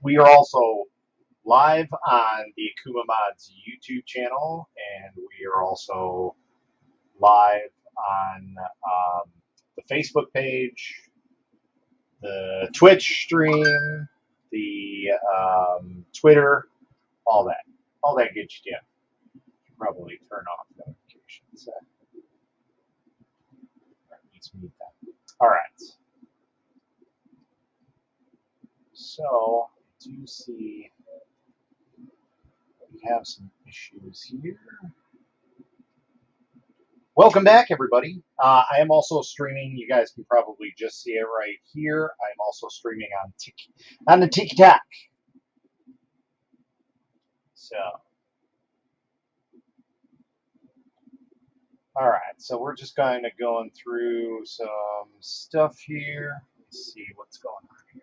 We are also live on the Akuma Mods YouTube channel, and we are also live on the Facebook page, the Twitch stream, the Twitter, all that good stuff. Probably turn off notifications. Let's mute that. All right. So I do see we have some issues here. Welcome back, everybody. I am also streaming. You guys can probably just see it right here. I'm also streaming on the TikTok. So, all right. So we're just kind of going through some stuff here. Let's see what's going on here.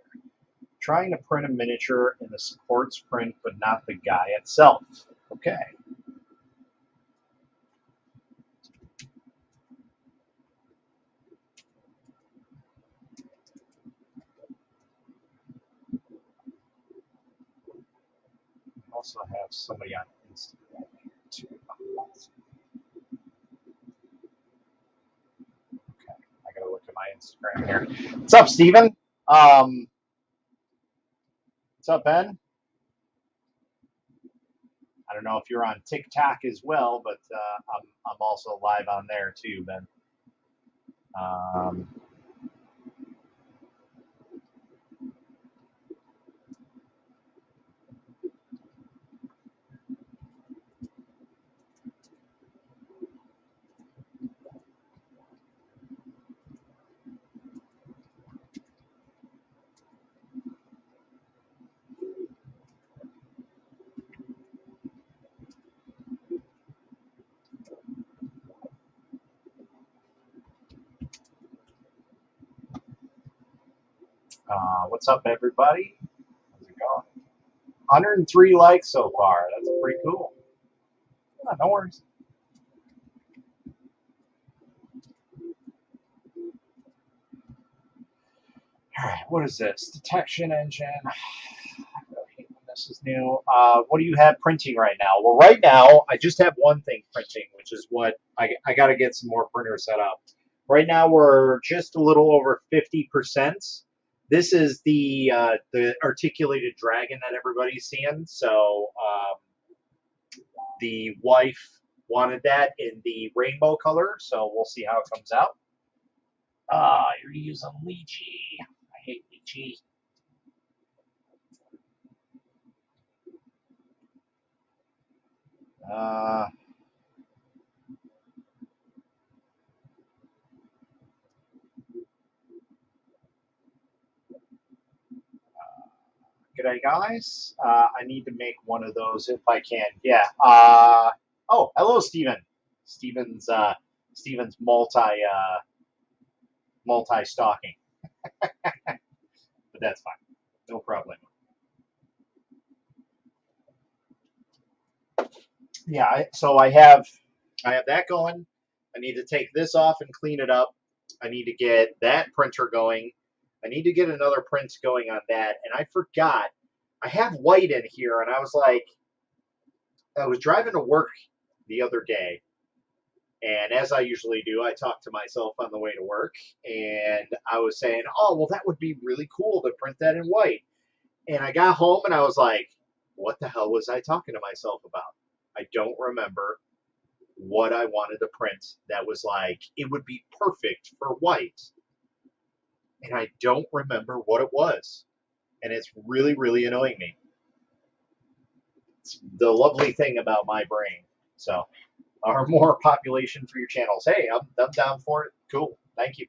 Trying to print a miniature in the supports print, but not the guy itself. Okay. I also have somebody on Instagram here too. Okay, I gotta look at my Instagram here. What's up, Steven? What's up, Ben? I don't know if you're on TikTok as well, but I'm also live on there too, Ben. What's up, everybody? How's it going? 103 likes so far. That's pretty cool. Yeah, no worries. All right, what is this? Detection engine. I really hate when this is new. What do you have printing right now? Well, right now, I just have one thing printing, which is what I got to get some more printers set up. Right now, we're just a little over 50%. This is the articulated dragon that everybody's seeing. So the wife wanted that in the rainbow color, so we'll see how it comes out. You're using Lychee. I hate Lychee. G'day, guys. I need to make one of those if I can. Yeah. Oh, hello, Steven. Steven's multi-stalking, but that's fine. No problem. Yeah. So I have that going. I need to take this off and clean it up. I need to get that printer going. I need to get another print going on that. And I forgot, I have white in here, and I was like, I was driving to work the other day, and as I usually do, I talk to myself on the way to work, and I was saying, oh, well, that would be really cool to print that in white. And I got home, and I was like, what the hell was I talking to myself about? I don't remember what I wanted to print that was like, it would be perfect for white. And I don't remember what it was. And it's really, really annoying me. It's the lovely thing about my brain. So, or more population for your channels. Hey, I'm down for it. Cool. Thank you.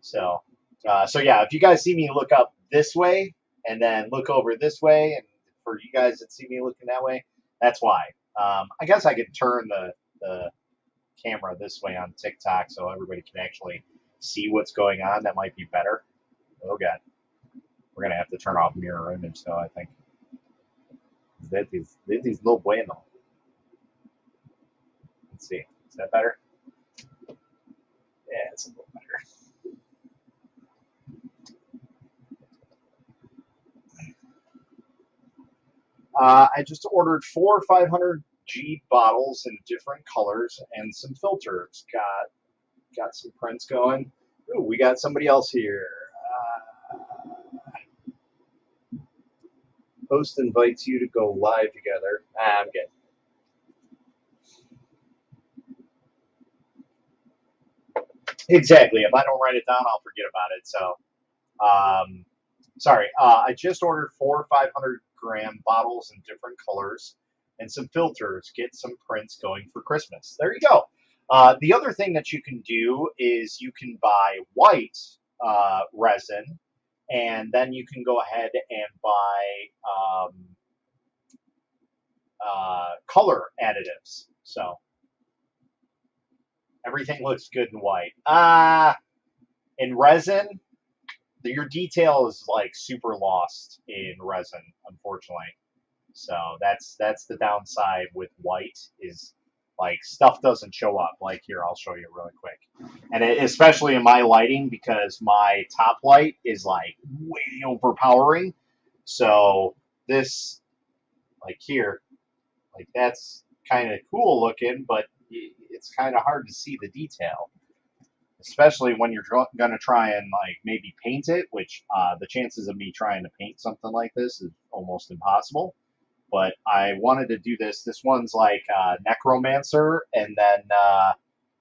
So yeah, if you guys see me look up this way and then look over this way, and for you guys that see me looking that way, that's why. I guess I could turn the camera this way on TikTok so everybody can actually see what's going on. That might be better. Oh god, we're gonna have to turn off mirror image though. I think that is no bueno. Let's see, is that better? Yeah, it's a little better. I just ordered 4 500G bottles in different colors and some filters. Got some prints going. Ooh, we got somebody else here. Host invites you to go live together. I'm good. Exactly. If I don't write it down, I'll forget about it. So, sorry. I just ordered 4 500-gram bottles in different colors and some filters. Get some prints going for Christmas. There you go. The other thing that you can do is you can buy white resin, and then you can go ahead and buy color additives. So everything looks good in white. In resin, your detail is like super lost in resin, unfortunately. So that's the downside with white is like stuff doesn't show up. Like here, I'll show you really quick. And especially in my lighting, because my top light is like way overpowering. So this, like here, like that's kind of cool looking, but it's kind of hard to see the detail. Especially when you're going to try and like maybe paint it, which the chances of me trying to paint something like this is almost impossible. But I wanted to do this. This one's like necromancer, and then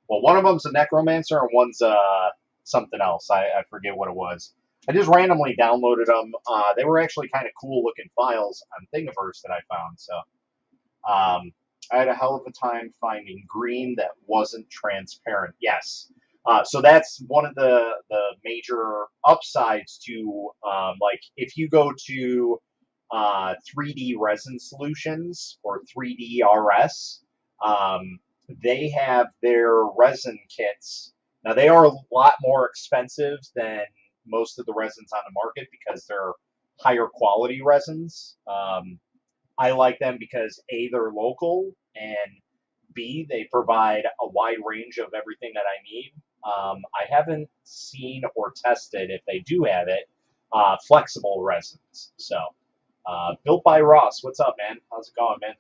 well, one of them's a necromancer and one's something else. I forget what it was. I just randomly downloaded them. They were actually kind of cool looking files on Thingiverse that I found. So I had a hell of a time finding green that wasn't transparent. Yes. So that's one of the major upsides to like if you go to 3D resin solutions or 3D RS, they have their resin kits. Now they are a lot more expensive than most of the resins on the market because they're higher quality resins. I like them because A, they're local, and B, they provide a wide range of everything that I need. I haven't seen or tested, if they do have it, flexible resins. So, built by Ross. What's up, man? How's it going, man?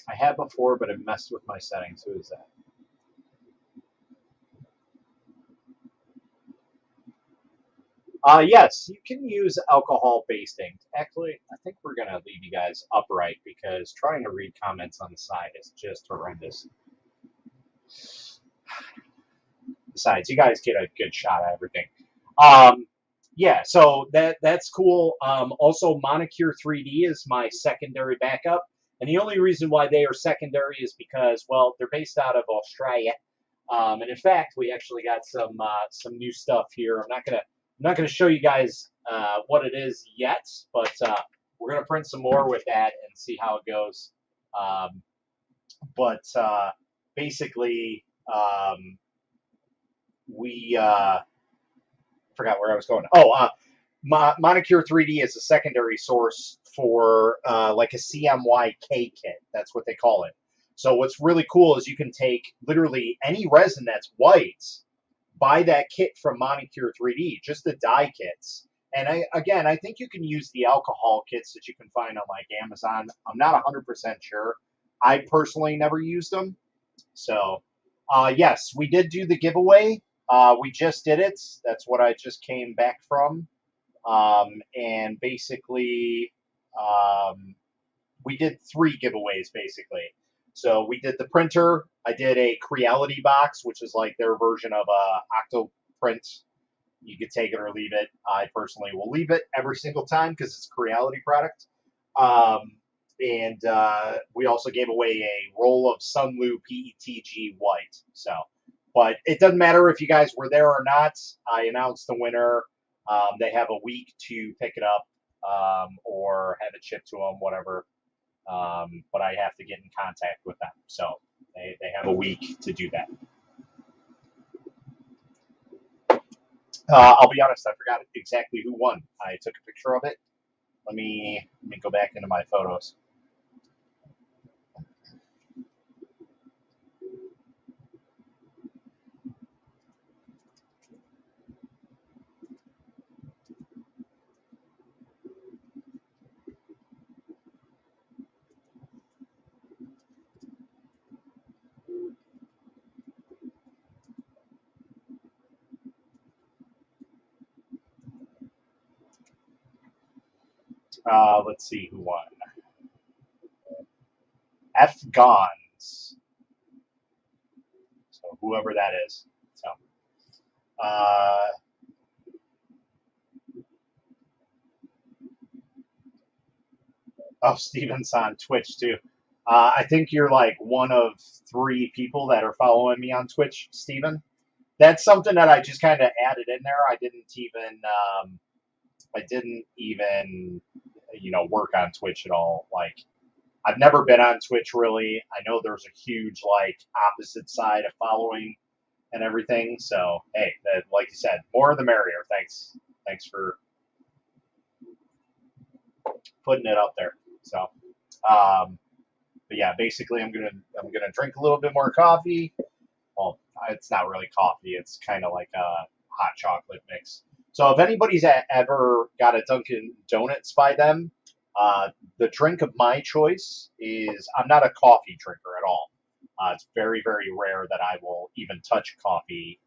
I have before, but it messed with my settings. Who is that? Yes, you can use alcohol-based ink. Actually, I think we're going to leave you guys upright because trying to read comments on the side is just horrendous. Besides, you guys get a good shot at everything. Yeah, so that's cool. Also, Monicure 3D is my secondary backup. And the only reason why they are secondary is because, well, they're based out of Australia. And in fact, we actually got some new stuff here. I'm not gonna show you guys what it is yet, but we're gonna print some more with that and see how it goes. But basically, we forgot where I was going. Oh, Monicure 3D is a secondary source for like a CMYK kit. That's what they call it. So what's really cool is you can take literally any resin that's white, buy that kit from Monicure 3D, just the dye kits. And I think you can use the alcohol kits that you can find on like Amazon. I'm not 100% sure. I personally never used them. So, yes, we did do the giveaway. We just did it. That's what I just came back from. And basically, we did 3 giveaways, basically. So we did the printer. I did a Creality box, which is like their version of a Octoprint. You could take it or leave it. I personally will leave it every single time because it's a Creality product. And we also gave away a roll of Sunlu petg white. So, but it doesn't matter if you guys were there or not. I announced the winner. They have a week to pick it up or have it shipped to them, whatever. But I have to get in contact with them. So they have a week to do that. I'll be honest, I forgot exactly who won. I took a picture of it. Let me go back into my photos. Let's see who won. Afghans. So whoever that is. So, uh, oh, Steven's on Twitch too. I think you're like one of 3 people that are following me on Twitch, Steven. That's something that I just kind of added in there. I didn't even, work on Twitch at all. Like, I've never been on Twitch really. I know there's a huge like opposite side of following and everything. So hey, like you said, more the merrier. Thanks for putting it up there. So, but yeah, basically, I'm gonna drink a little bit more coffee. Well, it's not really coffee. It's kind of like a hot chocolate mix. So if anybody's ever got a Dunkin' Donuts by them, the drink of my choice is, I'm not a coffee drinker at all. It's very, very rare that I will even touch coffee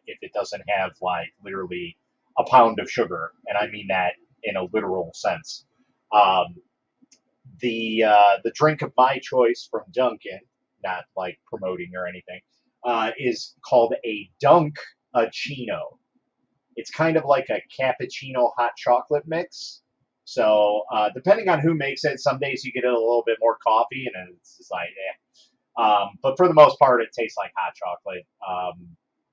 if it doesn't have like literally a pound of sugar, and I mean that in a literal sense. Um, the drink of my choice from Dunkin', not like promoting or anything, is called a Dunk-a-chino. It's kind of like a cappuccino hot chocolate mix. So depending on who makes it, some days you get it a little bit more coffee, and it's just like, eh. But for the most part, it tastes like hot chocolate,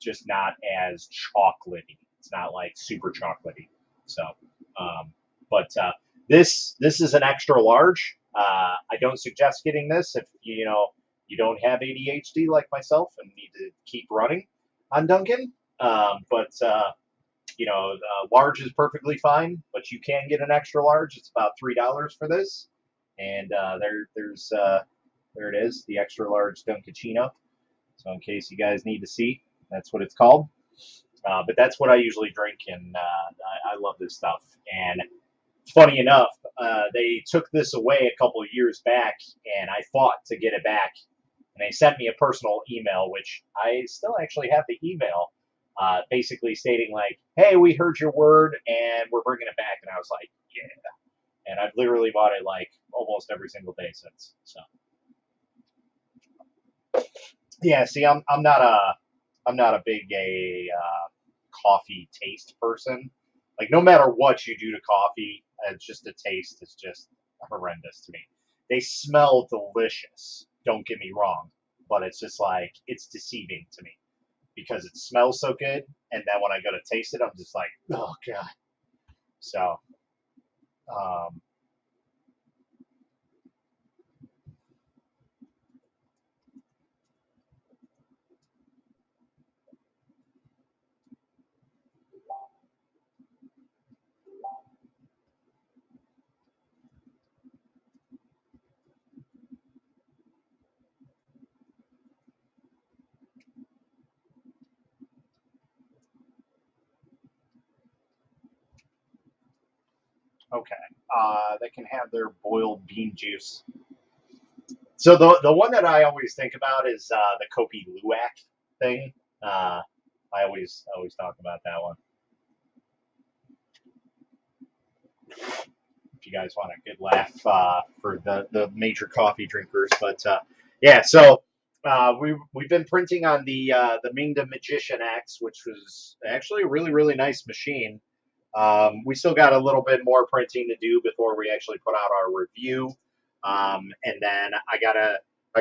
just not as chocolatey. It's not like super chocolatey. So, um, but this is an extra large. I don't suggest getting this if you don't have ADHD like myself and need to keep running on Dunkin'. Large is perfectly fine, but you can get an extra large. It's about $3 for this, and there it is, the extra large Dunkachino. So in case you guys need to see, that's what it's called. But that's what I usually drink, and I love this stuff. And funny enough, they took this away a couple of years back, and I fought to get it back. And they sent me a personal email, which I still actually have the email, basically stating like, "Hey, we heard your word, and we're bringing it back." And I was like, "Yeah." And I've literally bought it like almost every single day since. So yeah, see, I'm not a big coffee taste person. Like no matter what you do to coffee, it's just the taste is just horrendous to me. They smell delicious. Don't get me wrong, but it's just like it's deceiving to me because it smells so good, and then when I go to taste it, I'm just like, oh god. So, um, okay, they can have their boiled bean juice. So the one that I always think about is the Kopi Luwak thing. Uh, I always talk about that one. If you guys want a good laugh for the major coffee drinkers, but yeah. So we've been printing on the Mingda Magician X, which was actually a really really nice machine. We still got a little bit more printing to do before we actually put out our review. And then I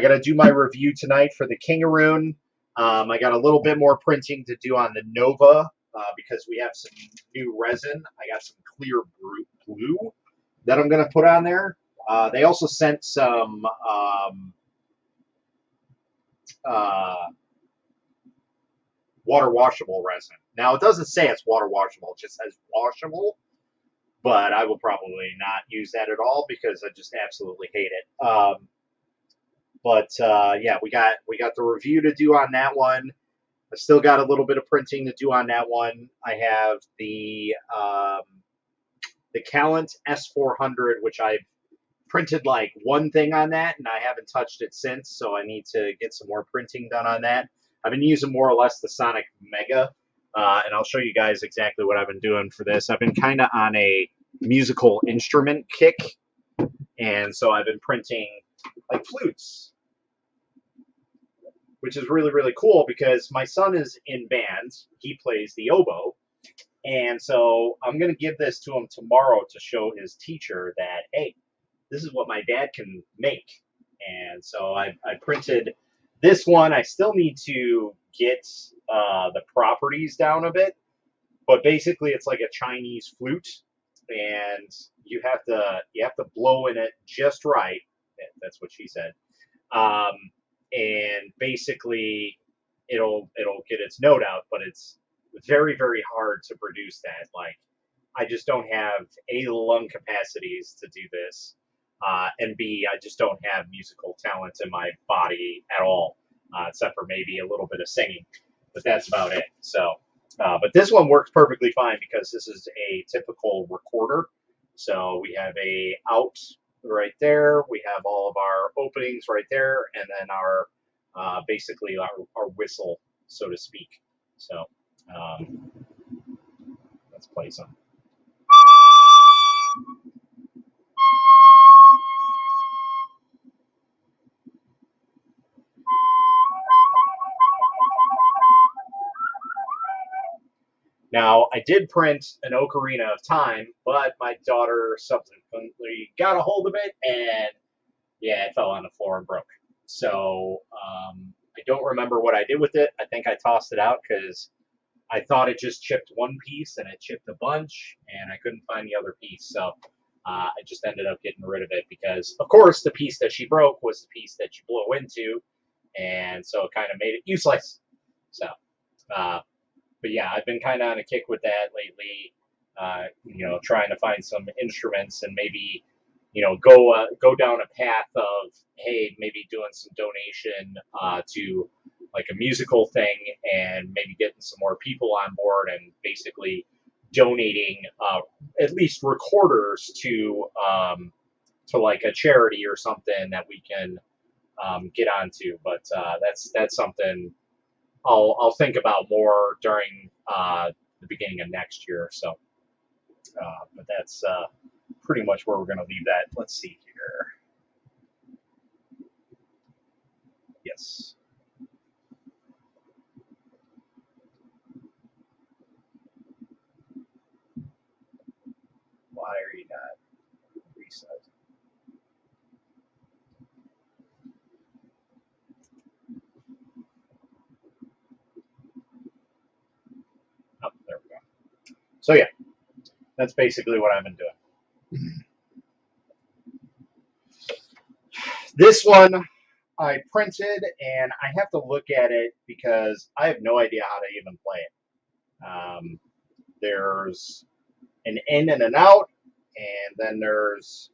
gotta do my review tonight for the Kingaroon. I got a little bit more printing to do on the Nova because we have some new resin. I got some clear blue that I'm gonna put on there. They also sent some uh, water washable resin. Now it doesn't say it's water washable; it just says washable. But I will probably not use that at all because I just absolutely hate it. But yeah, we got the review to do on that one. I still got a little bit of printing to do on that one. I have the Calent S400, which I've printed like one thing on that, and I haven't touched it since. So I need to get some more printing done on that. I've been using more or less the Sonic Mega, and I'll show you guys exactly what I've been doing for this. I've been kind of on a musical instrument kick, and so I've been printing like flutes, which is really, really cool because my son is in band. He plays the oboe. And so I'm going to give this to him tomorrow to show his teacher that, hey, this is what my dad can make. And so I printed this one. I still need to get the properties down a bit, but basically it's like a Chinese flute, and you have to blow in it just right. That's what she said. Um, and basically it'll get its note out, but it's very, very hard to produce that. Like, I just don't have A, the lung capacities to do this, and B, I just don't have musical talent in my body at all, except for maybe a little bit of singing, but that's about it. So, but this one works perfectly fine because this is a typical recorder. So we have a out right there. We have all of our openings right there, and then our basically our whistle, so to speak. So let's play some. Now, I did print an Ocarina of Time, but my daughter subsequently got a hold of it, and yeah, it fell on the floor and broke. So I don't remember what I did with it. I think I tossed it out because I thought it just chipped one piece, and it chipped a bunch, and I couldn't find the other piece. So I just ended up getting rid of it because, of course, the piece that she broke was the piece that you blow into, and so it kind of made it useless. So, but yeah, I've been kind of on a kick with that lately. Trying to find some instruments and maybe, go down a path of, hey, maybe doing some donation to like a musical thing, and maybe getting some more people on board and basically donating at least recorders to like a charity or something that we can get onto. But that's something I'll think about more during the beginning of next year or so. But that's pretty much where we're going to leave that. Let's see here. Yes. Why are you not resizing? Oh, there we go. So yeah, that's basically what I've been doing. This one I printed, and I have to look at it because I have no idea how to even play it. There's an in and an out, and then there's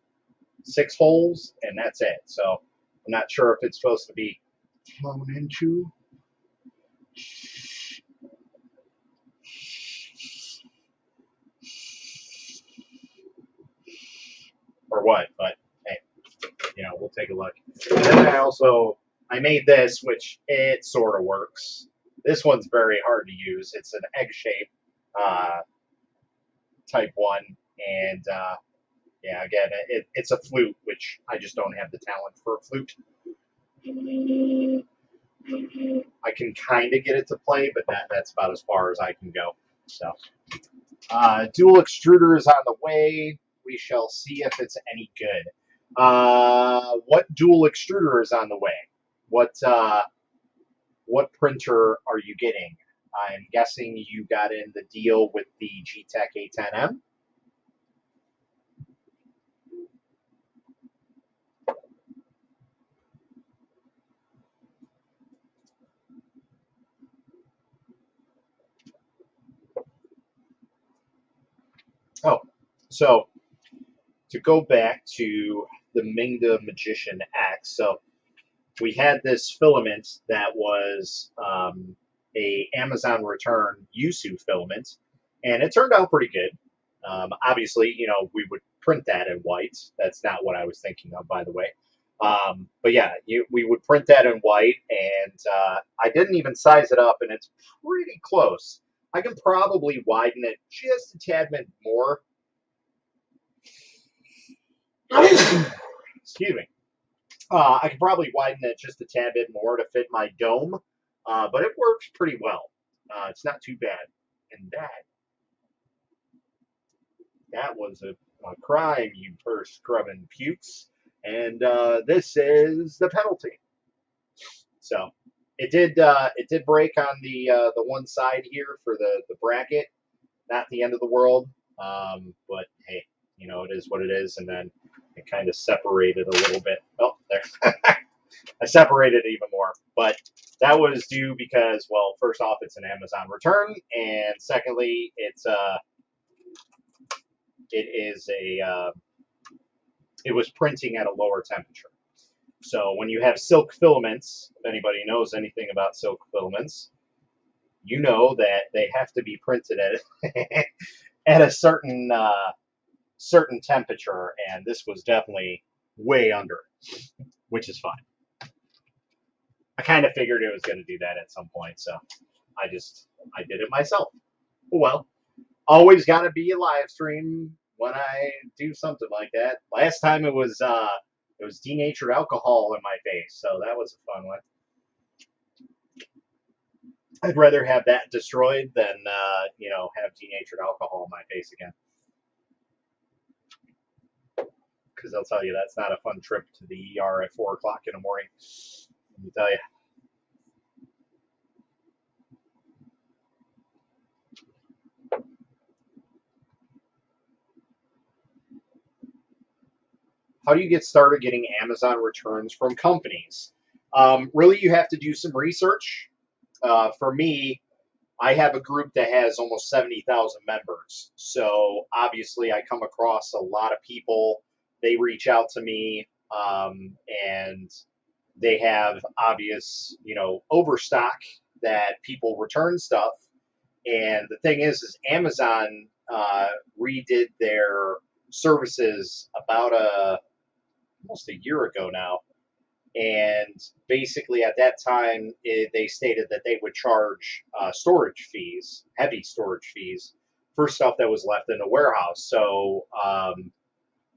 6 holes, and that's it. So I'm not sure if it's supposed to be flown into or what, but hey, we'll take a look. And then I made this, which it sort of works. This one's very hard to use. It's an egg shape type one, and yeah, again, it's a flute, which I just don't have the talent for a flute. I can kind of get it to play, but that's about as far as I can go. So, dual extruder is on the way. We shall see if it's any good. What dual extruder is on the way? What printer are you getting? I'm guessing you got in the deal with the G-Tech A10M. Oh, so to go back to the Mingda Magician X, so we had this filament that was a Amazon return Yusu filament, and it turned out pretty good. Obviously, we would print that in white. That's not what I was thinking of, by the way. But yeah, we would print that in white, and I didn't even size it up, and it's pretty close. I can probably widen it just a tad bit more, Excuse me. I could probably widen it just a tad bit more to fit my dome, but it works pretty well. It's not too bad. And that was a crime, you purse scrubbing pukes. And this is the penalty. So it did break on the one side here for the bracket. Not the end of the world, but hey, you know, it is what it is. And then it kind of separated a little bit. Oh, there. I separated it even more. But that was due because, well, first off, it's an Amazon return, and secondly, it was printing at a lower temperature. So when you have silk filaments, if anybody knows anything about silk filaments, you know that they have to be printed at at a certain temperature, and this was definitely way under, which is fine. I kind of figured it was going to do that at some point, so I did it myself. Well, always got to be a live stream when I do something like that. Last time it was denatured alcohol in my face, so that was a fun one. I'd rather have that destroyed than have denatured alcohol in my face again. Because I'll tell you, that's not a fun trip to the ER at 4 o'clock in the morning. Let me tell you. How do you get started getting Amazon returns from companies? Really, you have to do some research. For me, I have a group that has almost 70,000 members. So obviously, I come across a lot of people. They reach out to me, and they have obvious, overstock that people return stuff. And the thing is Amazon redid their services about almost a year ago now. And basically, at that time, they stated that they would charge storage fees, heavy storage fees, for stuff that was left in the warehouse. So,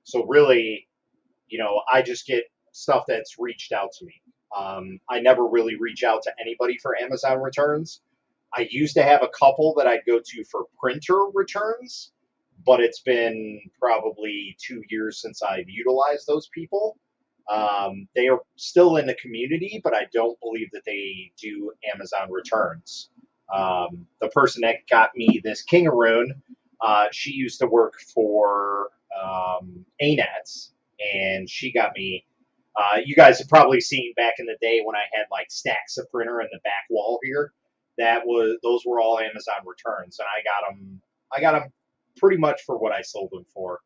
so really, I just get stuff that's reached out to me. I never really reach out to anybody for Amazon returns. I used to have a couple that I'd go to for printer returns, but it's been probably 2 years since I've utilized those people. They are still in the community, but I don't believe that they do Amazon returns. The person that got me this Kingaroon, she used to work for ANETs, and she got me. You guys have probably seen back in the day when I had like stacks of printer in the back wall here. Those were all Amazon returns, and I got them pretty much for what I sold them for.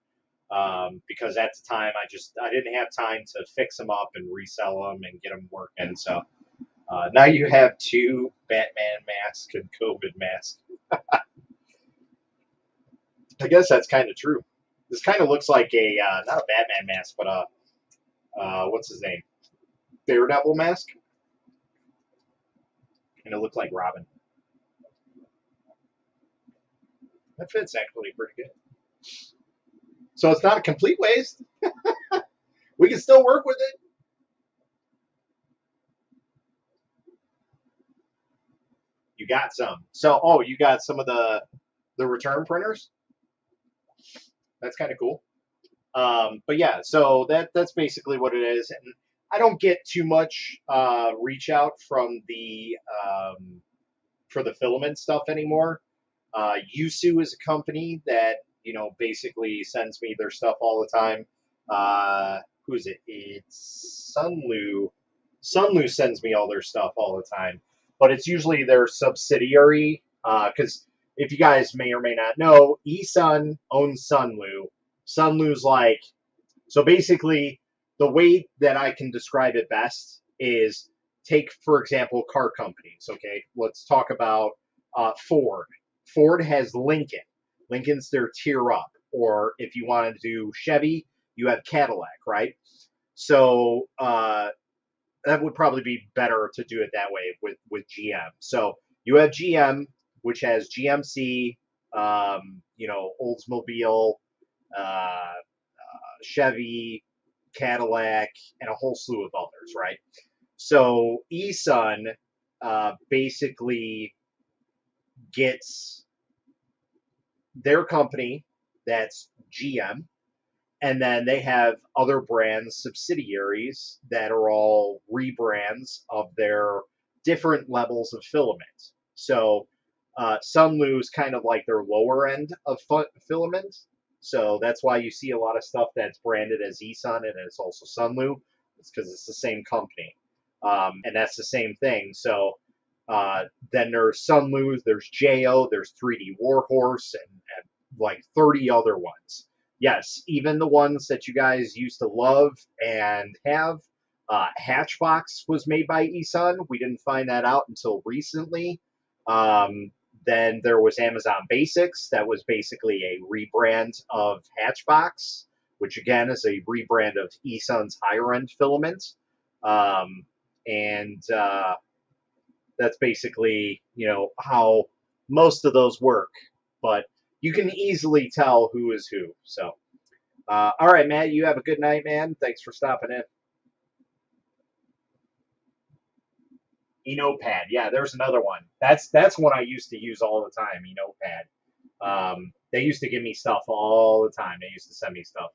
Because at the time I didn't have time to fix them up and resell them and get them working. So now you have 2 Batman masks and COVID masks. I guess that's kind of true. This kind of looks like a not a Batman mask, but what's his name? Daredevil mask. And it looked like Robin. That fits actually pretty good. So it's not a complete waste. We can still work with it. You got some. So, you got some of the return printers. That's kind of cool. But yeah, so that's basically what it is. And I don't get too much reach out from the for the filament stuff anymore. Yusu is a company that basically sends me their stuff all the time. Who is it? It's Sunlu. Sunlu sends me all their stuff all the time, but it's usually their subsidiary. Because if you guys may or may not know, eSun owns Sunlu. Sunlu's so basically the way that I can describe it best is take, for example, car companies. Okay, let's talk about Ford. Ford has Lincoln. Lincoln's their tier up. Or if you want to do Chevy, you have Cadillac, right? So that would probably be better to do it that way with GM. So you have GM, which has GMC, Oldsmobile, Chevy, Cadillac, and a whole slew of others, right? So eSun basically gets their company, that's GM, and then they have other brands, subsidiaries that are all rebrands of their different levels of filament. So Sunlu is kind of like their lower end of filament. So that's why you see a lot of stuff that's branded as eSun and it's also Sunlu. It's because it's the same company. And that's the same thing. So then there's Sunlu, there's JO, there's 3D Warhorse, and like 30 other ones. Yes, even the ones that you guys used to love and have. Hatchbox was made by eSun. We didn't find that out until recently. Then there was Amazon Basics. That was basically a rebrand of Hatchbox, which again is a rebrand of eSun's higher end filament. And that's basically, how most of those work. But you can easily tell who is who. So, all right, Matt, you have a good night, man. Thanks for stopping in. eNotepad, yeah, there's another one. That's one I used to use all the time. eNotepad. They used to give me stuff all the time. They used to send me stuff.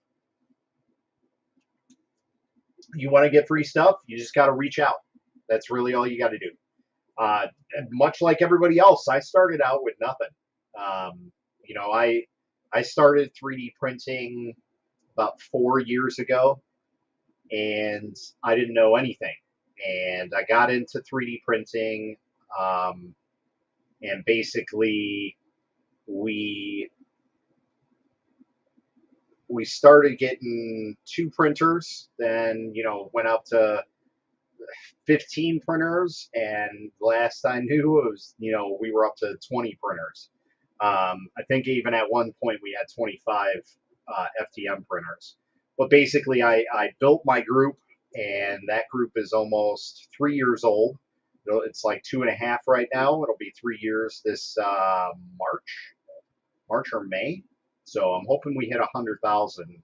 You want to get free stuff? You just got to reach out. That's really all you got to do. Much like everybody else, I started out with nothing. I started 3D printing about 4 years ago, and I didn't know anything. And I got into 3D printing, and basically we started getting 2 printers, then went up to 15 printers, and last I knew it was we were up to 20 printers. I think even at one point we had 25 FDM printers. But basically, I built my group, and that group is almost 3 years old. It's like 2.5 right now. It'll be 3 years this March or May. So I'm hoping we hit 100,000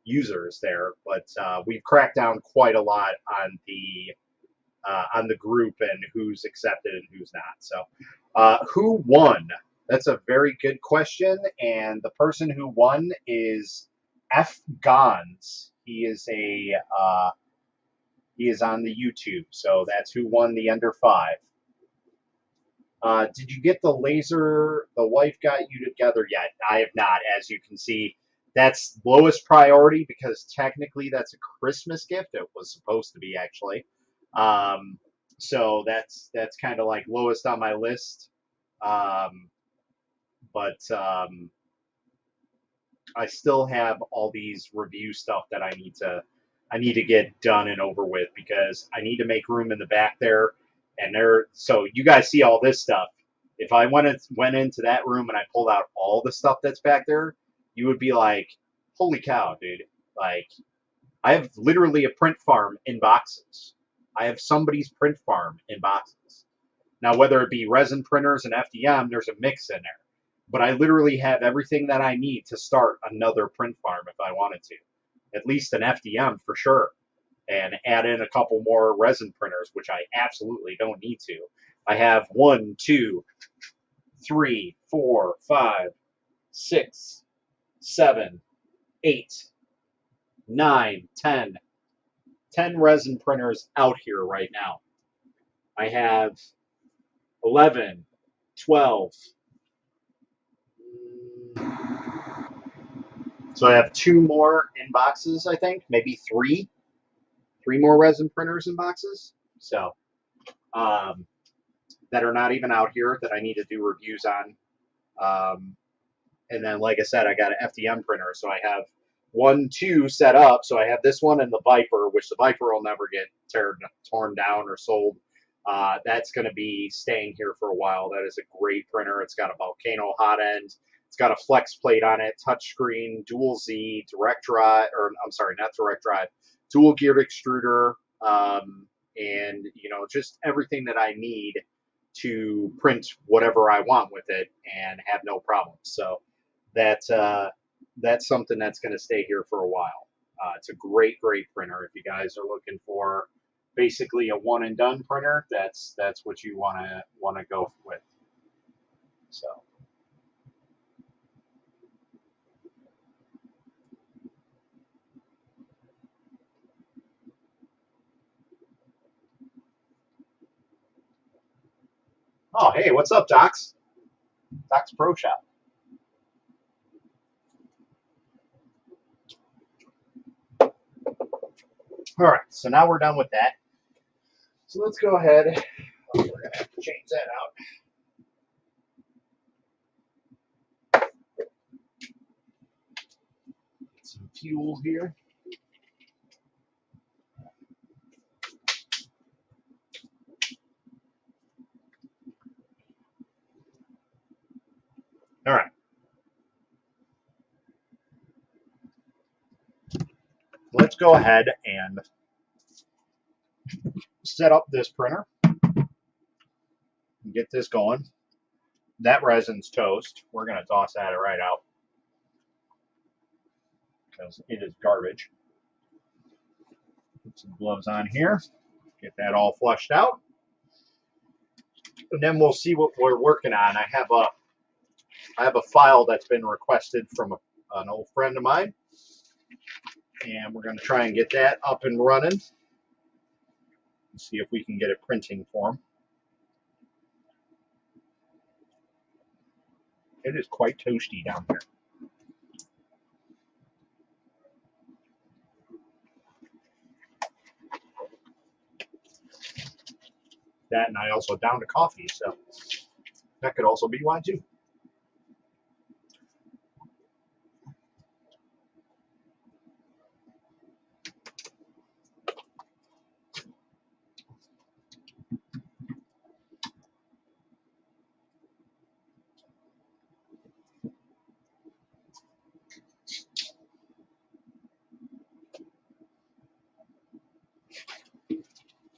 users there. But we've cracked down quite a lot on the group and who's accepted and who's not. So who won? That's a very good question. And the person who won is F Gons. He is on the YouTube. So that's who won the under 5. Did you get the laser the wife got you together yet? I have not. As you can see, that's lowest priority because technically that's a Christmas gift. It was supposed to be, actually. So that's kind of like lowest on my list. But I still have all these review stuff that I need to get done and over with because I need to make room in the back there. And so you guys see all this stuff. If I went into that room and I pulled out all the stuff that's back there, you would be like, holy cow, dude. Like, I have literally a print farm in boxes. I have somebody's print farm in boxes. Now, whether it be resin printers and FDM, there's a mix in there. But I literally have everything that I need to start another print farm if I wanted to. At least an FDM for sure. And add in a couple more resin printers, which I absolutely don't need to. I have 1, 2, 3, 4, 5, 6, 7, 8, 9, 10. 10 resin printers out here right now. I have 11, 12. So I have 2 more in boxes, I think. Maybe 3. 3 more resin printers in boxes. So, that are not even out here that I need to do reviews on. And then, like I said, I got an FDM printer. So I have 1, 2 set up. So I have this one and the Viper, which the Viper will never get torn down or sold. That's going to be staying here for a while. That is a great printer. It's got a volcano hot end. It's got a flex plate on it, touchscreen, dual Z, direct drive, or I'm sorry, not direct drive, dual geared extruder, and just everything that I need to print whatever I want with it and have no problems. So that that's something that's going to stay here for a while. It's a great printer. If you guys are looking for basically a one and done printer, that's what you want to go with. So. Oh, hey, what's up, Docs? Docs Pro Shop. All right, so now we're done with that. So let's go ahead. We're going to have to change that out. Get some fuel here. All right. Let's go ahead and set up this printer and get this going. That resin's toast. We're going to toss that right out because it is garbage. Put some gloves on here. Get that all flushed out. And then we'll see what we're working on. I have a file that's been requested from an old friend of mine. And we're going to try and get that up and running. And see if we can get it printing for him. It is quite toasty down here. That, and I also downed a coffee, so that could also be why too.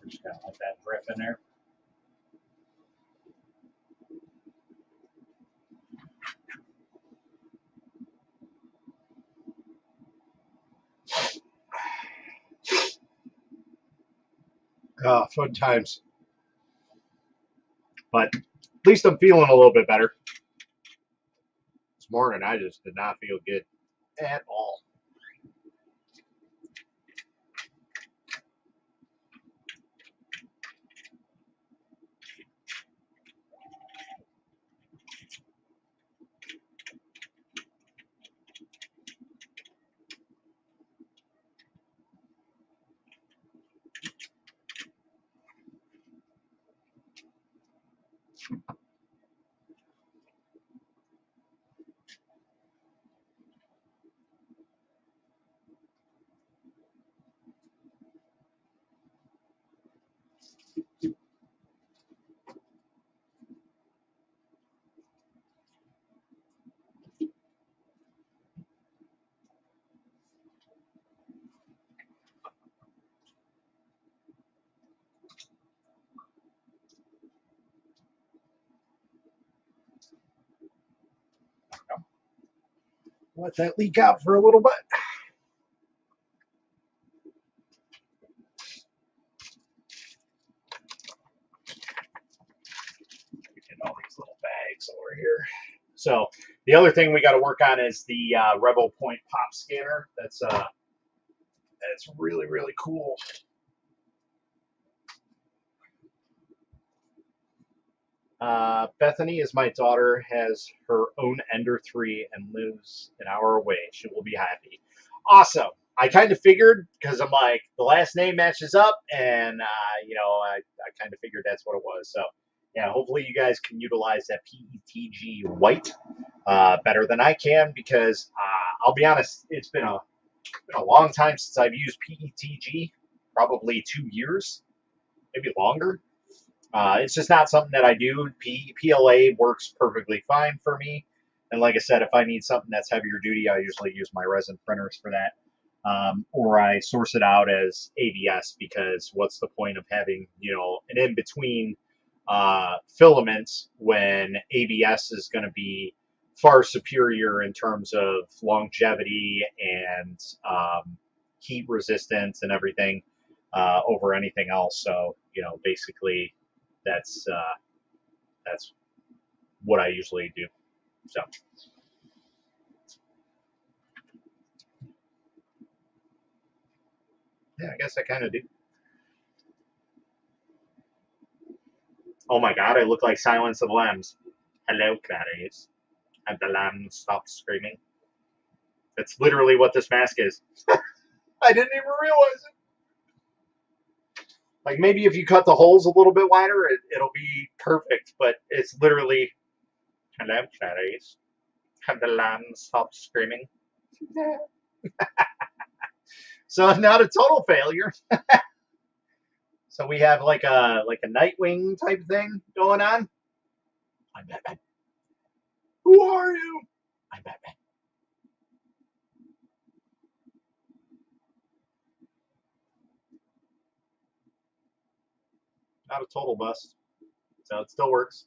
We're just gonna let that drip in there. Fun times. But at least I'm feeling a little bit better. This morning I just did not feel good at all. Let that leak out for a little bit. Get all these little bags over here. So the other thing we got to work on is the Rebel Point pop scanner. That's really, really cool. Bethany is my daughter, has her own Ender 3 and lives an hour away. She will be happy. Awesome. I kind of figured, because I'm like, the last name matches up, and, I kind of figured that's what it was. So, yeah, hopefully you guys can utilize that petg white better than I can, because I'll be honest, it's been a long time since I've used petg, probably 2 years, maybe longer. It's just not something that I do. PLA works perfectly fine for me. And like I said, if I need something that's heavier duty, I usually use my resin printers for that. Or I source it out as ABS, because what's the point of having, an in-between filament when ABS is going to be far superior in terms of longevity and heat resistance and everything over anything else. So, you know, basically that's what I usually do. So. Yeah, I guess I kind of do. Oh my god, I look like Silence of the Lambs. Hello, Clarice. And the lamb stopped screaming. That's literally what this mask is. I didn't even realize it. Like, maybe if you cut the holes a little bit wider, it'll be perfect, but it's literally, hello, Clarice. And the lamb stopped screaming. So, not a total failure. So we have like a Nightwing type thing going on. I'm Batman. Who are you? I'm Batman. Not a total bust. So it still works.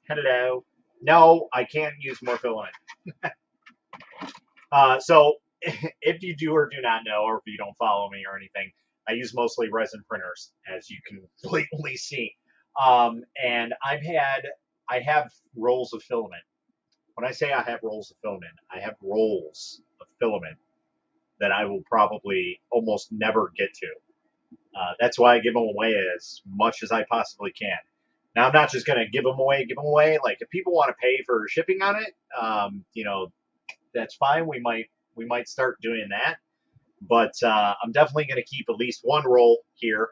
Hello. No, I can't use more filament. So if you do or do not know, or if you don't follow me or anything, I use mostly resin printers, as you can blatantly see. And I have rolls of filament. When I say I have rolls of filament, I have rolls of filament that I will probably almost never get to. That's why I give them away as much as I possibly can. Now, I'm not just going to give them away. Like, if people want to pay for shipping on it, you know, that's fine. We might start doing that. But I'm definitely going to keep at least one roll here.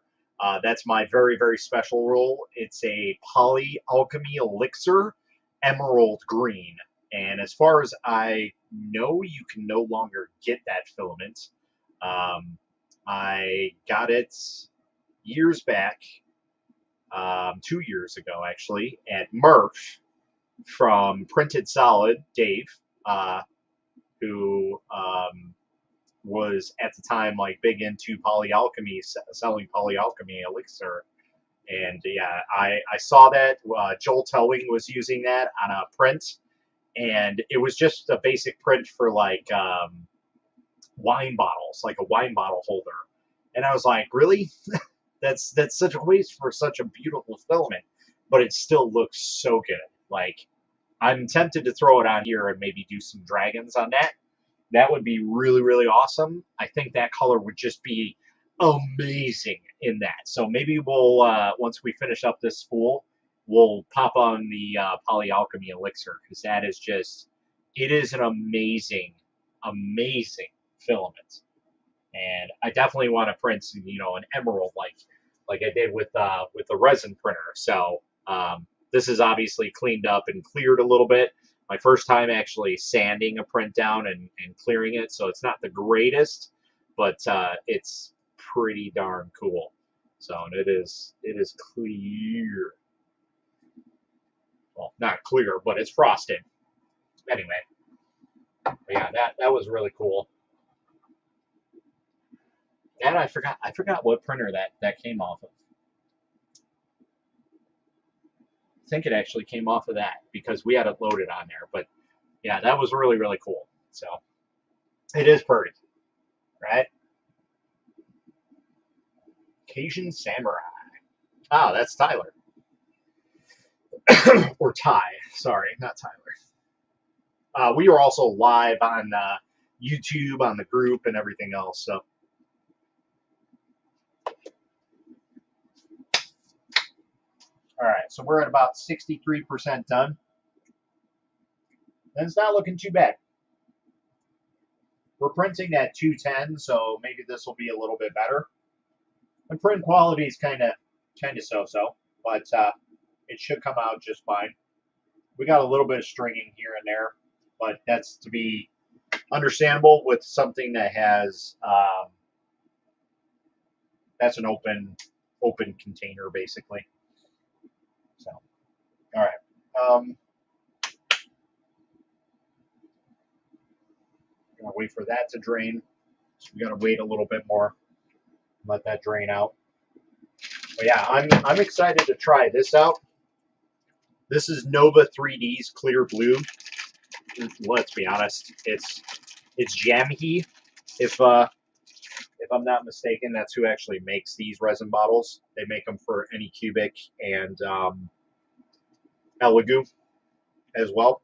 That's my very, very special roll. It's a Poly Alchemy Elixir Emerald Green. And as far as I know, you can no longer get that filament. I got it years back, 2 years ago actually, at Murph from Printed Solid, Dave, who was at the time like big into polyalchemy, selling polyalchemy elixir. And yeah, I saw that Joel Telwing was using that on a print, and it was just a basic print for like wine bottles, like a wine bottle holder. And I was like, really? that's such a waste for such a beautiful filament, but it still looks so good. Like, I'm tempted to throw it on here and maybe do some dragons on that. That would be really, really awesome. I think that color would just be amazing in that. So maybe we'll, once we finish up this spool, we'll pop on the polyalchemy elixir, because that is just, it is an amazing, amazing filament. And I definitely want to print, you know, an emerald like I did with the resin printer. So this is obviously cleaned up and cleared a little bit. My first time actually sanding a print down and clearing it, so it's not the greatest, but it's pretty darn cool. So it is clear. Well, not clear, but it's frosted. Anyway, yeah, that was really cool. And I forgot what printer that came off of. I think it actually came off of that because we had it loaded on there. But yeah, that was really, really cool. So it is pretty, right? Cajun Samurai. Ah, that's Tyler. Or Ty. Sorry, not Tyler. We were also live on YouTube, on the group, and everything else. So. All right, so we're at about 63% done. And it's not looking too bad. We're printing at 210, so maybe this will be a little bit better. The print quality is kind of so-so, but it should come out just fine. We got a little bit of stringing here and there, but that's to be understandable with something that has that's an open container basically. So, all right. Gonna wait for that to drain. So we gotta wait a little bit more. Let that drain out. But yeah, I'm excited to try this out. This is Nova 3D's clear blue. Let's be honest, it's Jamhe. If I'm not mistaken, that's who actually makes these resin bottles. They make them for Anycubic and Elegoo as well,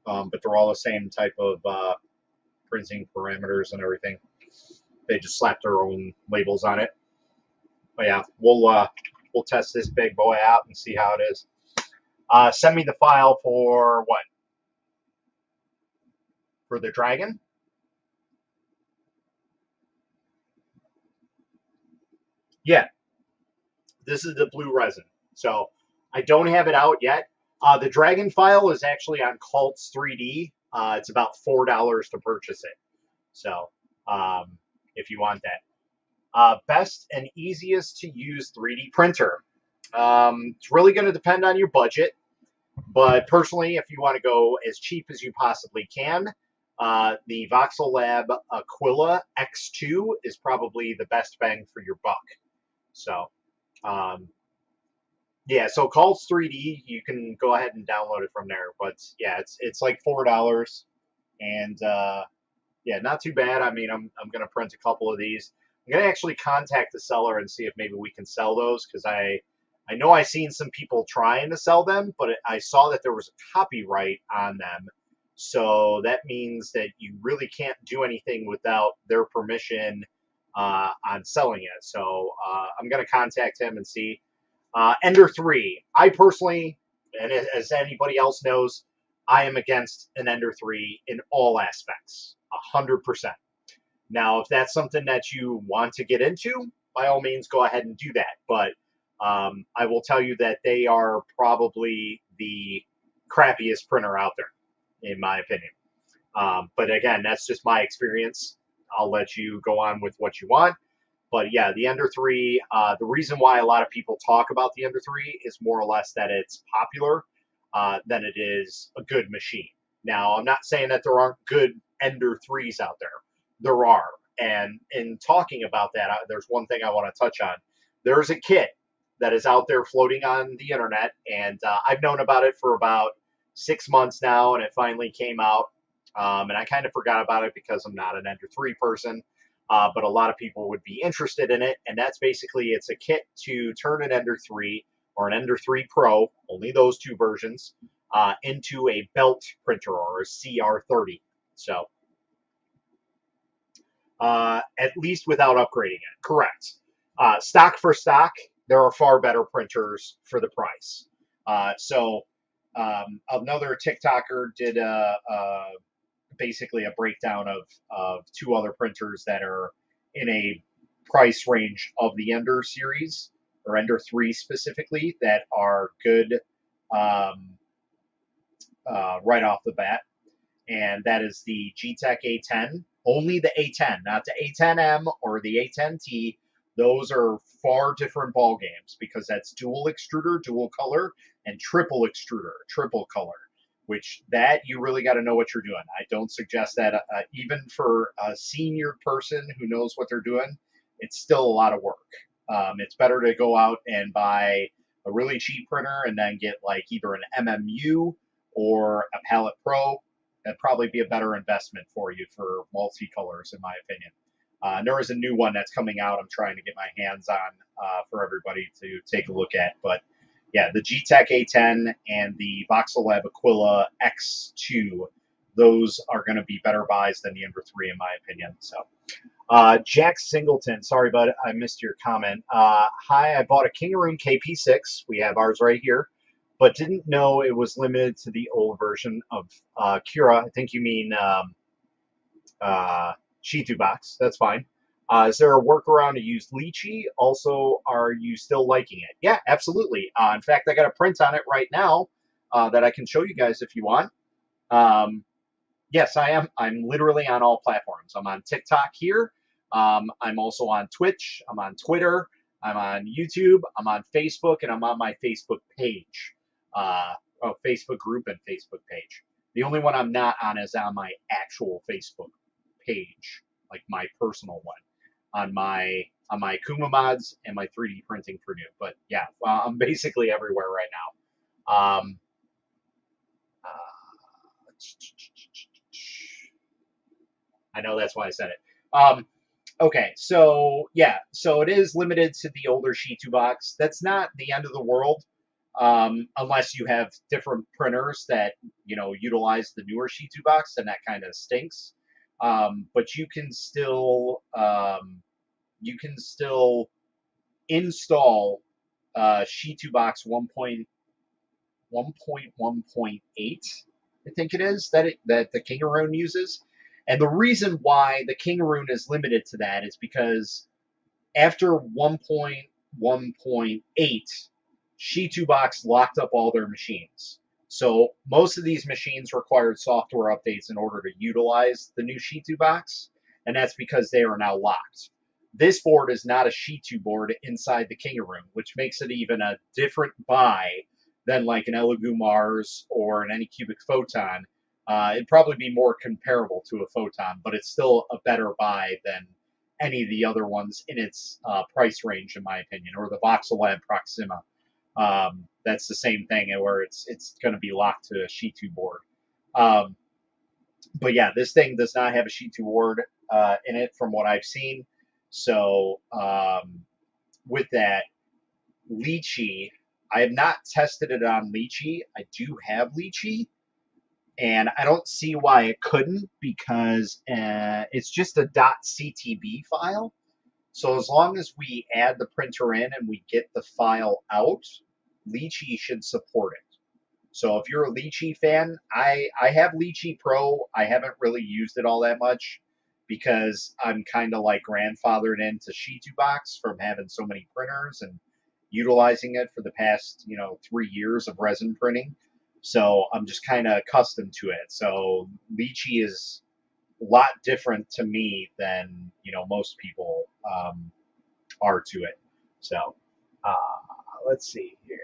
but they're all the same type of printing parameters and everything. They just slap their own labels on it. But yeah, we'll test this big boy out and see how it is. Send me the file for what? For the dragon? Yeah, this is the blue resin. So I don't have it out yet. The dragon file is actually on Cults 3D. It's about $4 to purchase it. So if you want that. Best and easiest to use 3D printer. It's really going to depend on your budget. But personally, if you want to go as cheap as you possibly can, the Voxel Lab Aquila X2 is probably the best bang for your buck. So, yeah, so Cults 3D, you can go ahead and download it from there. But yeah, it's like $4, and yeah, not too bad. I mean, I'm gonna print a couple of these. I'm gonna actually contact the seller and see if maybe we can sell those, because I know I seen some people trying to sell them, but I saw that there was a copyright on them. So that means that you really can't do anything without their permission on selling it. So I'm going to contact him and see. Ender 3. I personally, and as anybody else knows, I am against an Ender 3 in all aspects, 100%. Now, if that's something that you want to get into, by all means, go ahead and do that. But I will tell you that they are probably the crappiest printer out there, in my opinion. But again, that's just my experience. I'll let you go on with what you want. But yeah, the Ender 3, the reason why a lot of people talk about the Ender 3 is more or less that it's popular than it is a good machine. Now, I'm not saying that there aren't good Ender 3s out there. There are. And in talking about that, there's one thing I want to touch on. There's a kit that is out there floating on the internet, and I've known about it for about 6 months now, and it finally came out. And I kind of forgot about it because I'm not an Ender 3 person, but a lot of people would be interested in it. And that's basically, it's a kit to turn an Ender 3 or an Ender 3 Pro, only those two versions, into a belt printer or a CR30. So at least without upgrading it. Correct. Stock for stock, there are far better printers for the price. So another TikToker did basically a breakdown of two other printers that are in a price range of the Ender series, or Ender 3 specifically, that are good right off the bat. And that is the G-Tech A10. Only the A10, not the A10M or the A10T. Those are far different ball games, because that's dual extruder, dual color, and triple extruder, triple color, which that you really got to know what you're doing. I don't suggest that even for a senior person who knows what they're doing, it's still a lot of work. It's better to go out and buy a really cheap printer and then get like either an MMU or a Palette Pro. That'd probably be a better investment for you for multicolors, in my opinion. There is a new one that's coming out I'm trying to get my hands on for everybody to take a look at. But yeah, the G-Tech A10 and the Voxel Lab Aquila X2, those are going to be better buys than the Ender 3, in my opinion. So, Jack Singleton, sorry, bud, I missed your comment. Hi, I bought a Kingaroon KP6. We have ours right here, but didn't know it was limited to the old version of Cura. I think you mean Shitu box. That's fine. Is there a workaround to use Lychee? Also, are you still liking it? Yeah, absolutely. In fact, I got a print on it right now that I can show you guys if you want. Yes, I am. I'm literally on all platforms. I'm on TikTok here. I'm also on Twitch. I'm on Twitter. I'm on YouTube. I'm on Facebook, and I'm on my Facebook page. Facebook group and Facebook page. The only one I'm not on is on my actual Facebook page, like my personal one, on my Kuma mods and my 3D printing for new. But yeah, I'm basically everywhere right now. I know that's why I said it. Okay, so yeah, so it is limited to the older Shitu box. That's not the end of the world, unless you have different printers that utilize the newer Shitu box, and that kind of stinks. But you can still install Shitu box 1.1.8, I think it is that the Kingaroon uses. And the reason why the Kingaroon is limited to that is because after 1.1.8, Shi2Box locked up all their machines. So most of these machines required software updates in order to utilize the new Shi2Box, and that's because they are now locked. This board is not a Shi2 board inside the Kingaroon, which makes it even a different buy than like an Elegoo Mars or an Anycubic Photon. It'd probably be more comparable to a Photon, but it's still a better buy than any of the other ones in its price range, in my opinion, or the Voxelab Proxima. That's the same thing, where it's going to be locked to a Shi2 board. But yeah, this thing does not have a Shi2 board in it, from what I've seen. So with that, Lychee, I have not tested it on Lychee. I do have Lychee, and I don't see why it couldn't, because it's just a .ctb file. So as long as we add the printer in and we get the file out, Lychee should support it. So if you're a Lychee fan, I have Lychee Pro. I haven't really used it all that much because I'm kind of like grandfathered into Shi2Box from having so many printers and utilizing it for the past 3 years of resin printing. So I'm just kind of accustomed to it. So Lychee is a lot different to me than most people are to it. So let's see here.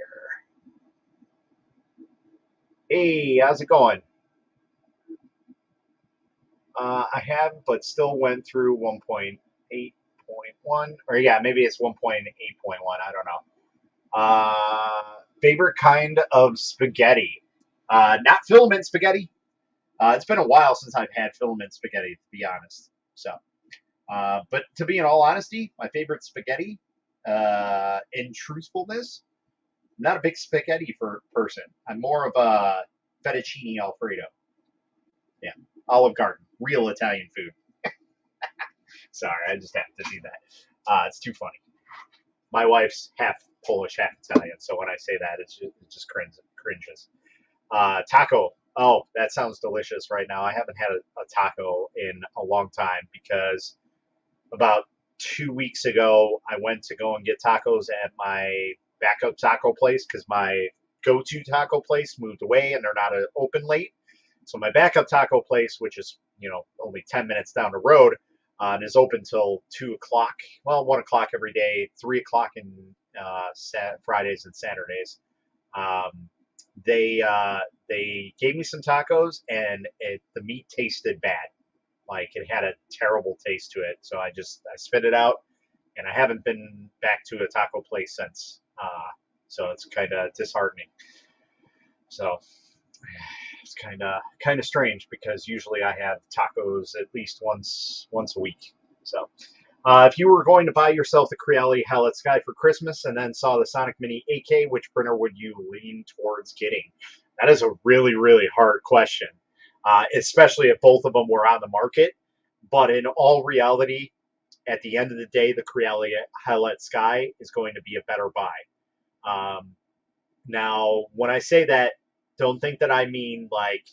Hey, how's it going? I have, but still went through 1.8.1, or yeah, maybe it's 1.8.1. I don't know. Favorite kind of spaghetti? Not filament spaghetti. It's been a while since I've had filament spaghetti, to be honest. So, but to be in all honesty, my favorite spaghetti, in truthfulness, I'm not a big spaghetti person. I'm more of a fettuccine Alfredo. Yeah, Olive Garden, real Italian food. Sorry, I just have to do that. It's too funny. My wife's half Polish, half Italian, so when I say that, it just cringes. Taco. Oh, that sounds delicious right now. I haven't had a taco in a long time because about 2 weeks ago, I went to go and get tacos at my backup taco place because my go-to taco place moved away and they're not open late. So my backup taco place, which is only 10 minutes down the road, is open till 2 o'clock. Well, 1 o'clock every day, 3 o'clock in Fridays and Saturdays. They gave me some tacos and the meat tasted bad. Like it had a terrible taste to it. So I spit it out, and I haven't been back to a taco place since. So it's kind of disheartening. So it's kind of strange because usually I have tacos at least once a week. So if you were going to buy yourself the Creality Helix Sky for Christmas and then saw the Sonic Mini 8K, which printer would you lean towards getting? That is a really, really hard question, especially if both of them were on the market. But in all reality, at the end of the day, the Creality Helix Sky is going to be a better buy. Now, when I say that, don't think that I mean like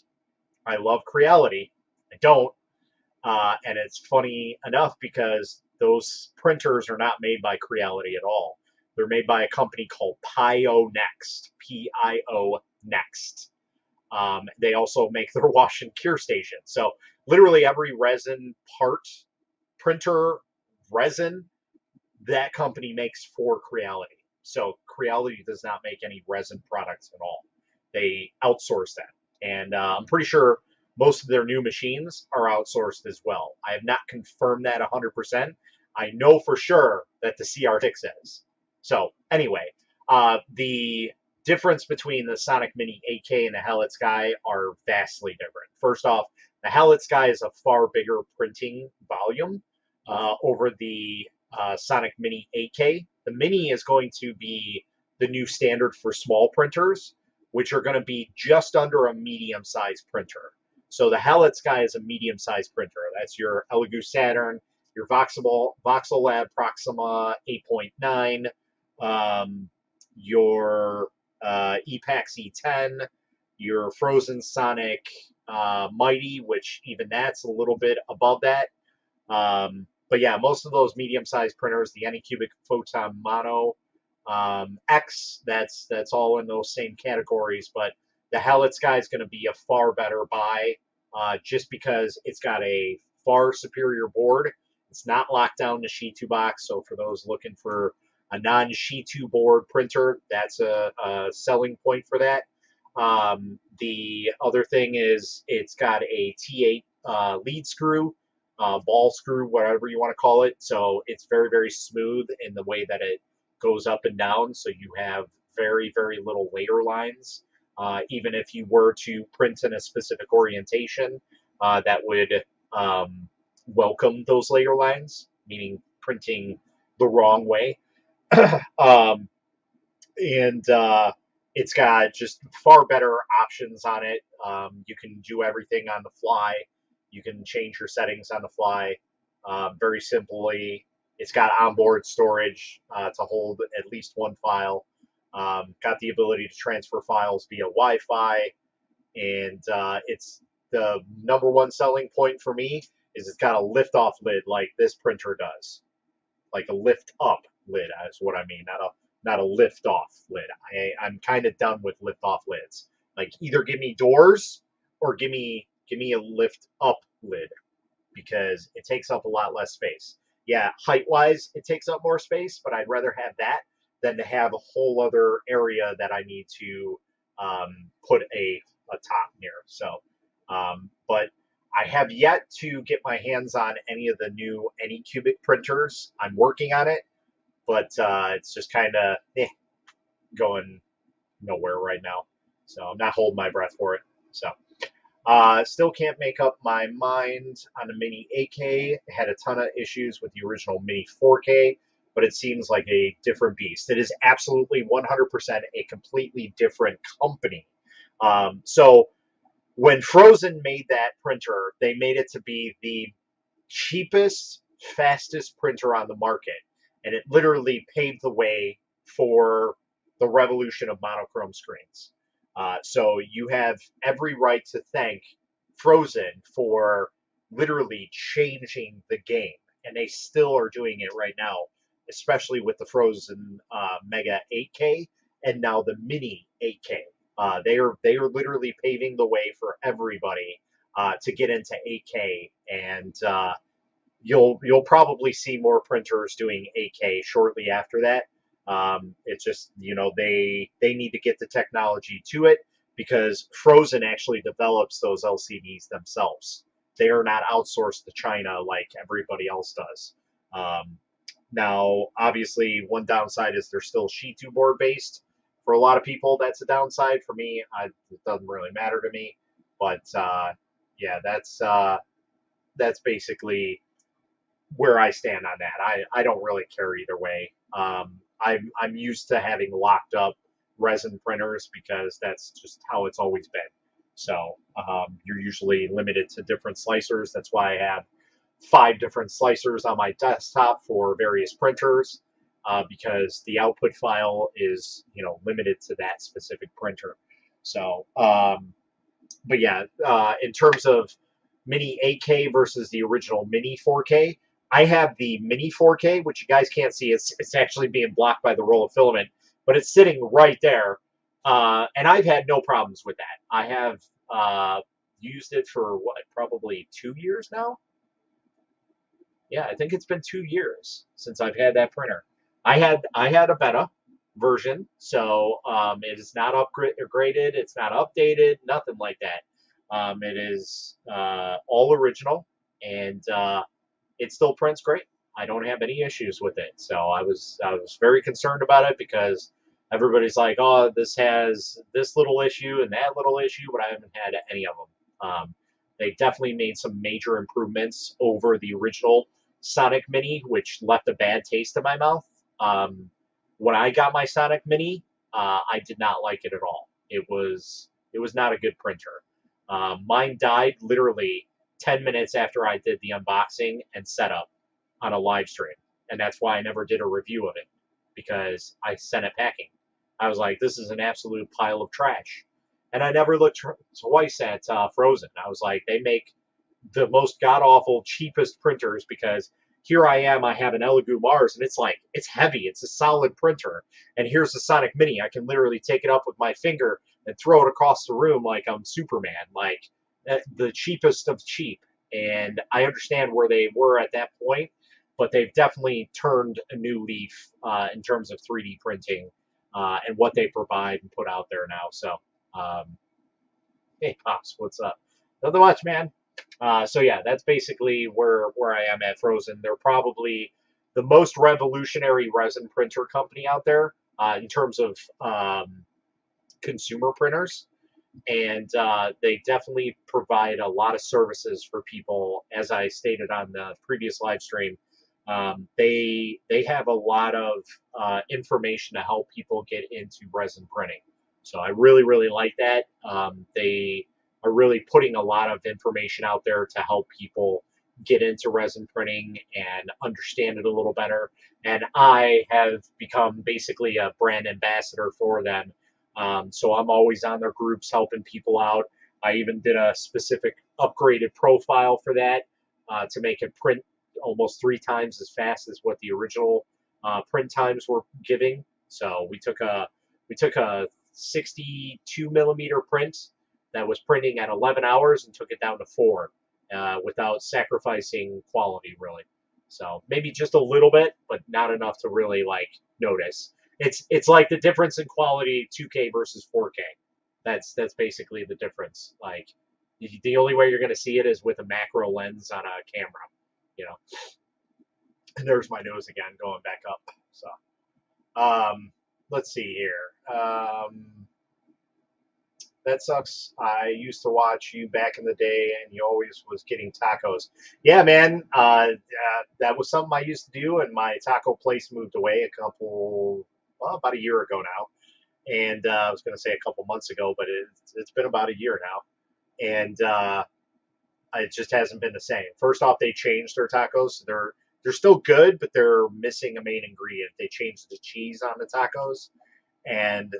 I love Creality. I don't. And it's funny enough because those printers are not made by Creality at all. They're made by a company called Pio Next. P-I-O Next. They also make their wash and cure station. So literally every resin part, printer, resin, that company makes for Creality. So Creality does not make any resin products at all. They outsource that. And I'm pretty sure most of their new machines are outsourced as well. I have not confirmed that 100%. I know for sure that the CR6 is. So anyway, the difference between the Sonic Mini 8K and the Helix Guy are vastly different. First off, the Helix Guy is a far bigger printing volume over the Sonic Mini 8K. The Mini is going to be the new standard for small printers, which are going to be just under a medium-sized printer. So the Helix Guy is a medium-sized printer. That's your Elegoo Saturn, your Voxelab Proxima 8.9, your Epax E10, your Frozen Sonic Mighty, which even that's a little bit above that. But yeah, most of those medium-sized printers, the Anycubic Photon Mono X, that's all in those same categories. But the Helix Guy is going to be a far better buy, just because it's got a far superior board. It's not locked down to Shi2 box, so for those looking for a non-Shi2 board printer, that's a selling point for that. The other thing is it's got a T8 lead screw, ball screw, whatever you want to call it. So it's very, very smooth in the way that it goes up and down. So you have very, very little layer lines. Even if you were to print in a specific orientation, that would welcome those layer lines, meaning printing the wrong way. It's got just far better options on it. You can do everything on the fly. You can change your settings on the fly very simply. It's got onboard storage to hold at least one file. Got the ability to transfer files via Wi-Fi. And it's the number one selling point for me is it's got a lift-off lid like this printer does. Like a lift-up lid is what I mean, not a lift-off lid. I'm kind of done with lift-off lids. Like either give me doors or give me a lift-up lid, because it takes up a lot less space. Yeah, height-wise, it takes up more space, but I'd rather have that than to have a whole other area that I need to put a top near. So, but I have yet to get my hands on any of the new Anycubic printers. I'm working on it, but it's just kind of going nowhere right now. So I'm not holding my breath for it. So still can't make up my mind on the Mini 8K. Had a ton of issues with the original Mini 4K, but it seems like a different beast. It is absolutely 100% a completely different company. So when Frozen made that printer, they made it to be the cheapest, fastest printer on the market. And it literally paved the way for the revolution of monochrome screens. So you have every right to thank Frozen for literally changing the game. And they still are doing it right now, especially with the Frozen Mega 8K and now the Mini 8K. They are literally paving the way for everybody to get into 8K, and you'll probably see more printers doing 8K shortly after that. It's just, they need to get the technology to it, because Frozen actually develops those LCDs themselves. They are not outsourced to China like everybody else does. Now, obviously, one downside is they're still Shi2 board based. For a lot of people, that's a downside. For me, it doesn't really matter to me. But yeah, that's basically where I stand on that. I don't really care either way. I'm used to having locked up resin printers because that's just how it's always been. So you're usually limited to different slicers. That's why I have 5 different slicers on my desktop for various printers, because the output file is limited to that specific printer. So, but yeah, in terms of Mini 8K versus the original Mini 4K, I have the Mini 4K, which you guys can't see. It's actually being blocked by the roll of filament, but it's sitting right there. And I've had no problems with that. I have used it for, probably 2 years now? Yeah, I think it's been 2 years since I've had that printer. I had a beta version, so it is not upgraded, it's not updated, nothing like that. It is all original, and it still prints great. I don't have any issues with it. So I was very concerned about it, because Everybody's like, oh, this has this little issue and that little issue, but I haven't had any of them. They definitely made some major improvements over the original Sonic Mini, which left a bad taste in my mouth. Um, when I got my Sonic Mini, I did not like it at all. It was not a good printer. Mine died literally 10 minutes after I did the unboxing and setup on a live stream, and that's why I never did a review of it because I sent it packing. I was like, this is an absolute pile of trash. And I never looked twice at Frozen. I was like, they make the most god awful, cheapest printers because here I am, I have an Elegoo Mars, and it's like, it's heavy, it's a solid printer. And here's the Sonic Mini. I can literally take it up with my finger and throw it across the room like I'm Superman, like the cheapest of cheap. And I understand where they were at that point, but they've definitely turned a new leaf in terms of 3D printing and what they provide and put out there now. So, um, hey, Pops, what's up? Nothing much, man. So yeah, that's basically where I am at Frozen. They're probably the most revolutionary resin printer company out there in terms of consumer printers, and they definitely provide a lot of services for people. As I stated on the previous live stream, they have a lot of information to help people get into resin printing. So I really like that. They are really putting a lot of information out there to help people get into resin printing and understand it a little better. And I have become basically a brand ambassador for them, so I'm always on their groups helping people out. I even did a specific upgraded profile for that to make it print almost 3 times as fast as what the original print times were giving. So we took a 62 millimeter print that was printing at 11 hours and took it down to 4 without sacrificing quality really. So maybe just a little bit, but not enough to really like notice. It's like the difference in quality 2K versus 4K. That's basically the difference. Like the only way you're going to see it is with a macro lens on a camera, you know. And there's my nose again going back up. So let's see here. That sucks. I used to watch you back in the day, and you always was getting tacos. Yeah, man. That was something I used to do, and my taco place moved away about a year ago now. And I was going to say a couple months ago, but it's been about a year now, and it just hasn't been the same. First off, they changed their tacos. They're still good, but they're missing a main ingredient. They changed the cheese on the tacos, and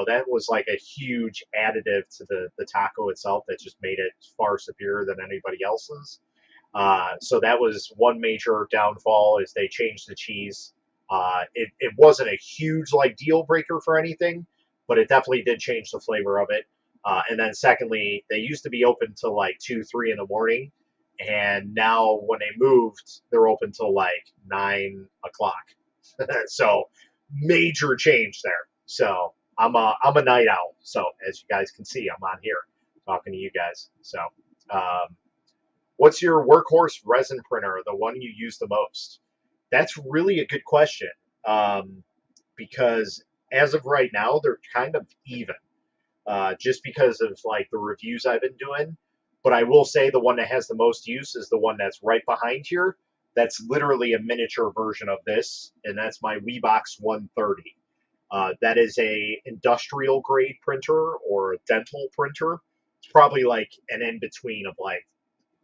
that was like a huge additive to the taco itself that just made it far superior than anybody else's. So that was one major downfall is they changed the cheese. It wasn't a huge like deal breaker for anything, but it definitely did change the flavor of it. And then secondly, they used to be open till like 2, 3 in the morning, and now when they moved, they're open till like 9 o'clock. So major change there. So I'm a night owl. So as you guys can see, I'm on here talking to you guys. So what's your workhorse resin printer, the one you use the most? That's really a good question, because as of right now, they're kind of even, just because of like the reviews I've been doing. But I will say the one that has the most use is the one that's right behind here. That's literally a miniature version of this, and that's my Weebox 130. That is a industrial grade printer or a dental printer. It's probably like an in between of like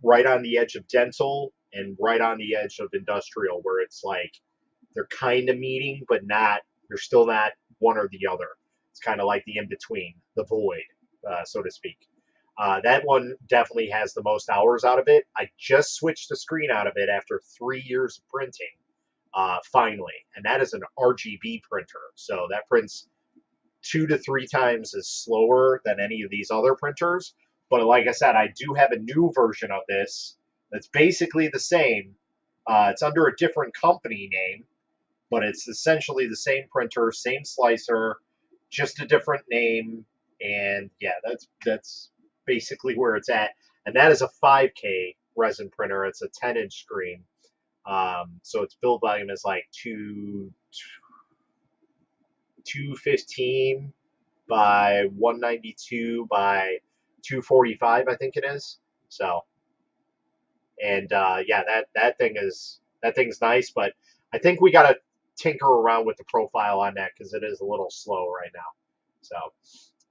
right on the edge of dental and right on the edge of industrial, where it's like they're kind of meeting, but not. They're still not one or the other. It's kind of like the in between, the void, so to speak. That one definitely has the most hours out of it. I just switched the screen out of it after 3 years of printing, finally, and that is an RGB printer. So that prints 2 to 3 times as slower than any of these other printers. But like I said, I do have a new version of this that's basically the same. It's under a different company name, but it's essentially the same printer, same slicer, just a different name. And yeah, that's basically where it's at. And that is a 5K resin printer. It's a 10-inch screen. So its build volume is like 215 by 192 by 245, I think it is. So, and yeah, that thing's nice, but I think we gotta tinker around with the profile on that because it is a little slow right now. So,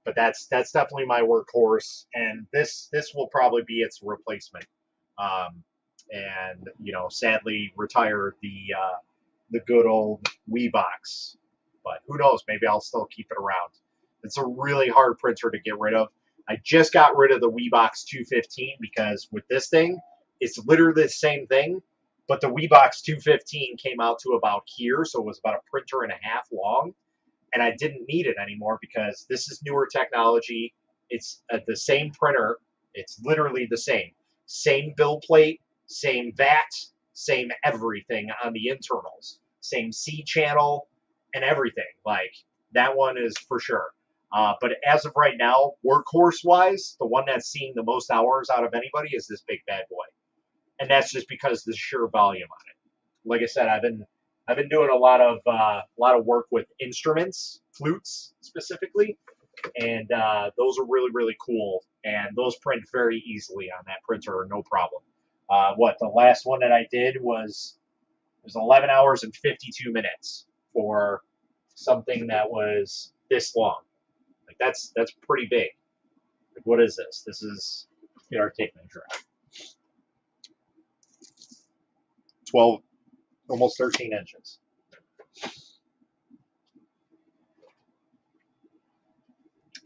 but that's definitely my workhorse, and this will probably be its replacement. And sadly retire the good old Wii box, but who knows? Maybe I'll still keep it around. It's a really hard printer to get rid of. I just got rid of the WeBox 215 because with this thing, it's literally the same thing, but the WeBox 215 came out to about here, so it was about a printer and a half long, and I didn't need it anymore because this is newer technology. It's the same printer. It's literally the same build plate, same VAT, same everything on the internals, same C channel and everything. Like that one is for sure. But as of right now, workhorse wise, the one that's seeing the most hours out of anybody is this big bad boy, and that's just because of the sheer volume on it. Like I said, I've been doing a lot of work with instruments, flutes specifically, and those are really cool, and those print very easily on that printer, no problem. What the last one that I did was 11 hours and 52 minutes for something that was this long. Like that's pretty big. Like what is this? This is get our tape measure out. 12, almost 13 inches.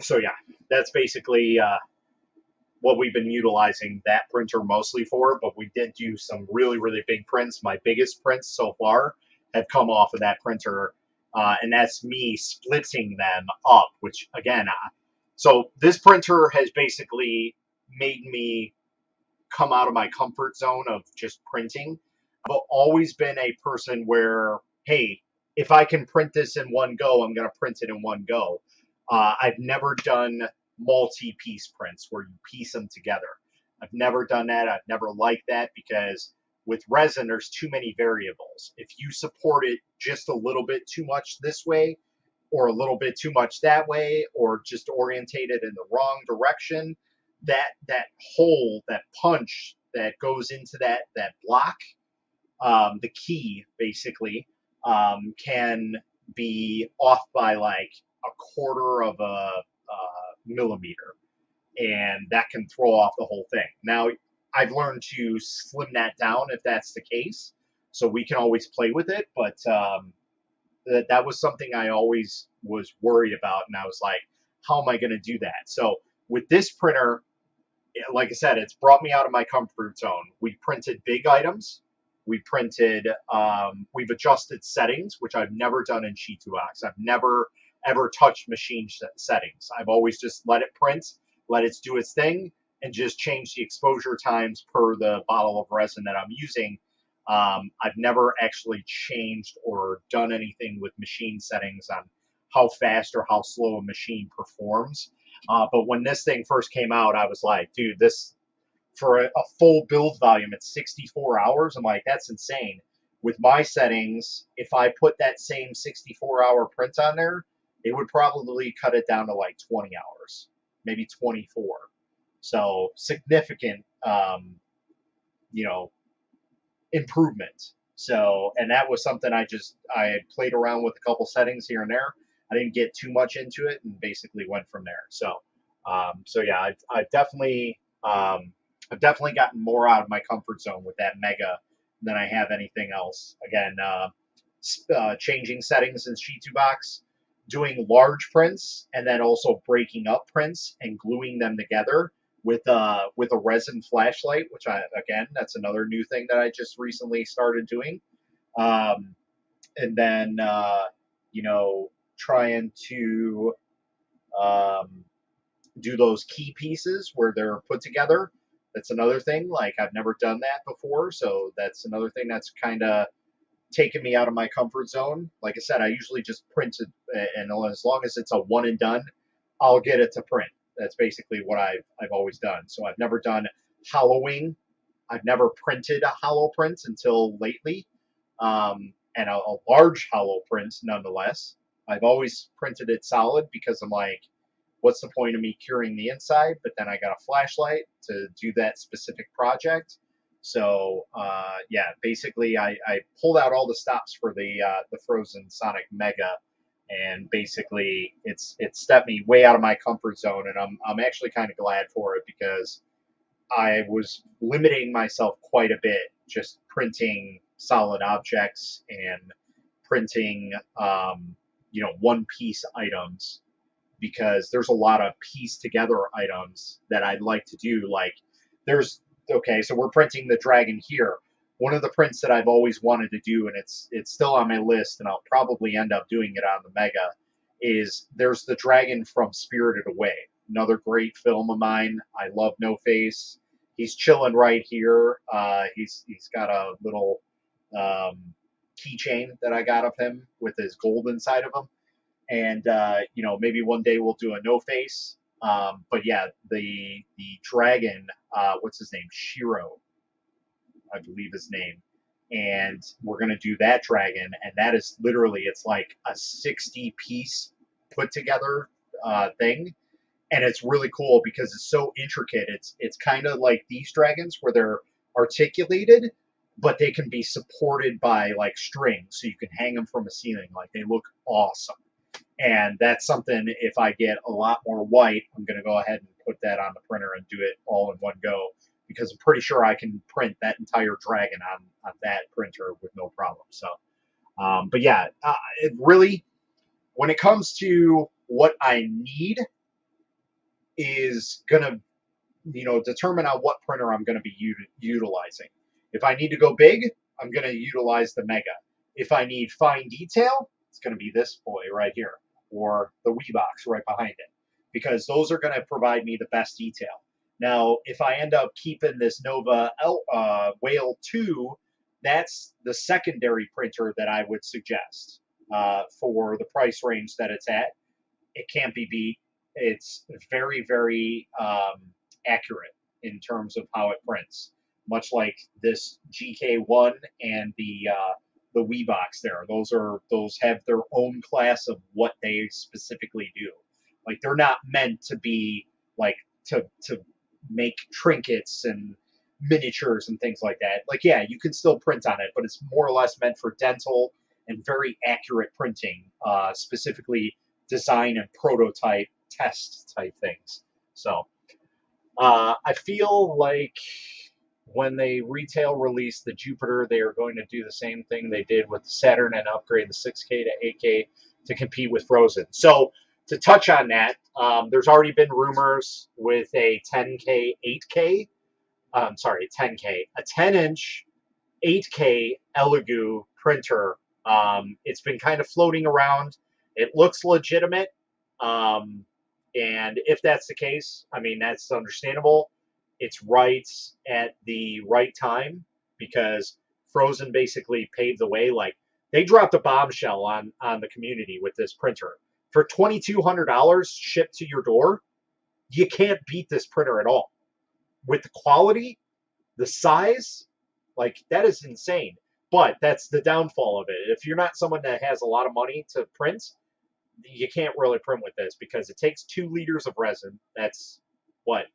So yeah, that's basically what we've been utilizing that printer mostly for, but we did do some really big prints. My biggest prints so far have come off of that printer, and that's me splitting them up, which again, so this printer has basically made me come out of my comfort zone of just printing. I've always been a person where, hey, if I can print this in one go, I'm going to print it in one go. I've never done multi-piece prints where you piece them together. I've never done that. I've never liked that because with resin, there's too many variables. If you support it just a little bit too much this way, or a little bit too much that way, or just orientated in the wrong direction, that hole, that punch that goes into that block, the key basically, can be off by like a quarter of a millimeter, and that can throw off the whole thing. Now, I've learned to slim that down if that's the case, so we can always play with it, but that was something I always was worried about, and I was like, how am I going to do that? So with this printer, like I said, it's brought me out of my comfort zone. We printed big items. We printed, we've adjusted settings, which I've never done in Sheet2Box. I've never ever touched machine settings. I've always just let it print, let it do its thing, and just change the exposure times per the bottle of resin that I'm using. I've never actually changed or done anything with machine settings on how fast or how slow a machine performs. But when this thing first came out, I was like, dude, this for a full build volume, it's 64 hours. I'm like, that's insane. With my settings, if I put that same 64-hour print on there, it would probably cut it down to like 20 hours, maybe 24. So significant, improvement. So, and that was something I had played around with a couple settings here and there. I didn't get too much into it and basically went from there. So, yeah, I've definitely gotten more out of my comfort zone with that Mega than I have anything else. Again, changing settings in Sheet2Box, doing large prints, and then also breaking up prints and gluing them together with a resin flashlight, which that's another new thing that I just recently started doing. And then trying to do those key pieces where they're put together. That's another thing. Like I've never done that before, so that's another thing that's kind of taken me out of my comfort zone. Like I said, I usually just print it, and as long as it's a one and done, I'll get it to print. That's basically what I've always done. So I've never done hollowing. I've never printed a hollow print until lately, and a large hollow print nonetheless. I've always printed it solid because I'm like, what's the point of me curing the inside? But then I got a flashlight to do that specific project. So yeah, basically I pulled out all the stops for the Frozen Sonic Mega, and basically it's stepped me way out of my comfort zone, and I'm actually kind of glad for it because I was limiting myself quite a bit, just printing solid objects and printing, one piece items, because there's a lot of piece together items that I'd like to do. Like, there's okay, so we're printing the dragon here. One of the prints that I've always wanted to do, and it's still on my list, and I'll probably end up doing it on the Mega, is there's the dragon from Spirited Away. Another great film of mine. I love No Face. He's chilling right here. He's got a little keychain that I got of him with his gold inside of him, and maybe one day we'll do a No Face. But yeah, the dragon, what's his name? Shiro, I believe his name. And we're gonna do that dragon, and that is literally, it's like a 60-piece put together thing, and it's really cool because it's so intricate. It's kind of like these dragons where they're articulated, but they can be supported by like strings, so you can hang them from a ceiling. Like, they look awesome. And that's something, if I get a lot more white, I'm going to go ahead and put that on the printer and do it all in one go, because I'm pretty sure I can print that entire dragon on that printer with no problem. So, but yeah, it really, when it comes to what I need, is going to, determine on what printer I'm going to be utilizing. If I need to go big, I'm going to utilize the Mega. If I need fine detail, it's going to be this boy right here, or the Weebox right behind it, because those are going to provide me the best detail. Now, if I end up keeping this Nova Whale 2, that's the secondary printer that I would suggest for the price range that it's at. It can't be beat. It's very, very accurate in terms of how it prints, much like this GK1 and the Weebox there. Those have their own class of what they specifically do. Like, they're not meant to be like to make trinkets and miniatures and things like that. Like, yeah, you can still print on it, but it's more or less meant for dental and very accurate printing, specifically design and prototype test type things. So I feel like when they retail release the Jupiter, they are going to do the same thing they did with the Saturn and upgrade the 6K to 8K to compete with Frozen. So to touch on that, there's already been rumors with a 10K, 8K, 10K, a 10-inch 8K Elegoo printer. It's been kind of floating around. It looks legitimate. And if that's the case, I mean, that's understandable. It's right at the right time, because Frozen basically paved the way. Like, they dropped a bombshell on the community with this printer. For $2,200 shipped to your door, you can't beat this printer at all. With the quality, the size, like, that is insane. But that's the downfall of it. If you're not someone that has a lot of money to print, you can't really print with this, because it takes 2 liters of resin. That's what,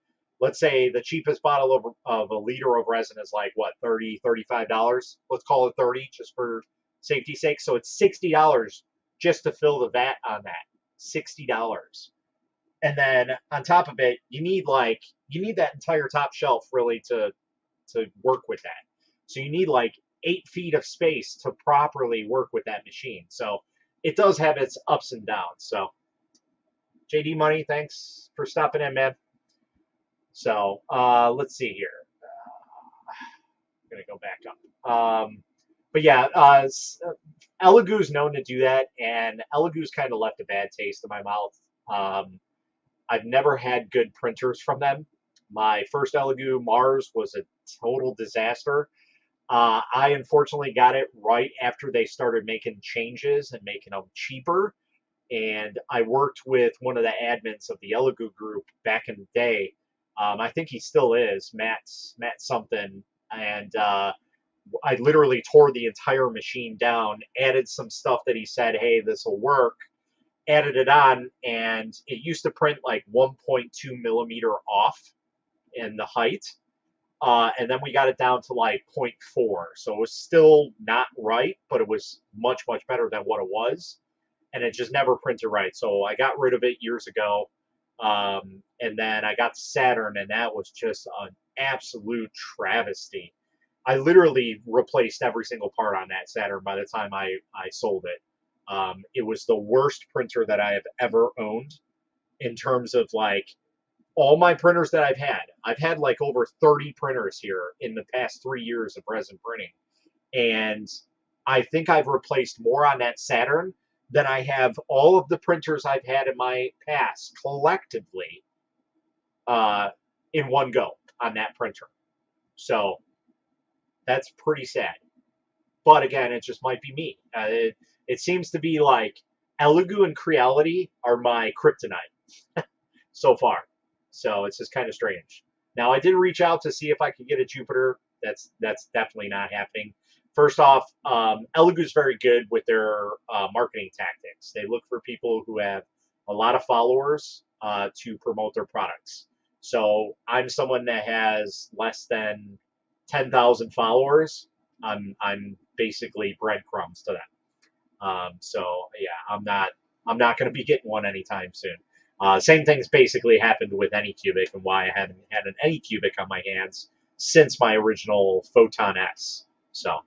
let's say the cheapest bottle of a liter of resin is like, what, $30, $35? Let's call it 30 just for safety's sake. So it's $60 just to fill the vat on that. $60. And then on top of it, you need that entire top shelf really to work with that. So you need like 8 feet of space to properly work with that machine. So it does have its ups and downs. So JD Money, thanks for stopping in, man. So let's see here. I'm gonna go back up. But yeah, Elegoo's known to do that, and Elegoo's kind of left a bad taste in my mouth. I've never had good printers from them. My first Elegoo, Mars, was a total disaster. I unfortunately got it right after they started making changes and making them cheaper. And I worked with one of the admins of the Elegoo group back in the day. I think he still is, Matt something. And I literally tore the entire machine down, added some stuff that he said, hey, this will work. added it on, and it used to print like 1.2 millimeter off in the height. And then we got it down to like 0.4. So it was still not right, but it was much, much better than what it was. And it just never printed right. So I got rid of it years ago. And then I got Saturn, and that was just an absolute travesty. I literally replaced every single part on that Saturn by the time I sold it. It was the worst printer that I have ever owned in terms of like all my printers that I've had like over 30 printers here in the past 3 years of resin printing. And I think I've replaced more on that Saturn than I have all of the printers I've had in my past collectively in one go on that printer. So that's pretty sad. But again, it just might be me. It seems to be like Elegoo and Creality are my kryptonite so far. So it's just kind of strange. Now, I did reach out to see if I could get a Jupiter. That's definitely not happening. First off, Elegoo is very good with their marketing tactics. They look for people who have a lot of followers to promote their products. So I'm someone that has less than 10,000 followers. I'm basically breadcrumbs to them. So yeah, I'm not going to be getting one anytime soon. Same thing's basically happened with Anycubic, and why I haven't had an Anycubic on my hands since my original Photon S. So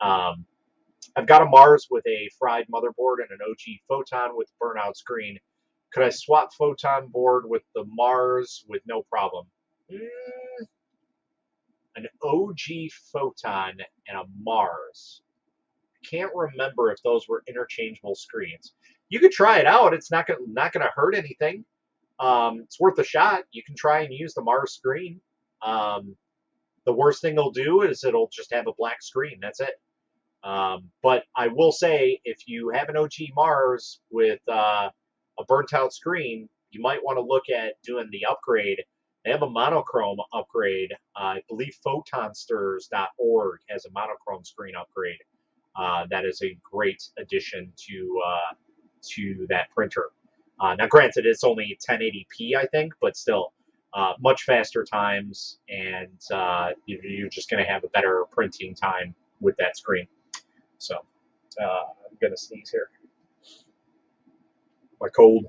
I've got a Mars with a fried motherboard and an OG Photon with burnout screen. Could I swap Photon board with the Mars with no problem? An OG Photon and a Mars. I can't remember if those were interchangeable screens. You could try it out. It's not gonna hurt anything. It's worth a shot. You can try and use the Mars screen. The worst thing they'll do is it'll just have a black screen. That's it. But I will say, if you have an OG Mars with a burnt out screen, you might want to look at doing the upgrade. They have a monochrome upgrade. I believe photonsters.org has a monochrome screen upgrade. That is a great addition to that printer. Now, granted, it's only 1080p, I think, but still much faster times, and you're just going to have a better printing time with that screen. So I'm going to sneeze here. My cold.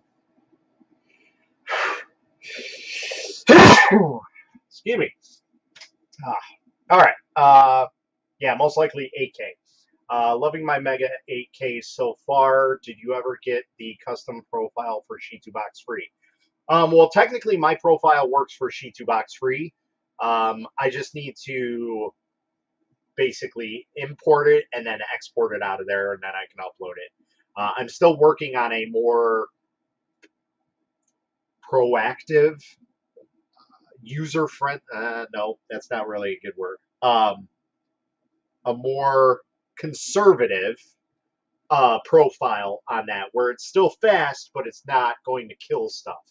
Excuse me. All right. Yeah, most likely 8K. Loving my Mega 8K so far. Did you ever get the custom profile for Sheet2Box free? Well, technically, my profile works for Sheet2Box free. I just need to basically import it and then export it out of there, and then I can upload it. I'm still working on a more proactive, user-friendly, no, that's not really a good word. A more conservative profile on that, where it's still fast, but it's not going to kill stuff.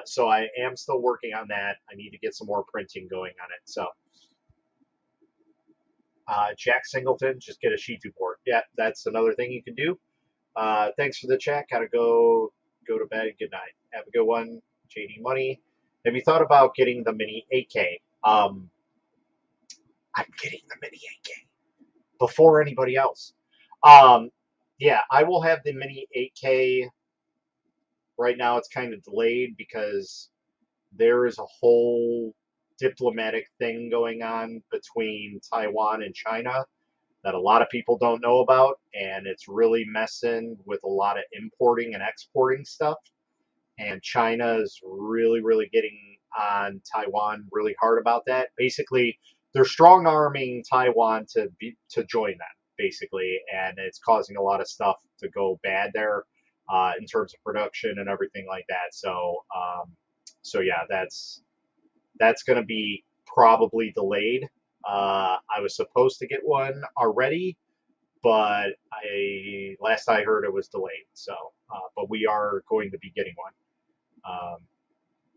So I am still working on that. I need to get some more printing going on it. So Jack Singleton, just get a Sheet2 board. Yeah, that's another thing you can do. Thanks for the chat. Gotta go to bed. Good night. Have a good one. JD Money. Have you thought about getting the Mini 8K? I'm getting the Mini 8K before anybody else. Yeah, I will have the Mini 8K. Right now it's kind of delayed because there is a whole diplomatic thing going on between Taiwan and China that a lot of people don't know about, and it's really messing with a lot of importing and exporting stuff. And China is really, really getting on Taiwan really hard about that. Basically, they're strong arming Taiwan to join them, basically, and it's causing a lot of stuff to go bad there in terms of production and everything like that. So, so yeah, that's going to be probably delayed. I was supposed to get one already, but last I heard it was delayed. So, but we are going to be getting one.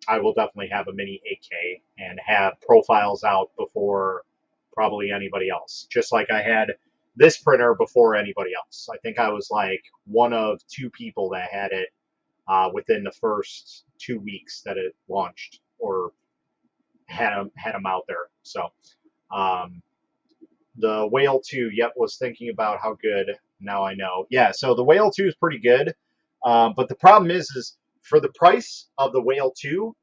I will definitely have a Mini 8K and have profiles out before probably anybody else. Just like I had this printer before anybody else. I think I was like one of 2 people that had it within the first 2 weeks that it launched, or had them out there. So um, the Whale 2, yep, was thinking about how good. Now I know. Yeah, so the Whale 2 is pretty good, but the problem is for the price of the Whale 2,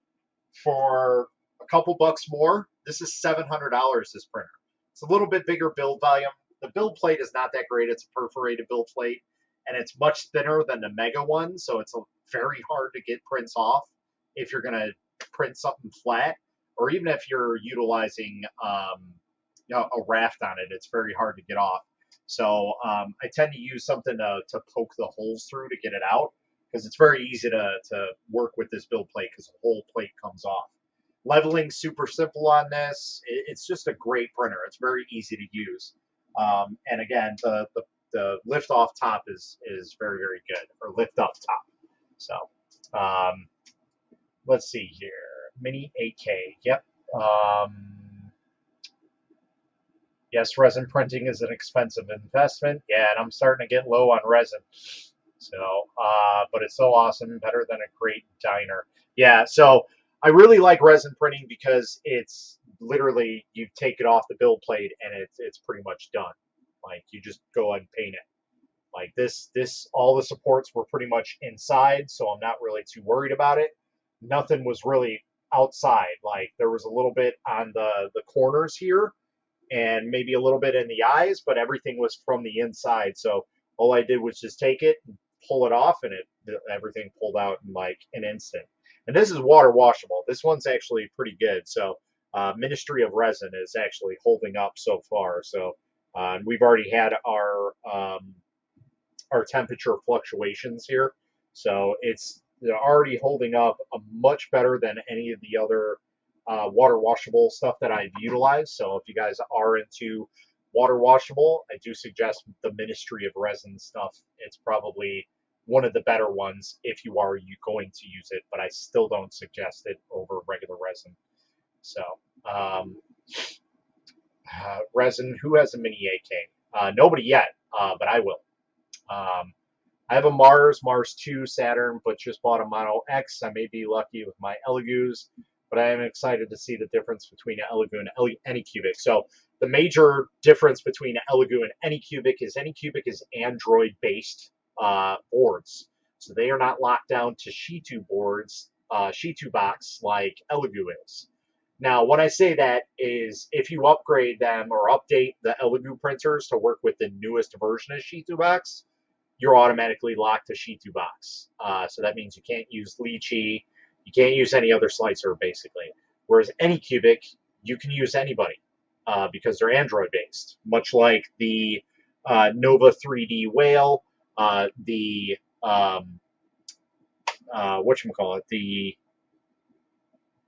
for a couple bucks more, this is $700. This printer. It's a little bit bigger build volume. The build plate is not that great. It's a perforated build plate, and it's much thinner than the Mega one, so it's very hard to get prints off if you're going to print something flat, or even if you're utilizing a raft on it. It's very hard to get off. So I tend to use something to poke the holes through to get it out, because it's very easy to work with this build plate because the whole plate comes off. Leveling super simple on this. It's just a great printer. It's very easy to use. And again, the lift off top is very, very good, or lift up top. So let's see here. Mini 8K. Yep. Yes, resin printing is an expensive investment. Yeah, and I'm starting to get low on resin. So, but it's so awesome, better than a great diner. Yeah, so I really like resin printing because it's literally, you take it off the build plate and it's pretty much done. Like, you just go ahead and paint it. Like this, all the supports were pretty much inside, so I'm not really too worried about it. Nothing was really outside. Like, there was a little bit on the corners here, and maybe a little bit in the eyes, but everything was from the inside. So all I did was just take it and pull it off, and everything pulled out in like an instant. And this is water washable. This one's actually pretty good. So Ministry of Resin is actually holding up so far. So we've already had our temperature fluctuations here. So they're already holding up much better than any of the other water washable stuff that I've utilized. So if you guys are into water washable, I do suggest the Ministry of Resin stuff. It's probably one of the better ones if you are going to use it, but I still don't suggest it over regular resin. So resin, who has a Mini 8K? Nobody yet, but I will. I have a Mars 2 Saturn, but just bought a Mono X. I may be lucky with my Elegoo's, but I am excited to see the difference between an Elegoo and Anycubic. So the major difference between an Elegoo and Anycubic is Android-based boards. So they are not locked down to Shitu boards, Shitu box like Elegoo is. Now, when I say that is if you upgrade them or update the Elegoo printers to work with the newest version of Shitu box, you're automatically locked to Shitu box. So that means you can't use Lychee, you can't use any other slicer, basically. Whereas Anycubic, you can use anybody because they're Android-based, much like the Nova 3D Whale, the the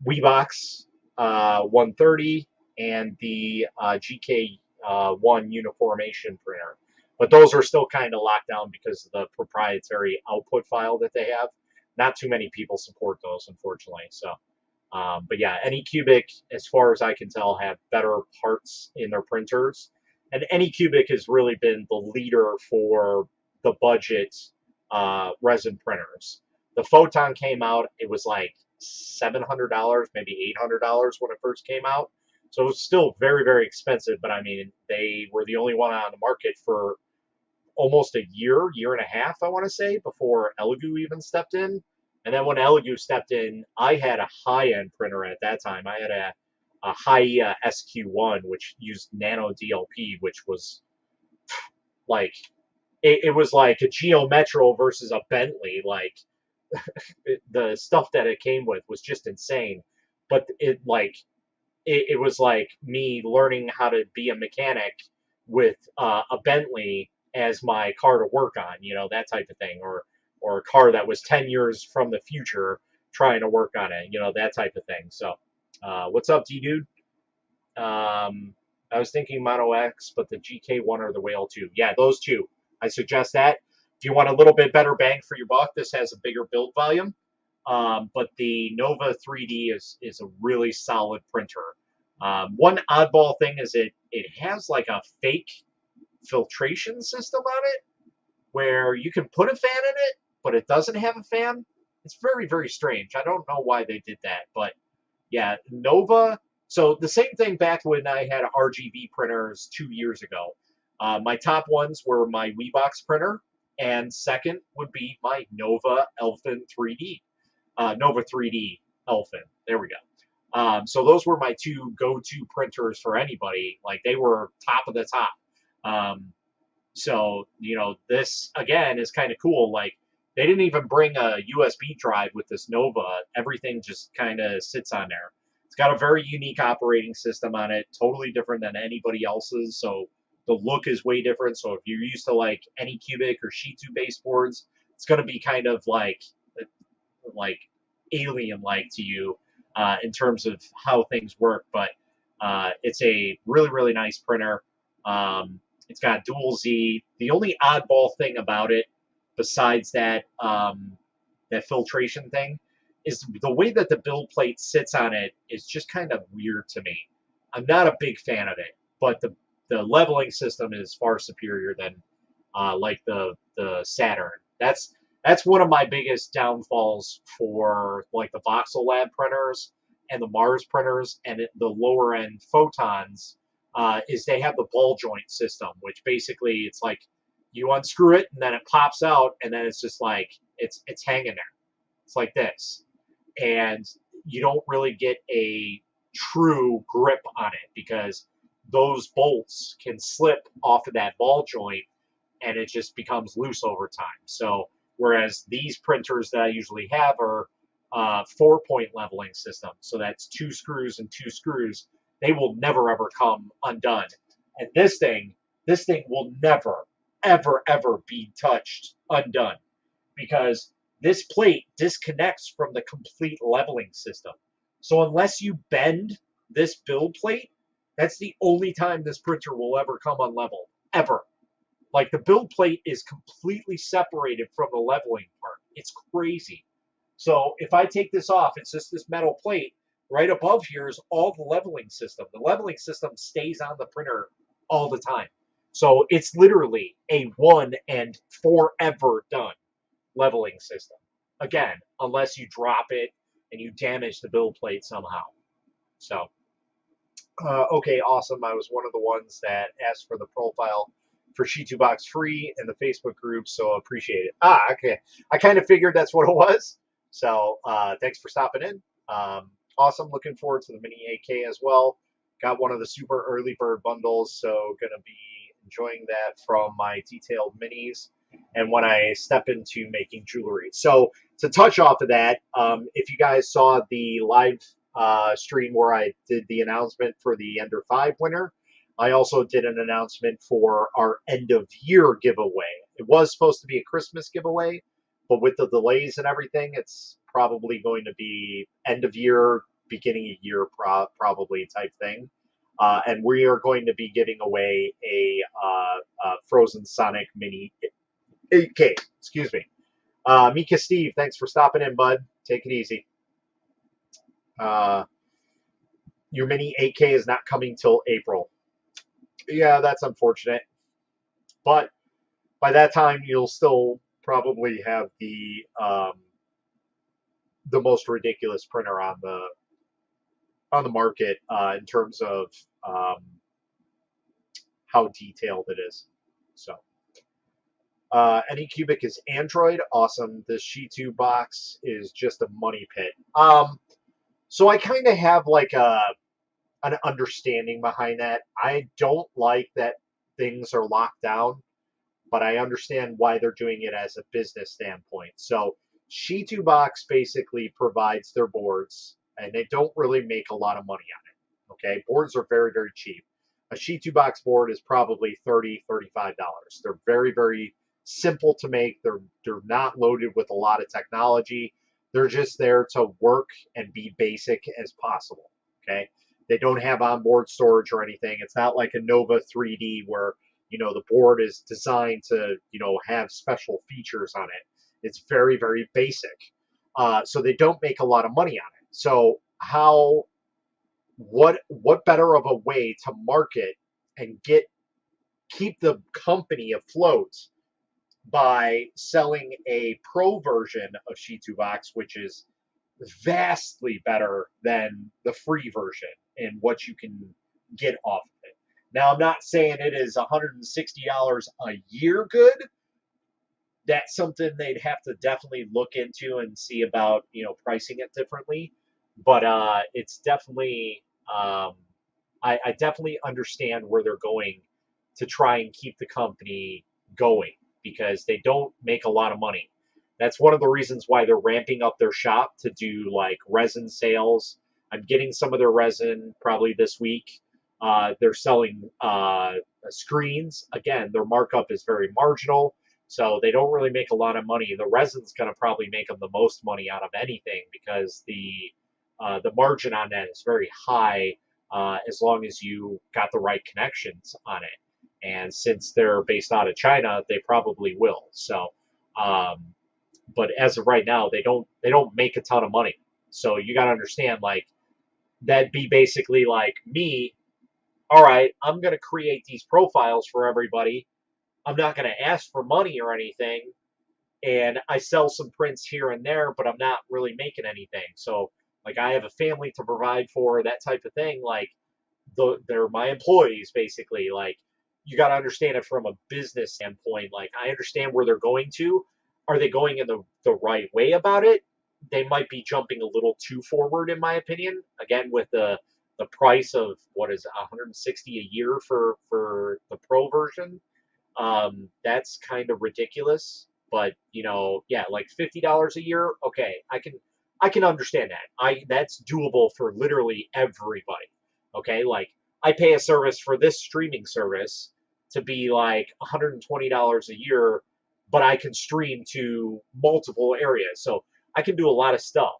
WeBox 130, and the GK1 Uniformation Printer. But those are still kind of locked down because of the proprietary output file that they have. Not too many people support those, unfortunately. So, but yeah, Anycubic, as far as I can tell, have better parts in their printers. And Anycubic has really been the leader for the budget resin printers. The Photon came out, it was like $700, maybe $800 when it first came out. So it was still very, very expensive, but I mean, they were the only one on the market for almost a year and a half, I want to say, before Elegoo even stepped in. And then when Elegoo stepped in, I had a high-end printer at that time. I had a Hyea SQ1, which used nano DLP, which was like, it was like a Geo Metro versus a Bentley. Like, the stuff that it came with was just insane. But it was like me learning how to be a mechanic with a Bentley as my car to work on, that type of thing, or a car that was 10 years from the future trying to work on it, that type of thing. So, what's up, D-Dude? I was thinking Mono X, but the GK1 or the Whale 2. Yeah, those two. I suggest that. If you want a little bit better bang for your buck, this has a bigger build volume. But the Nova 3D is a really solid printer. One oddball thing is it has like a fake filtration system on it where you can put a fan in it, but it doesn't have a fan. It's very, very strange. I don't know why they did that, but yeah, Nova. So the same thing back when I had RGB printers 2 years ago. My top ones were my Weebox printer, and second would be my Nova Elfin 3D. Nova 3D Elfin. There we go. So those were my two go-to printers for anybody. Like they were top of the top. So, this again is kind of cool. Like, they didn't even bring a USB drive with this Nova. Everything just kind of sits on there. It's got a very unique operating system on it, totally different than anybody else's. So, the look is way different. So, if you're used to like Anycubic or Shitu baseboards, it's going to be kind of like alien-like to you in terms of how things work. But it's a really, really nice printer. It's got dual Z. The only oddball thing about it, besides that that filtration thing, is the way that the build plate sits on it is just kind of weird to me. I'm not a big fan of it, but the leveling system is far superior than like the Saturn. That's one of my biggest downfalls for like the Voxel Lab printers and the Mars printers and the lower end photons. Is they have the ball joint system, which basically it's like you unscrew it and then it pops out and then it's just like it's hanging there. It's like this, and you don't really get a true grip on it because those bolts can slip off of that ball joint and it just becomes loose over time. So whereas these printers that I usually have are 4-point leveling system, so that's 2 screws and 2 screws. They will never ever come undone. And this thing will never, ever, ever be touched undone because this plate disconnects from the complete leveling system. So unless you bend this build plate, that's the only time this printer will ever come unleveled, ever. Like the build plate is completely separated from the leveling part. It's crazy. So if I take this off, it's just this metal plate. Right above here is all the leveling system. The leveling system stays on the printer all the time. So it's literally a one and forever done leveling system. Again, unless you drop it and you damage the build plate somehow. So, okay, awesome. I was one of the ones that asked for the profile for Shitu Box Free in the Facebook group, so appreciate it. Okay. I kind of figured that's what it was. So thanks for stopping in. Awesome. Looking forward to the Mini 8K as well. Got one of the super early bird bundles, so going to be enjoying that from my detailed minis and when I step into making jewelry. So to touch off of that, if you guys saw the live stream where I did the announcement for the Ender 5 winner, I also did an announcement for our end of year giveaway. It was supposed to be a Christmas giveaway, but with the delays and everything, it's probably going to be end of year, beginning of year probably type thing. And we are going to be giving away a Frozen Sonic Mini 8K. Excuse me. Mika Steve, thanks for stopping in, bud. Take it easy. Your Mini 8K is not coming till April. Yeah, that's unfortunate. But by that time, you'll still probably have the most ridiculous printer on the market in terms of how detailed it is. So, Anycubic is Android. Awesome. This Shitu box is just a money pit. So I kind of have like an understanding behind that. I don't like that things are locked down, but I understand why they're doing it as a business standpoint. So Shitu Box basically provides their boards, and they don't really make a lot of money on it. Okay, boards are very, very cheap. A Shitu Box board is probably $30, $35. They're very, very simple to make. They're not loaded with a lot of technology. They're just there to work and be basic as possible. Okay, they don't have onboard storage or anything. It's not like a Nova 3D where the board is designed to have special features on it. It's very, very basic. So they don't make a lot of money on it. So what better of a way to market and get keep the company afloat by selling a pro version of Shitubox, which is vastly better than the free version and what you can get off of it. Now, I'm not saying it is $160 a year good. That's something they'd have to definitely look into and see about, pricing it differently. But it's definitely, I definitely understand where they're going to try and keep the company going because they don't make a lot of money. That's one of the reasons why they're ramping up their shop to do like resin sales. I'm getting some of their resin probably this week. They're selling screens. Again, their markup is very marginal, so they don't really make a lot of money. The resin's going to probably make them the most money out of anything because the margin on that is very high as long as you got the right connections on it. And since they're based out of China, they probably will. So, but as of right now, they don't make a ton of money. So you got to understand, like that'd be basically like me. All right, I'm gonna create these profiles for everybody. I'm not gonna ask for money or anything, and I sell some prints here and there, but I'm not really making anything. So like I have a family to provide for, that type of thing. Like they're my employees basically. Like you got to understand it from a business standpoint. Like I understand where they're going to. Are they going in the right way about it? They might be jumping a little too forward, in my opinion. Again, with the price of what is 160 a year for the pro version, that's kind of ridiculous. But yeah, like $50 a year. Okay, I can understand that. That's doable for literally everybody. Okay, like I pay a service for this streaming service to be like $120 a year, but I can stream to multiple areas, so I can do a lot of stuff.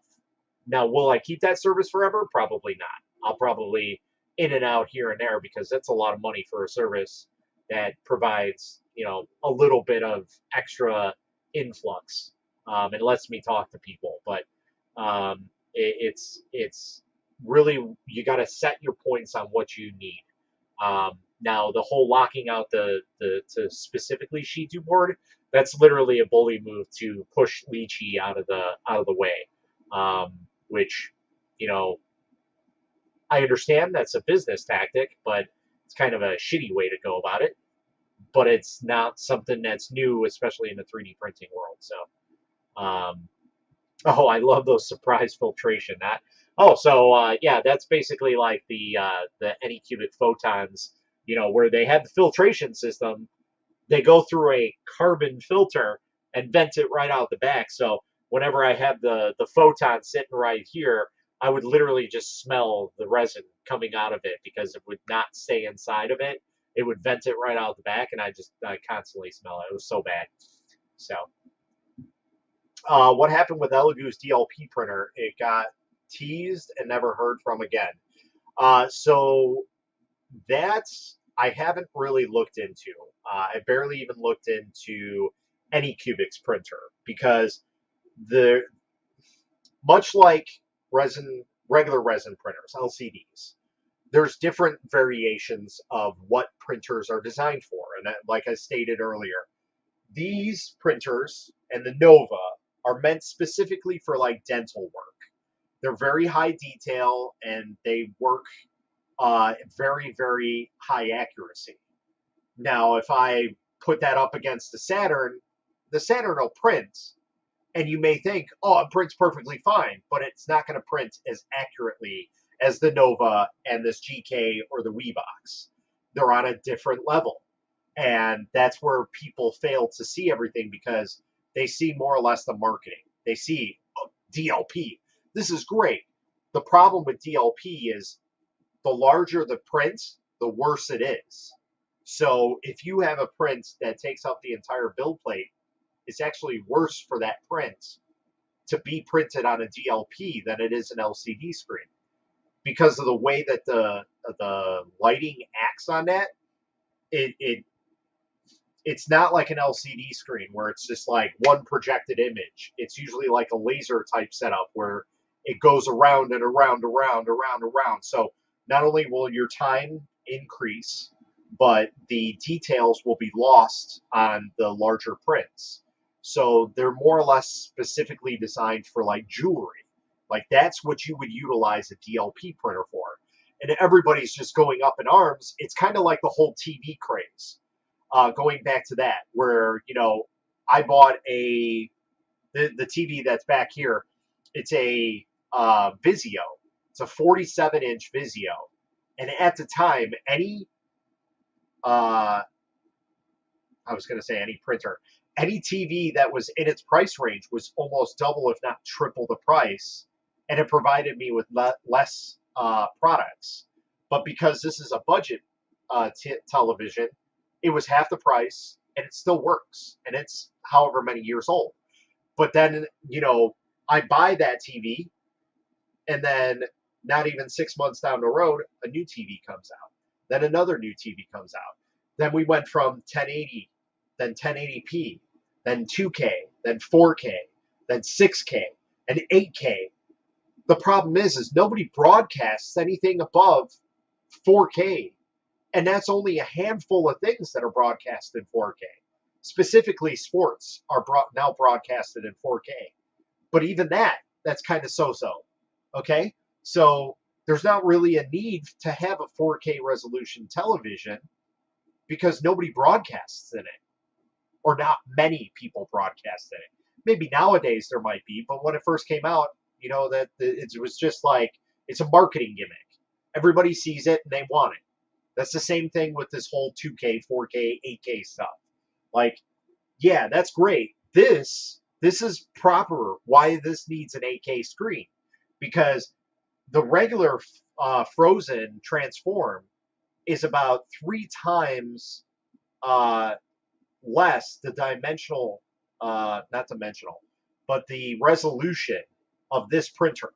Now, will I keep that service forever? Probably not. I'll probably in and out here and there because that's a lot of money for a service that provides a little bit of extra influx and lets me talk to people. But it's really you got to set your points on what you need. Now the whole locking out the to specifically Shitu board, that's literally a bully move to push Lychee out of the way, which you know I understand that's a business tactic, but it's kind of a shitty way to go about it. But it's not something that's new, especially in the 3D printing world. So, oh, I love those surprise filtration. Yeah, that's basically like the Anycubic photons. Where they have the filtration system, they go through a carbon filter and vent it right out the back. So whenever I have the photon sitting right here, I would literally just smell the resin coming out of it because it would not stay inside of it. It would vent it right out the back, and I constantly smell it. It was so bad. So, what happened with Elegoo's DLP printer? It got teased and never heard from again. So that's I haven't really looked into. I barely even looked into Anycubic's printer because the much like regular resin printers, LCDs, there's different variations of what printers are designed for. And like I stated earlier, these printers and the Nova are meant specifically for like dental work. They're very high detail and they work very, very high accuracy. Now, if I put that up against the Saturn will print, and you may think, oh, it prints perfectly fine, but it's not going to print as accurately as the Nova and this GK or the WeBox. They're on a different level. And that's where people fail to see everything because they see more or less the marketing. They see DLP. This is great. The problem with DLP is the larger the print, the worse it is. So if you have a print that takes up the entire build plate, it's actually worse for that print to be printed on a DLP than it is an LCD screen because of the way that the lighting acts on that. It's not like an LCD screen where it's just like one projected image. It's usually like a laser type setup where it goes around and around. So not only will your time increase, but the details will be lost on the larger prints. So they're more or less specifically designed for like jewelry. Like that's what you would utilize a DLP printer for. And everybody's just going up in arms. It's kind of like the whole TV craze. Going back to that, where I bought the TV that's back here. It's a Vizio. It's a 47-inch Vizio, and at the time, uh, I was going to say any printer, any TV that was in its price range was almost double, if not triple, the price, and it provided me with less products. But because this is a budget television, it was half the price, and it still works, and it's however many years old. But then, I buy that TV, and then not even 6 months down the road, a new TV comes out. Then another new TV comes out. Then we went from 1080, then 1080p, then 2K, then 4K, then 6K, and 8K. The problem is nobody broadcasts anything above 4K, and that's only a handful of things that are broadcast in 4K. Specifically, sports are now broadcasted in 4K. But even that's kind of so-so. Okay? So there's not really a need to have a 4K resolution television because nobody broadcasts in it. Or not many people broadcast in it. Maybe nowadays there might be, but when it first came out, that it was just like, it's a marketing gimmick. Everybody sees it and they want it. That's the same thing with this whole 2K, 4K, 8K stuff. Like, yeah, that's great. This is proper why this needs an 8K screen, because the regular frozen transform is about 3 times less the dimensional, not dimensional, but the resolution of this printer.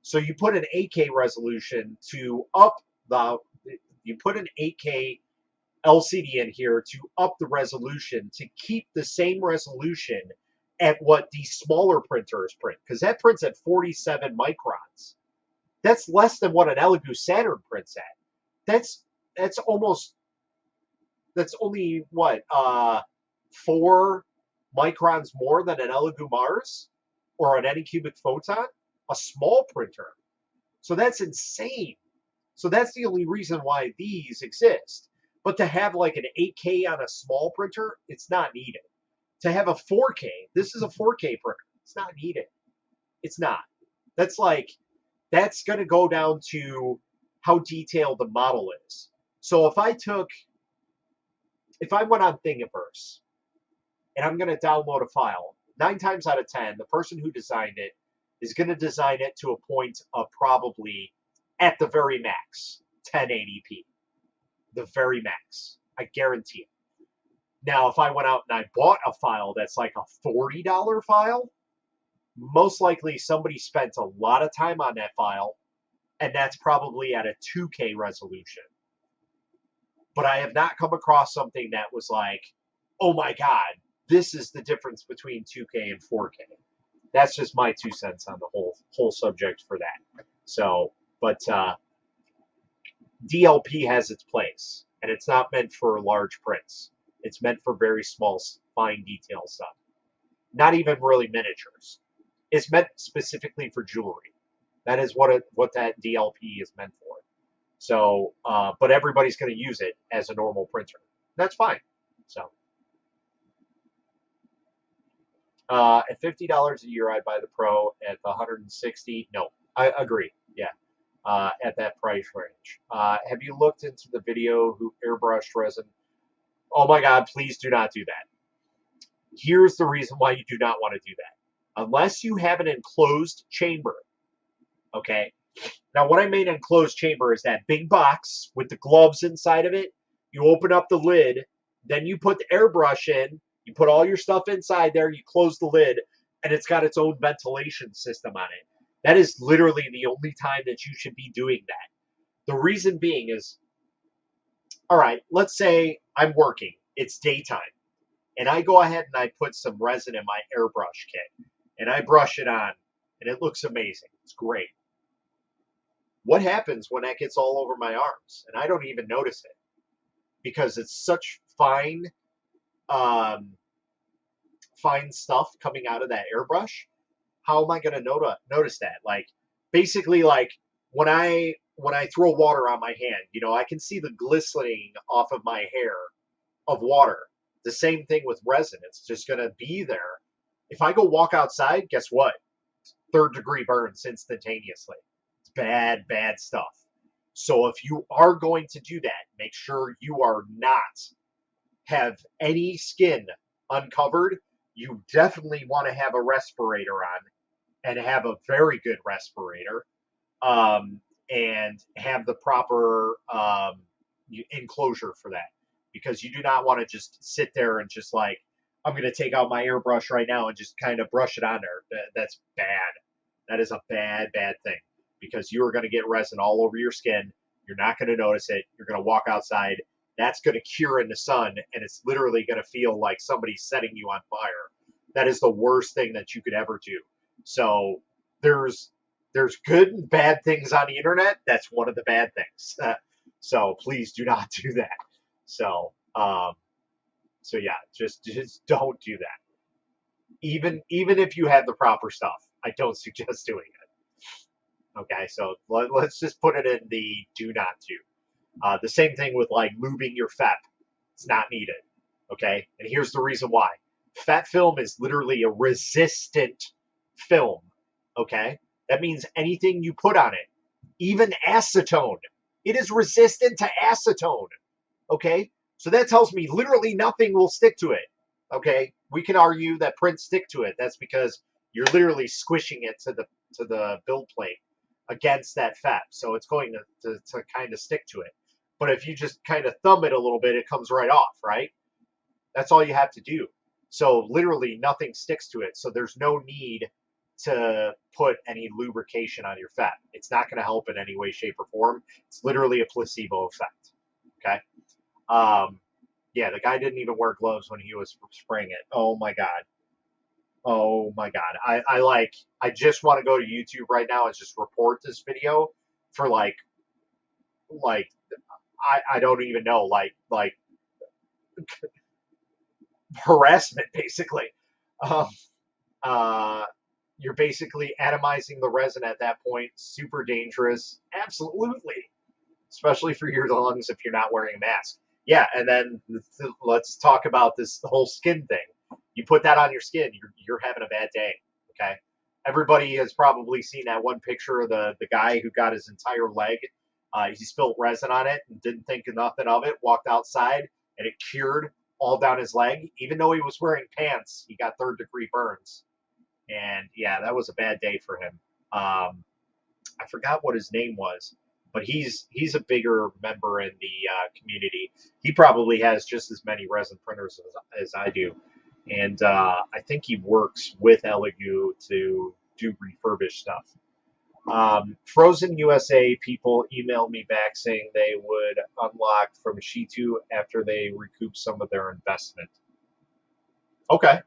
So you put an 8K resolution you put an 8K LCD in here to up the resolution to keep the same resolution at what these smaller printers print, because that prints at 47 microns. That's less than what an Elegoo Saturn prints at. That's only what 4 microns more than an Elegoo Mars or an Anycubic Photon, a small printer. So that's insane. So that's the only reason why these exist. But to have like an 8K on a small printer, it's not needed. To have a 4K, this is a 4K printer. It's not needed. It's not. That's going to go down to how detailed the model is. So if I went on Thingiverse and I'm going to download a file, 9 times out of 10, the person who designed it is going to design it to a point of probably, at the very max, 1080p. The very max. I guarantee it. Now, if I went out and I bought a file that's like a $40 file, most likely somebody spent a lot of time on that file, and that's probably at a 2K resolution. But I have not come across something that was like, oh my God, this is the difference between 2K and 4K. That's just my 2 cents on the whole subject for that. So, but DLP has its place, and it's not meant for large prints. It's meant for very small, fine detail stuff. Not even really miniatures. It's meant specifically for jewelry. That is what that DLP is meant for. So, but everybody's going to use it as a normal printer. That's fine. So, at $50 a year, I'd buy the Pro. At the $160, no, I agree. Yeah, at that price range. Have you looked into the video who airbrushed resin? Oh my God, please do not do that. Here's the reason why you do not want to do that. Unless you have an enclosed chamber, okay? Now, what I mean enclosed chamber is that big box with the gloves inside of it. You open up the lid, then you put the airbrush in, you put all your stuff inside there, you close the lid, and it's got its own ventilation system on it. That is literally the only time that you should be doing that. The reason being is, all right, let's say I'm working, it's daytime, and I go ahead and I put some resin in my airbrush kit, and I brush it on, and it looks amazing. It's great. What happens when that gets all over my arms, and I don't even notice it? because it's such um, fine stuff coming out of that airbrush. How am I going to notice that? Like, basically, like when I throw water on my hand, you know, I can see the glistening off of my hair of water. The same thing with resin. It's just going to be there. If I go walk outside, guess what? Third degree burns instantaneously. It's bad, bad stuff. So if you are going to do that, make sure you are not have any skin uncovered. You definitely want to have a respirator on and have a very good respirator, and have the proper enclosure for that, because you do not want to just sit there and just like, I'm going to take out my airbrush right now and just kind of brush it on there. That's bad. That is a bad, bad thing, because you are going to get resin all over your skin. You're not going to notice it. You're going to walk outside. That's going to cure in the sun, and it's literally going to feel like somebody's setting you on fire. That is the worst thing that you could ever do. So there's good and bad things on the internet. That's one of the bad things. So please do not do that. So so yeah, just don't do that. Even if you have the proper stuff, I don't suggest doing it. Okay, so let's just put it in the do not do. The same thing with like lubing your FEP. It's not needed. Okay, and here's the reason why. FEP film is literally a resistant film. Okay, that means anything you put on it, even acetone, it is resistant to acetone. Okay, so that tells me literally nothing will stick to it. Okay, we can argue that prints stick to it. That's because you're literally squishing it to the build plate against that FEP, so it's going to kind of stick to it. But if you just kind of thumb it a little bit, it comes right off, right? That's all you have to do. So literally nothing sticks to it. So there's no need to put any lubrication on your FEP. It's not going to help in any way, shape, or form. It's literally a placebo effect. Okay. Yeah, the guy didn't even wear gloves when he was spraying it. Oh my god. Oh my god. I just want to go to YouTube right now and just report this video for like I don't even know, like harassment basically. Um, uh, you're basically atomizing the resin at that point. Super dangerous. Absolutely. Especially for your lungs if you're not wearing a mask. Yeah, and then let's talk about this whole skin thing. You put that on your skin, you're having a bad day. Okay. Everybody has probably seen that one picture of the guy who got his entire leg. He spilled resin on it and didn't think nothing of it. Walked outside and it cured all down his leg. Even though he was wearing pants, he got third degree burns. And yeah, that was a bad day for him. I forgot what his name was, but he's a bigger member in the community. He probably has just as many resin printers as I do, and I think he works with Elegoo to do refurbished stuff. Frozen USA people emailed me back saying they would unlock from Shitu after they recoup some of their investment. Okay.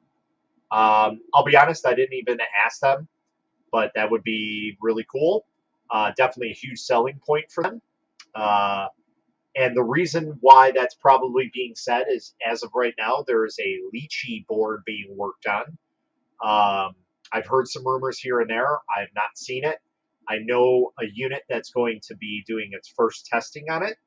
I'll be honest, I didn't even ask them, but that would be really cool. Definitely a huge selling point for them. Uh, and the reason why that's probably being said is, as of right now, there is a Lychee board being worked on. I've heard some rumors here and there. I have not seen it. I know a unit that's going to be doing its first testing on it,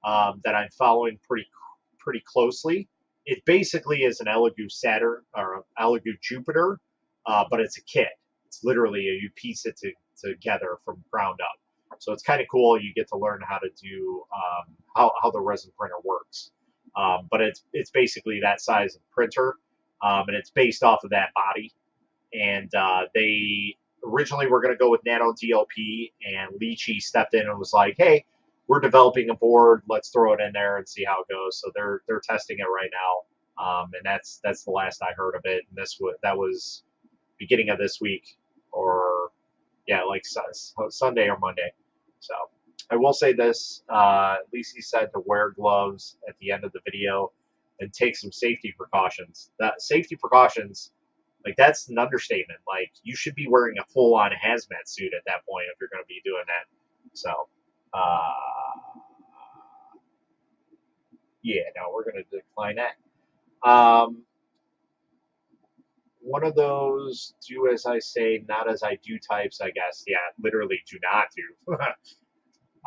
that I'm following pretty closely. It basically is an Elegoo Saturn or an Elegoo Jupiter, but it's a kit. It's literally you piece it together from ground up. So it's kind of cool. You get to learn how to do how the resin printer works. But it's basically that size of printer, and it's based off of that body. And they originally were going to go with nano DLP, and Lychee stepped in and was like, "Hey, we're developing a board. Let's throw it in there and see how it goes." So they're testing it right now, and that's the last I heard of it. And that was beginning of this week, or yeah, like Sunday or Monday. So I will say this: Lychee said to wear gloves at the end of the video and take some safety precautions. That safety precautions, like, that's an understatement. Like, you should be wearing a full-on hazmat suit at that point if you're going to be doing that. So, Yeah, no, we're going to decline that. One of those do as I say, not as I do types, I guess. Yeah, literally do not do.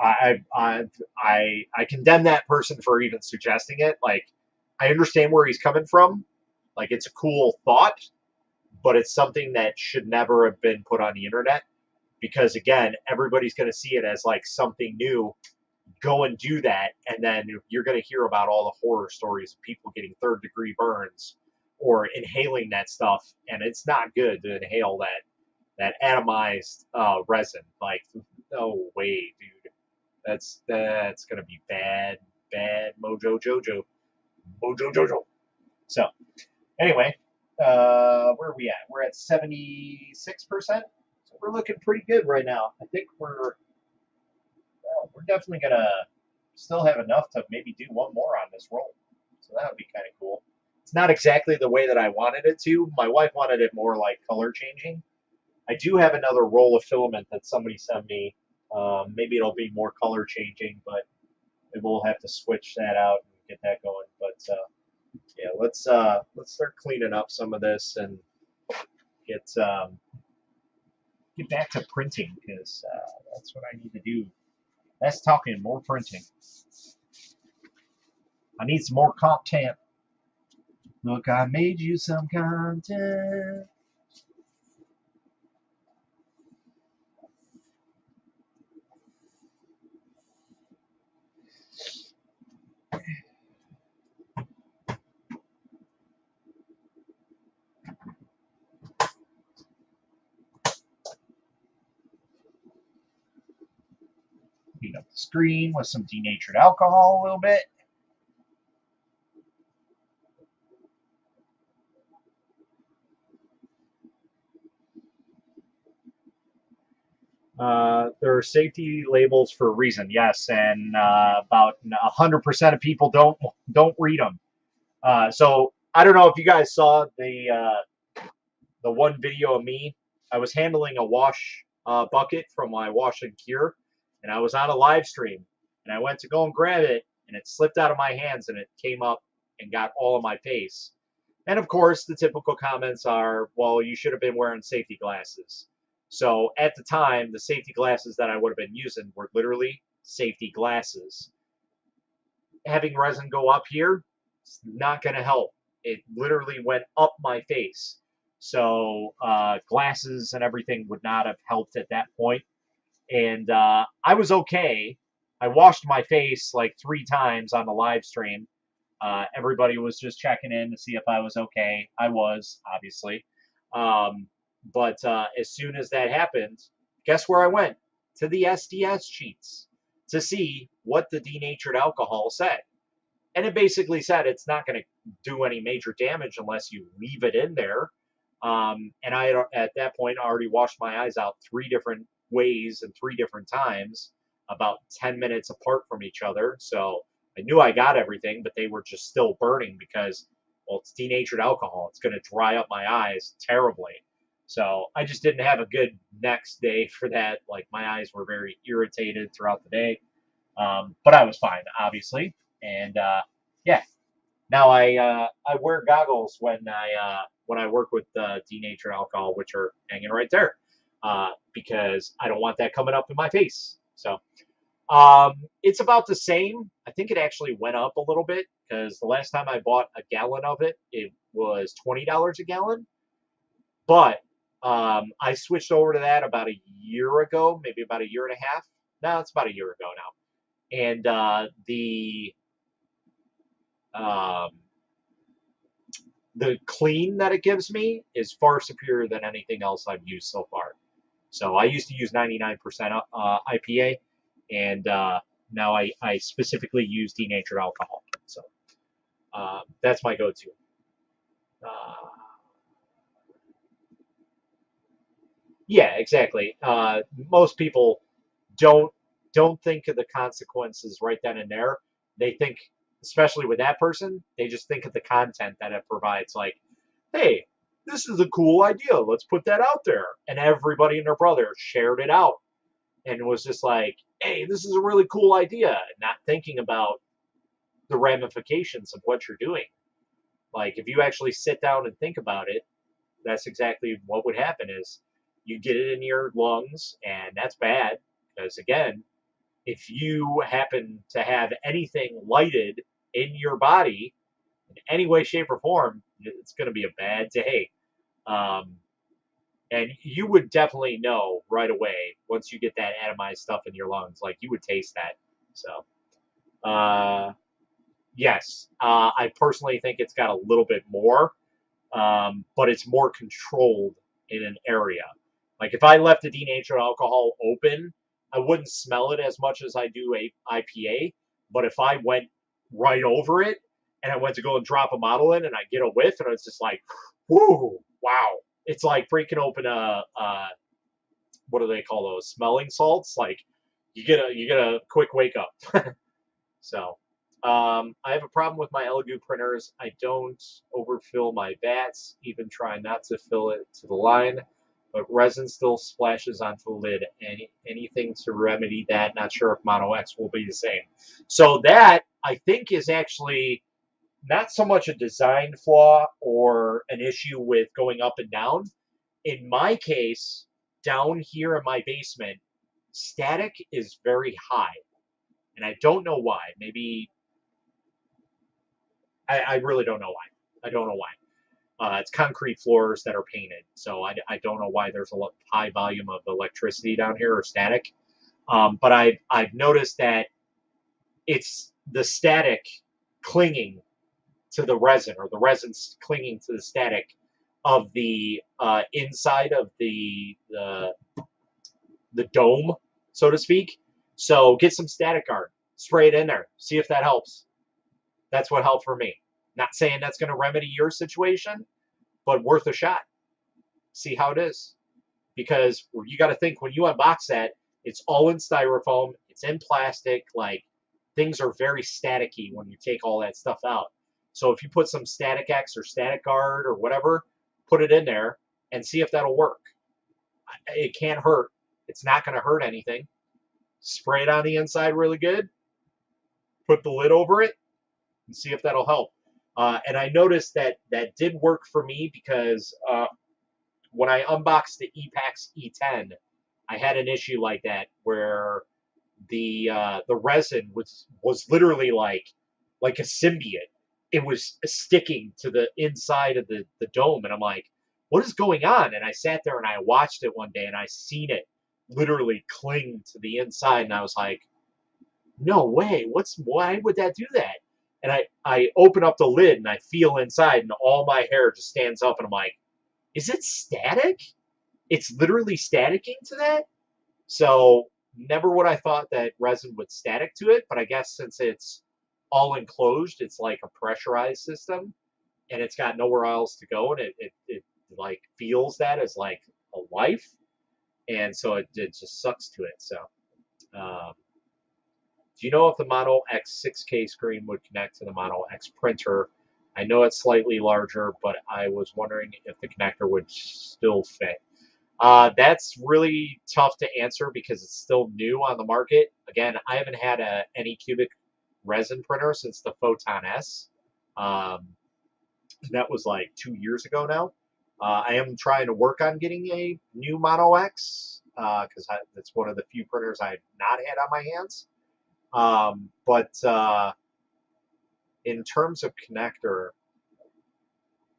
I condemn that person for even suggesting it. Like, I understand where he's coming from. Like, it's a cool thought, but it's something that should never have been put on the internet because, again, everybody's going to see it as like something new. Go and do that, and then you're going to hear about all the horror stories of people getting third-degree burns or inhaling that stuff, and it's not good to inhale that atomized resin. Like, no way, dude. That's gonna be bad, bad mojo jojo. So anyway, where are we at? We're at 76%. So we're looking pretty good right now. I think we're definitely gonna still have enough to maybe do one more on this roll. So that would be kind of cool. It's not exactly the way that I wanted it to. My wife wanted it more like color changing. I do have another roll of filament that somebody sent me. Maybe it'll be more color changing, but we'll have to switch that out and get that going. But yeah, let's start cleaning up some of this and get back to printing because that's what I need to do. That's talking more printing. I need some more content. Look, I made you some content. Clean up the screen with some denatured alcohol a little bit. There are safety labels for a reason, yes, and about 100% of people don't read them. So I don't know if you guys saw the one video of me. I was handling a wash bucket from my wash and cure, and I was on a live stream, and I went to go and grab it, and it slipped out of my hands, and it came up and got all of my face. And of course, the typical comments are, well, you should have been wearing safety glasses. So at the time, the safety glasses that I would have been using were literally safety glasses. Having resin go up here, it's not going to help. It literally went up my face. So glasses and everything would not have helped at that point. And I was okay. I washed my face like 3 times on the live stream. Everybody was just checking in to see if I was okay. I was, obviously. But as soon as that happened, guess where I went? To the SDS sheets to see what the denatured alcohol said. And it basically said it's not going to do any major damage unless you leave it in there. And I had, at that point, already washed my eyes out 3 different ways and 3 different times, about 10 minutes apart from each other. So I knew I got everything, but they were just still burning because, well, it's denatured alcohol. It's going to dry up my eyes terribly. So I just didn't have a good next day for that. Like, my eyes were very irritated throughout the day. But I was fine, obviously. And yeah, now I wear goggles when I work with denatured alcohol, which are hanging right there, because I don't want that coming up in my face. So it's about the same. I think it actually went up a little bit because the last time I bought a gallon of it, it was $20 a gallon. But I switched over to that about a year ago, maybe about a year and a half. No, it's about a year ago now. And the clean that it gives me is far superior than anything else I've used so far. So I used to use 99% IPA, and now I specifically use denatured alcohol. So that's my go-to. Yeah, exactly. Most people don't think of the consequences right then and there. They think, especially with that person, they just think of the content that it provides. Like, hey, this is a cool idea. Let's put that out there. And everybody and their brother shared it out and was just like, hey, this is a really cool idea. Not thinking about the ramifications of what you're doing. Like if you actually sit down and think about it, that's exactly what would happen is you get it in your lungs, and that's bad because again, if you happen to have anything lighted in your body in any way, shape, or form, it's going to be a bad day. Um, and you would definitely know right away once you get that atomized stuff in your lungs. Like you would taste that. So, yes, I personally think it's got a little bit more, but it's more controlled in an area. Like if I left a denatured alcohol open, I wouldn't smell it as much as I do a IPA. But if I went right over it and I went to go and drop a model in and I get a whiff and it's just like, whoo, wow. It's like breaking open what do they call those? Smelling salts. Like you get a quick wake up. So I have a problem with my Elegoo printers. I don't overfill my vats, even try not to fill it to the line, but resin still splashes onto the lid. Anything to remedy that? Not sure if Mono X will be the same. So that, I think, is actually not so much a design flaw or an issue with going up and down. In my case, down here in my basement, static is very high. And I don't know why. Maybe I really don't know why. I don't know why. It's concrete floors that are painted, so I don't know why there's a high volume of electricity down here or static. But I've noticed that it's the static clinging to the resin, or the resin's clinging to the static of the inside of the dome, so to speak. So get some static guard, spray it in there, see if that helps. That's what helped for me. Not saying that's going to remedy your situation, but worth a shot. See how it is. Because you got to think when you unbox that, it's all in styrofoam, it's in plastic, like things are very staticky when you take all that stuff out. So if you put some Static X or Static Guard or whatever, put it in there and see if that'll work. It can't hurt. It's not going to hurt anything. Spray it on the inside really good. Put the lid over it and see if that'll help. And I noticed that that did work for me because when I unboxed the ePax E10, I had an issue like that where the resin was literally like a symbiote. It was sticking to the inside of the dome, and I'm like, what is going on? And I sat there and I watched it one day, and I seen it literally cling to the inside, and I was like, no way, why would that do that? And I open up the lid and I feel inside, and all my hair just stands up, and I'm like, is it static? It's literally staticking to that? So never would I thought that resin would static to it, but I guess since it's all enclosed, it's like a pressurized system, and it's got nowhere else to go, and it like feels that as like a life, and so it just sucks to it. So do you know if the Mono X 6K screen would connect to the Mono X printer? I know it's slightly larger, but I was wondering if the connector would still fit. That's really tough to answer because it's still new on the market. Again, I haven't had a Anycubic resin printer since the Photon S. That was like 2 years ago now. I am trying to work on getting a new Mono X because that's one of the few printers I've not had on my hands. But in terms of connector,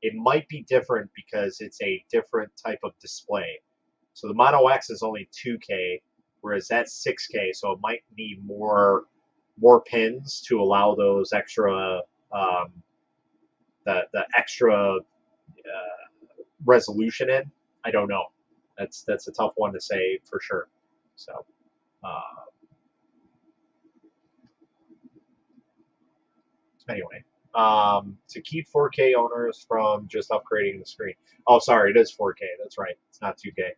it might be different because it's a different type of display. So the Mono X is only 2K, whereas that's 6K, so it might need more pins to allow those extra the extra resolution in. I don't know. That's a tough one to say for sure. So. Anyway, to keep 4K owners from just upgrading the screen. Oh, sorry, it is 4K. That's right. It's not 2K.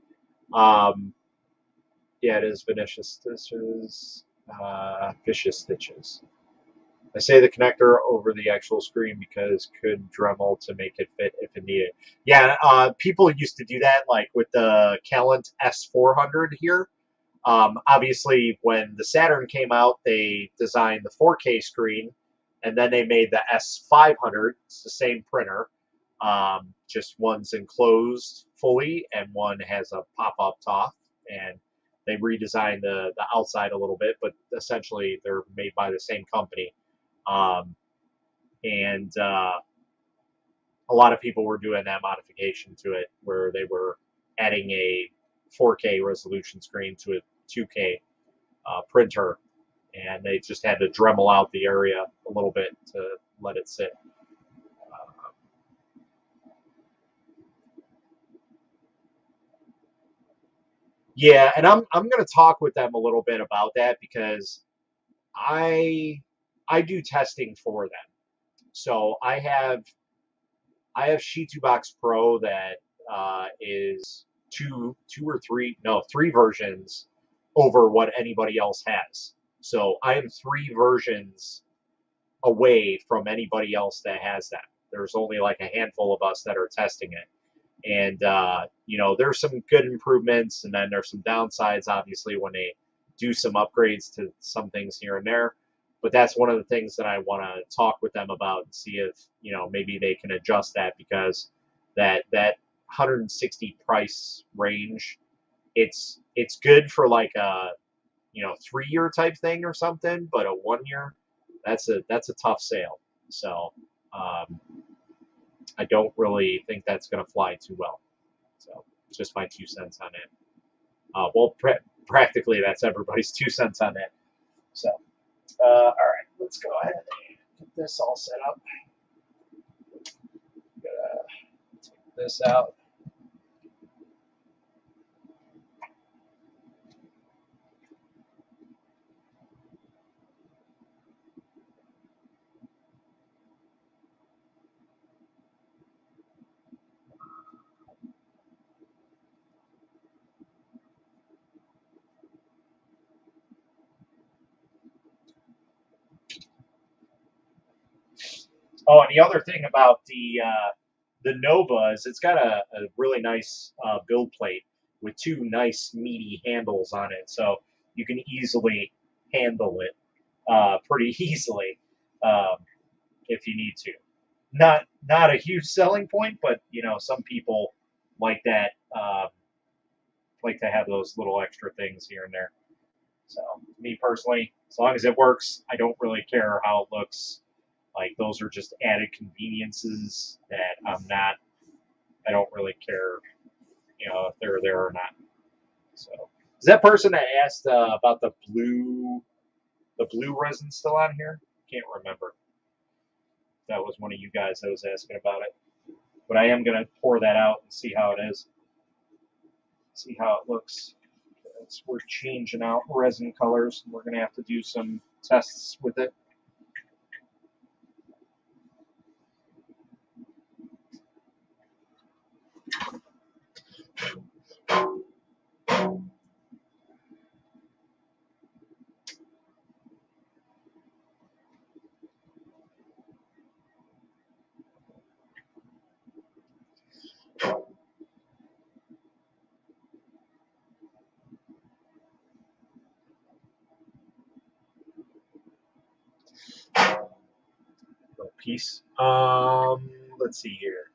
Yeah, it is vicious stitches. Vicious stitches. I say the connector over the actual screen because could Dremel to make it fit if it needed. Yeah, people used to do that, like with the Calent S400 here. Obviously, when the Saturn came out, they designed the 4K screen, And then they made the S500. It's the same printer, just one's enclosed fully and one has a pop-up top. And they redesigned the outside a little bit, but essentially they're made by the same company. And a lot of people were doing that modification to it where they were adding a 4K resolution screen to a 2K printer, and they just had to Dremel out the area a little bit to let it sit. Yeah, and I'm going to talk with them a little bit about that because I do testing for them. So I have Sheet2Box Pro that is two or three, no, three versions over what anybody else has. So I am three versions away from anybody else that has that. There's only like a handful of us that are testing it. And, there's some good improvements, and then there's some downsides, obviously, when they do some upgrades to some things here and there. But that's one of the things that I want to talk with them about and see if, maybe they can adjust that, because that 160 price range, it's good for like a, 3-year type thing or something, but a 1 year, that's a tough sale. So, I don't really think that's going to fly too well. So, it's just my 2 cents on it. Practically, that's everybody's 2 cents on it. So, all right, let's go ahead and get this all set up. Gotta take this out. Oh, and the other thing about the Nova is it's got a really nice build plate with 2 nice meaty handles on it, so you can easily handle it pretty easily if you need to. Not a huge selling point, but some people like that, like to have those little extra things here and there. So me personally, as long as it works, I don't really care how it looks. Like, those are just added conveniences that I don't really care, if they're there or not. So, is that person that asked about the blue resin still on here? Can't remember. That was one of you guys that was asking about it. But I am going to pour that out and see how it is. See how it looks. We're changing out resin colors, and we're going to have to do some tests with it. Little piece. Let's see here.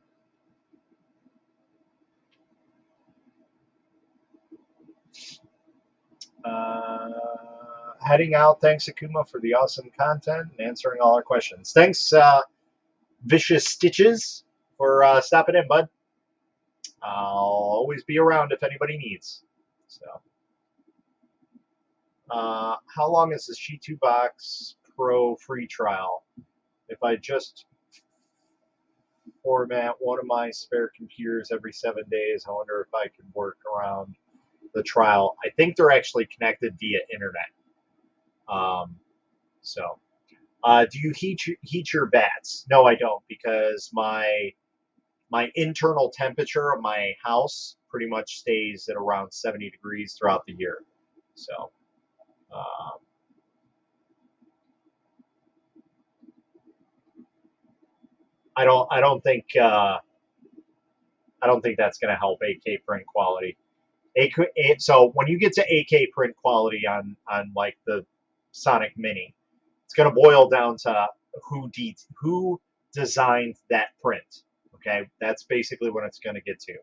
Heading out. Thanks, Akuma, for the awesome content and answering all our questions. Thanks, Vicious Stitches, for stopping in, bud. I'll always be around if anybody needs. So, how long is the Sheet2Box Pro free trial? If I just format one of my spare computers every 7 days, I wonder if I can work around the trial. I think they're actually connected via internet. Do you heat your bats? No, I don't, because my internal temperature of my house pretty much stays at around 70 degrees throughout the year. So, I don't think that's going to help 8K print quality. So when you get to 8K print quality on like the Sonic Mini, it's going to boil down to who designed that print. Okay, that's basically what it's going to get to,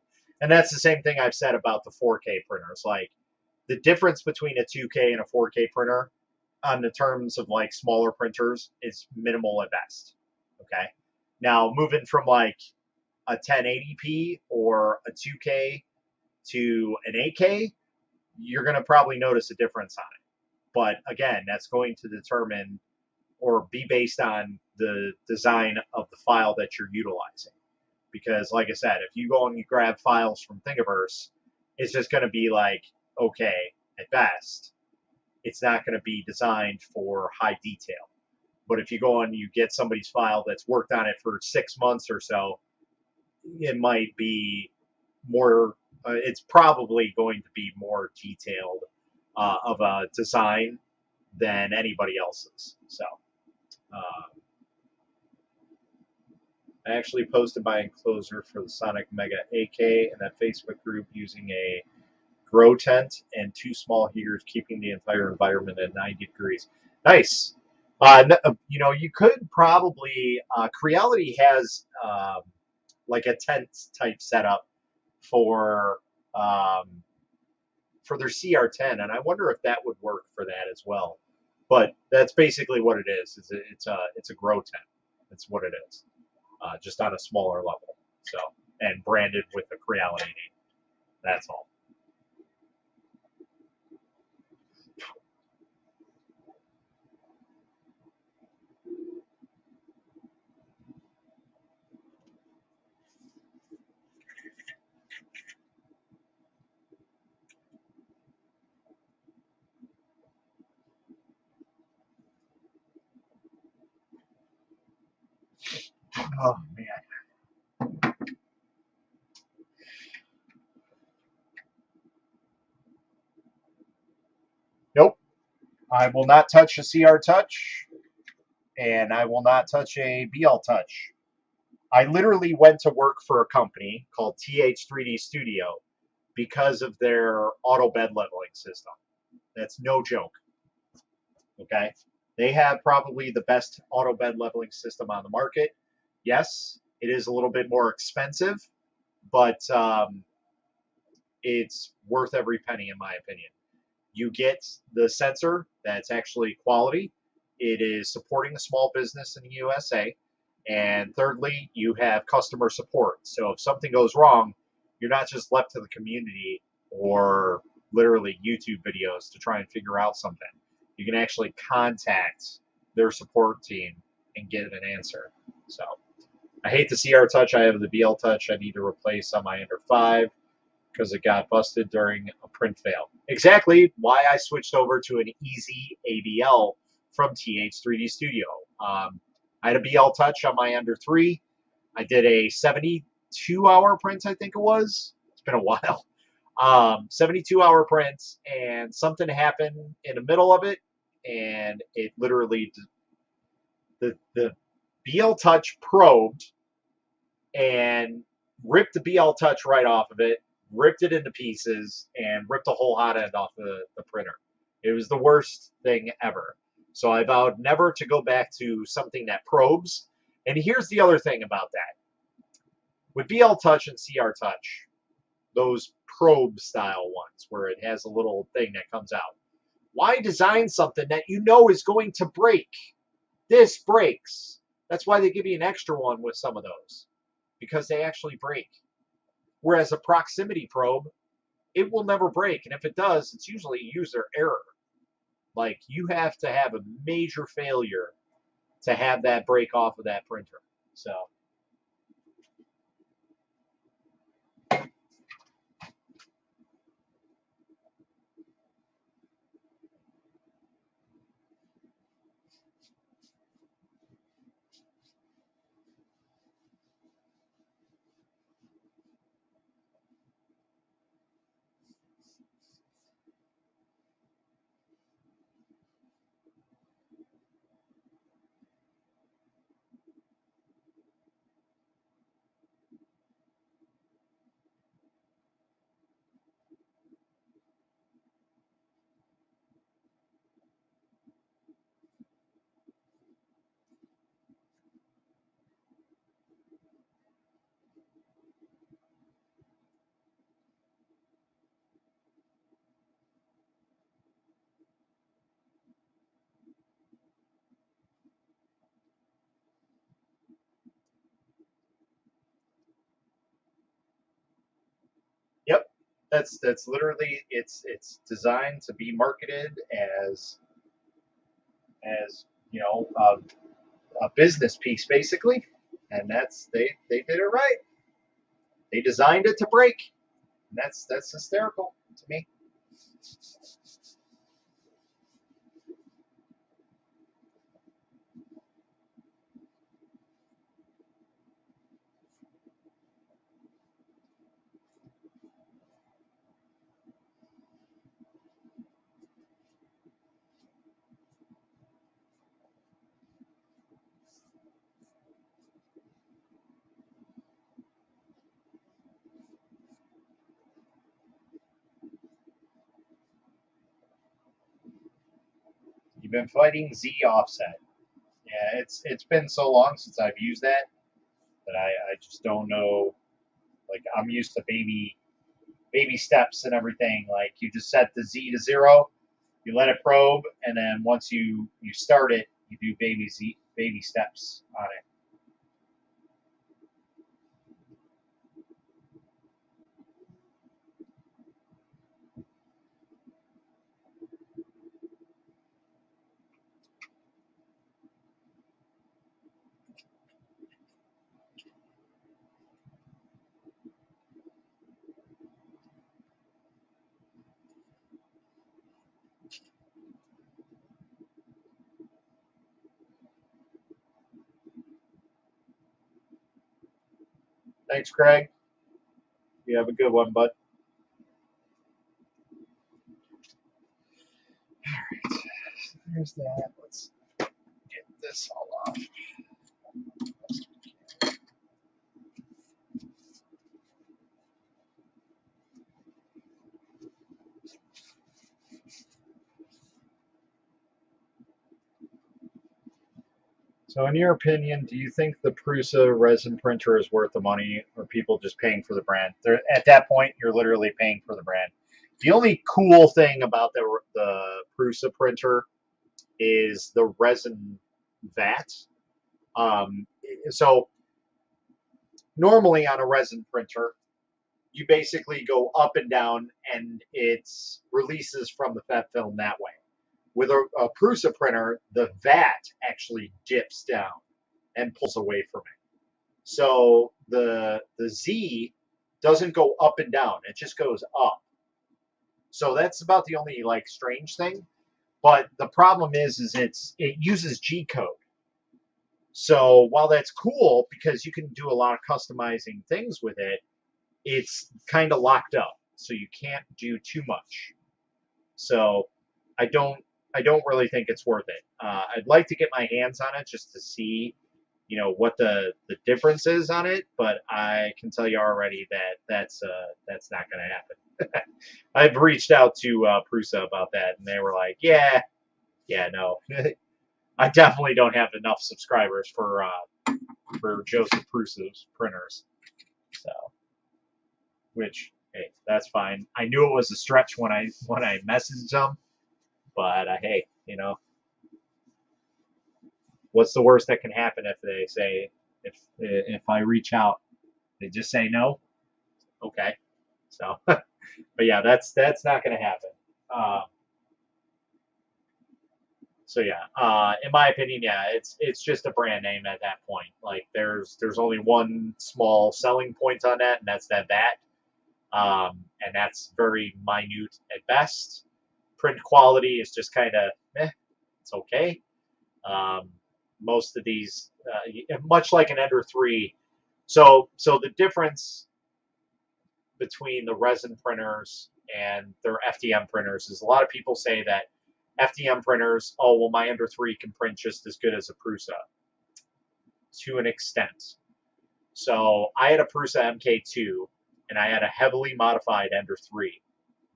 and that's the same thing I've said about the 4K printers. Like the difference between a 2K and a 4K printer on the terms of like smaller printers is minimal at best. Okay, now moving from like a 1080p or a 2K to an 8K, you're going to probably notice a difference on it. But again, that's going to determine or be based on the design of the file that you're utilizing. Because, like I said, if you go and you grab files from Thingiverse, it's just going to be like, okay, at best. It's not going to be designed for high detail. But if you go and you get somebody's file that's worked on it for 6 months or so, it might be more, it's probably going to be more detailed of a design than anybody else's. So, I actually posted my enclosure for the Sonic Mega AK in that Facebook group using a grow tent and 2 small heaters, keeping the entire environment at 90 degrees. Nice. You could probably, Creality has like a tent type setup for their CR10, and I wonder if that would work for that as well. But that's basically what it is. It's a grow tent. That's what it is. Just on a smaller level. So, and branded with a Creality name. That's all. Oh man. Nope. I will not touch a CR Touch, and I will not touch a BL Touch. I literally went to work for a company called TH3D Studio because of their auto bed leveling system. That's no joke. Okay? They have probably the best auto bed leveling system on the market. Yes, it is a little bit more expensive, but it's worth every penny, in my opinion. You get the sensor that's actually quality. It is supporting a small business in the USA. And thirdly, you have customer support. So if something goes wrong, you're not just left to the community or literally YouTube videos to try and figure out something. You can actually contact their support team and get an answer. So I hate the CR Touch. I have the BL Touch. I need to replace on my Ender 5 because it got busted during a print fail. Exactly why I switched over to an easy ABL from TH3D Studio. I had a BL Touch on my Ender 3. I did a 72-hour print, I think it was. It's been a while. 72-hour print, and something happened in the middle of it, and it literally, the BL Touch probed and ripped the BL Touch right off of it, ripped it into pieces, and ripped the whole hot end off the printer. It was the worst thing ever. So I vowed never to go back to something that probes. And here's the other thing about that. With BL Touch and CR Touch, those probe style ones where it has a little thing that comes out, why design something that you know is going to break? This breaks. That's why they give you an extra one with some of those, because they actually break. Whereas a proximity probe, it will never break. And if it does, it's usually a user error. Like, you have to have a major failure to have that break off of that printer. So, That's literally it's designed to be marketed as a business piece basically, and they did it right. They designed it to break. And that's hysterical to me. You've been fighting Z offset. Yeah, it's been so long since I've used that I just don't know. Like I'm used to baby steps and everything. Like you just set the Z to 0, you let it probe, and then once you start it, you do baby steps on it. Thanks, Craig. You have a good one, bud. All right, there's that. Let's get this all off. So, in your opinion, do you think the Prusa resin printer is worth the money, or people just paying for the brand? At that point, you're literally paying for the brand. The only cool thing about the Prusa printer is the resin vat. Um, so, normally on a resin printer, you basically go up and down, and it releases from the fat film that way. With a Prusa printer, the vat actually dips down and pulls away from it. So the Z doesn't go up and down; it just goes up. So that's about the only like strange thing. But the problem is it uses G code. So while that's cool because you can do a lot of customizing things with it, it's kind of locked up. So you can't do too much. So I don't I don't really think it's worth it. I'd like to get my hands on it just to see, what the difference is on it, but I can tell you already that that's not going to happen. I've reached out to Prusa about that, and they were like, yeah, no, I definitely don't have enough subscribers for Joseph Prusa's printers. So, which hey, that's fine. I knew it was a stretch when I messaged them, but hey, what's the worst that can happen if they say if I reach out, they just say no? Okay, so but yeah, that's not going to happen. Uh, so yeah, in my opinion, yeah, it's just a brand name at that point. Like there's only one small selling point on that, and that's that and that's very minute at best. Print quality is just kind of it's okay. Um, Most of these, much like an Ender 3. So the difference between the resin printers and their FDM printers is a lot of people say that FDM printers, oh, well, my Ender 3 can print just as good as a Prusa to an extent. So I had a Prusa MK2 and I had a heavily modified Ender 3,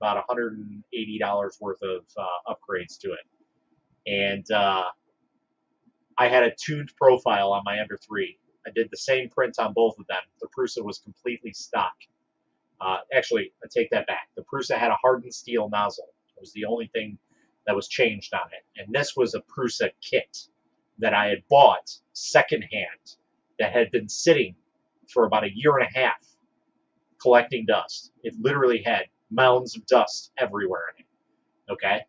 about $180 worth of upgrades to it. And I had a tuned profile on my Ender 3. I did the same print on both of them. The Prusa was completely stock. Actually, I take that back. The Prusa had a hardened steel nozzle. It was the only thing that was changed on it. And this was a Prusa kit that I had bought secondhand that had been sitting for about a year and a half collecting dust. It literally had mounds of dust everywhere in it. Okay,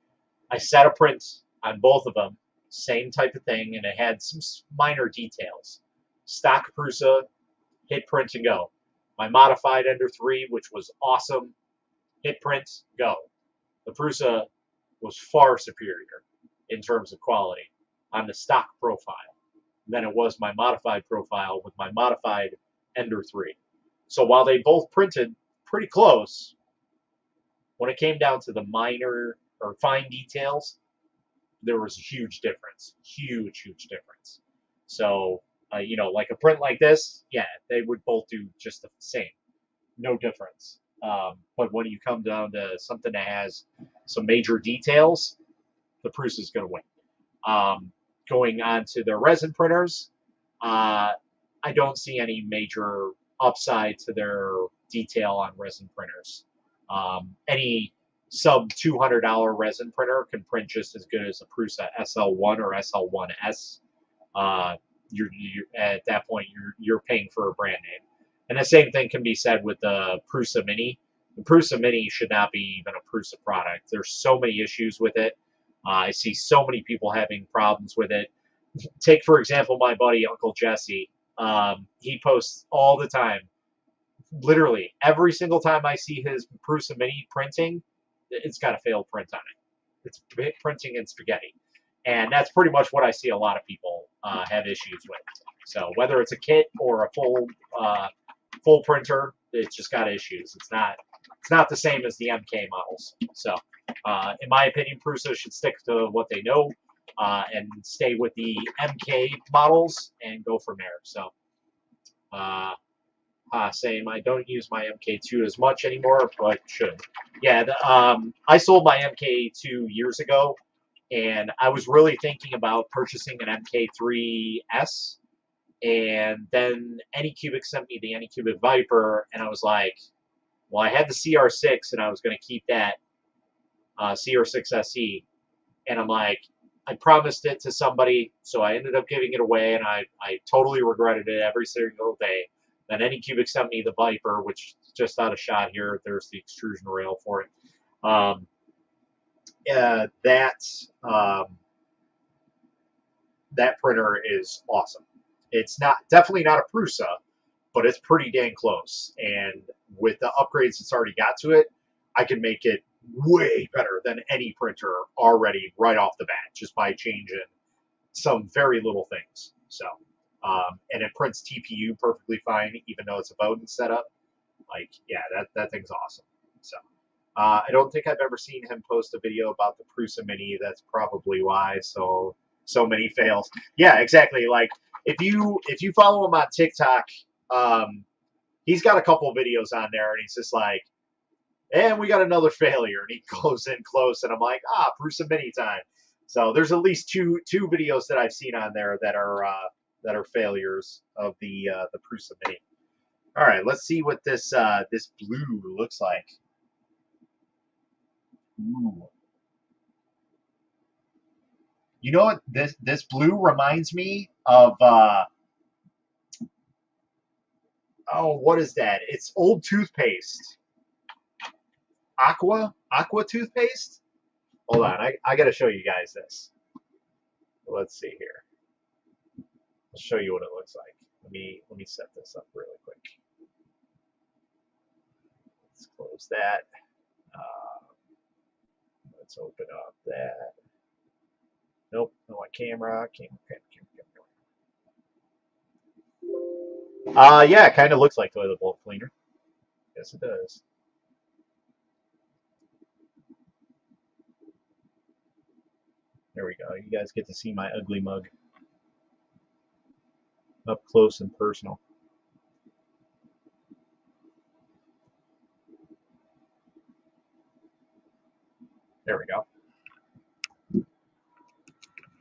I set a print on both of them, same type of thing, and it had some minor details. Stock Prusa, hit print and go. My modified Ender 3, which was awesome, hit print, go. The Prusa was far superior in terms of quality on the stock profile than it was my modified profile with my modified Ender 3. So while they both printed pretty close, when it came down to the minor or fine details, there was a huge difference. Huge difference. So, you know, like a print like this, yeah, they would both do just the same. No difference. But when you come down to something that has some major details, the Prusa is going to win. Going on to the resin printers, I don't see any major upside to their detail on resin printers. Any sub $200 resin printer can print just as good as a Prusa SL1 or SL1S. You're at that point you're paying for a brand name, and the same thing can be said with the Prusa Mini. The Prusa Mini should not be even a Prusa product. There's so many issues with it. I see so many people having problems with it. Take, for example, my buddy Uncle Jesse. He posts all the time. Literally, every single time I see his Prusa Mini printing, it's got a failed print on it. It's printing in spaghetti. And that's pretty much what I see a lot of people have issues with. So whether it's a kit or a full printer, it's just got issues. It's not the same as the MK models. So in my opinion, Prusa should stick to what they know and stay with the MK models and go from there. So same. I don't use my MK2 as much anymore, but should. Yeah, I sold my MK2 years ago, and I was really thinking about purchasing an MK3S, and then Anycubic sent me the Anycubic Viper, and I was like, well, I had the CR6, and I was going to keep that CR6 SE, and I'm like, I promised it to somebody, so I ended up giving it away, and I totally regretted it every single day. Then Anycubic sent me the Viper, which is just out of shot here. There's the extrusion rail for it. That printer is awesome. It's definitely not a Prusa, but it's pretty dang close. And with the upgrades it's already got to it, I can make it way better than any printer already right off the bat, just by changing some very little things. So, and it prints TPU perfectly fine, even though it's a Bowden setup. Like, yeah, that thing's awesome. So, I don't think I've ever seen him post a video about the Prusa Mini. That's probably why so many fails. Yeah, exactly. Like, if you follow him on TikTok, he's got a couple videos on there, and he's just like, and we got another failure, and he goes in close, and I'm like, Prusa Mini time. So there's at least two videos that I've seen on there that are failures of the Prusa Mini. All right, let's see what this blue looks like. Ooh. You know what? This blue reminds me of what is that? It's old toothpaste. Aqua toothpaste. Hold on, I got to show you guys this. Let's see here. I'll show you what it looks like. Let me set this up really quick. Let's close that. Let's open up that. Nope, no, my camera. Yeah, it kind of looks like toilet bowl cleaner. Yes, it does. There we go. You guys get to see my ugly mug up close and personal. There we go.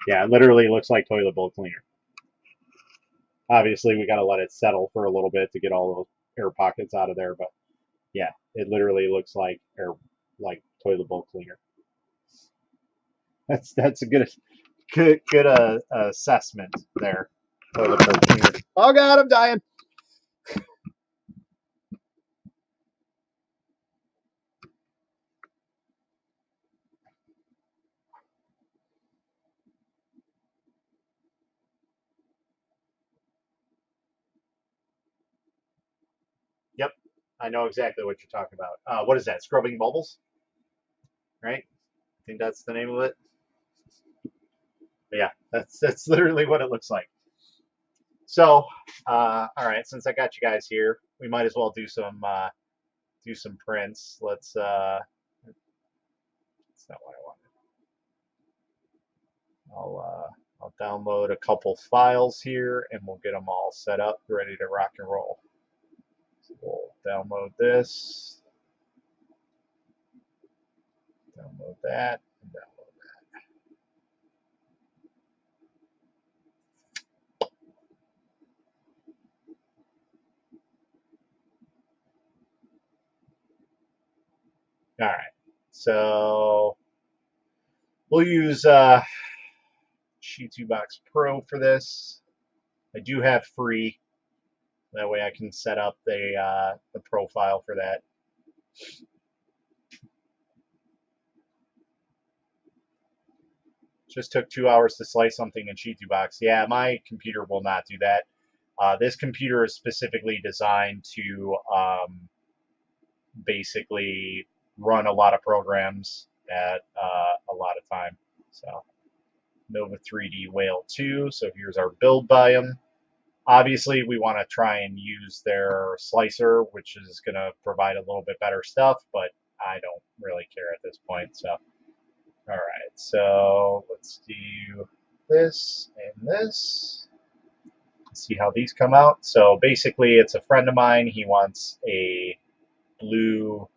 Yeah, it literally looks like toilet bowl cleaner. Obviously, we got to let it settle for a little bit to get all those air pockets out of there, but yeah, it literally looks like toilet bowl cleaner. That's a good assessment there. Toilet bowl cleaner. Oh God, I'm dying. I know exactly what you're talking about. What is that? Scrubbing bubbles, right? I think that's the name of it. But yeah, that's literally what it looks like. So, all right, since I got you guys here, we might as well do some prints. Let's. That's not what I wanted. I'll download a couple files here, and we'll get them all set up, ready to rock and roll. So we'll download this, download that, and download that. All right, so we'll use Sheet2Box Pro for this. I do have free. That way I can set up the profile for that. Just took 2 hours to slice something in Sheet2Box. Yeah, my computer will not do that. This computer is specifically designed to basically run a lot of programs at a lot of time. So Nova 3D Whale 2. So here's our build volume. Obviously, we want to try and use their slicer, which is going to provide a little bit better stuff, but I don't really care at this point. So, all right, so let's do this and this. Let's see how these come out. So basically, it's a friend of mine. He wants a blue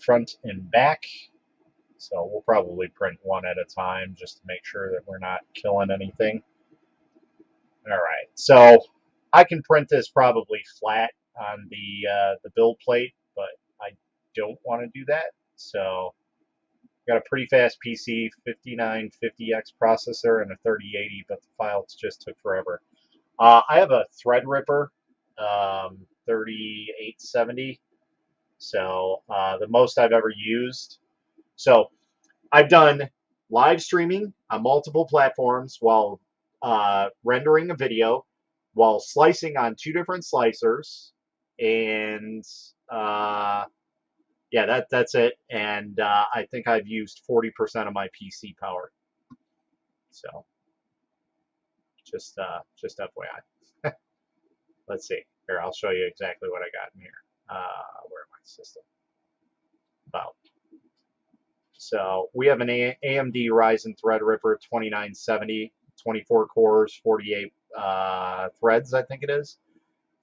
front and back. So we'll probably print one at a time just to make sure that we're not killing anything. All right, so I can print this probably flat on the build plate, but I don't want to do that. So got a pretty fast PC, 5950X processor and a 3080, but the files just took forever. I have a Threadripper 3870, so the most I've ever used. So I've done live streaming on multiple platforms while rendering a video, while slicing on 2 different slicers, and yeah, that's it. And I think I've used 40% of my PC power. So just FYI. Let's see. Here, I'll show you exactly what I got in here. Where my system? About. So we have an AMD Ryzen Threadripper 2970, 24 cores, 48 threads, I think it is.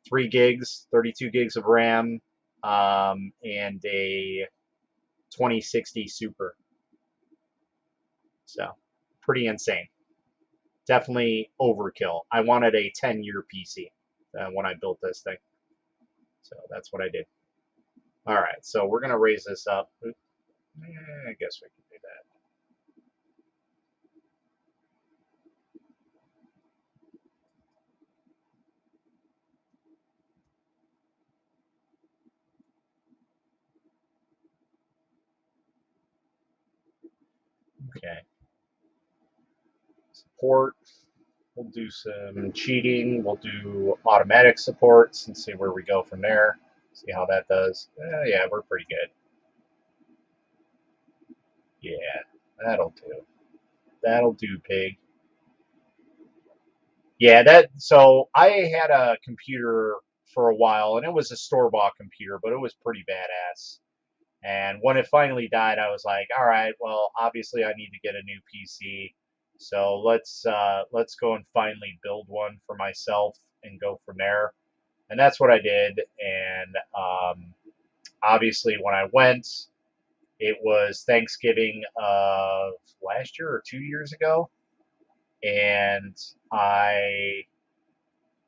3 gigs, 32 gigs of RAM, and a 2060 Super. So pretty insane. Definitely overkill. I wanted a 10-year PC when I built this thing. So that's what I did. All right, so we're going to raise this up. I guess we can do that. Okay. Support. We'll do some cheating. We'll do automatic supports and see where we go from there. See how that does. Yeah, we're pretty good. Yeah, that'll do. That'll do, pig. Yeah, so I had a computer for a while, and it was a store-bought computer, but it was pretty badass. And when it finally died, I was like, all right, well, obviously I need to get a new PC. So let's go and finally build one for myself and go from there. And that's what I did. And obviously when I went, it was Thanksgiving of last year or 2 years ago. And I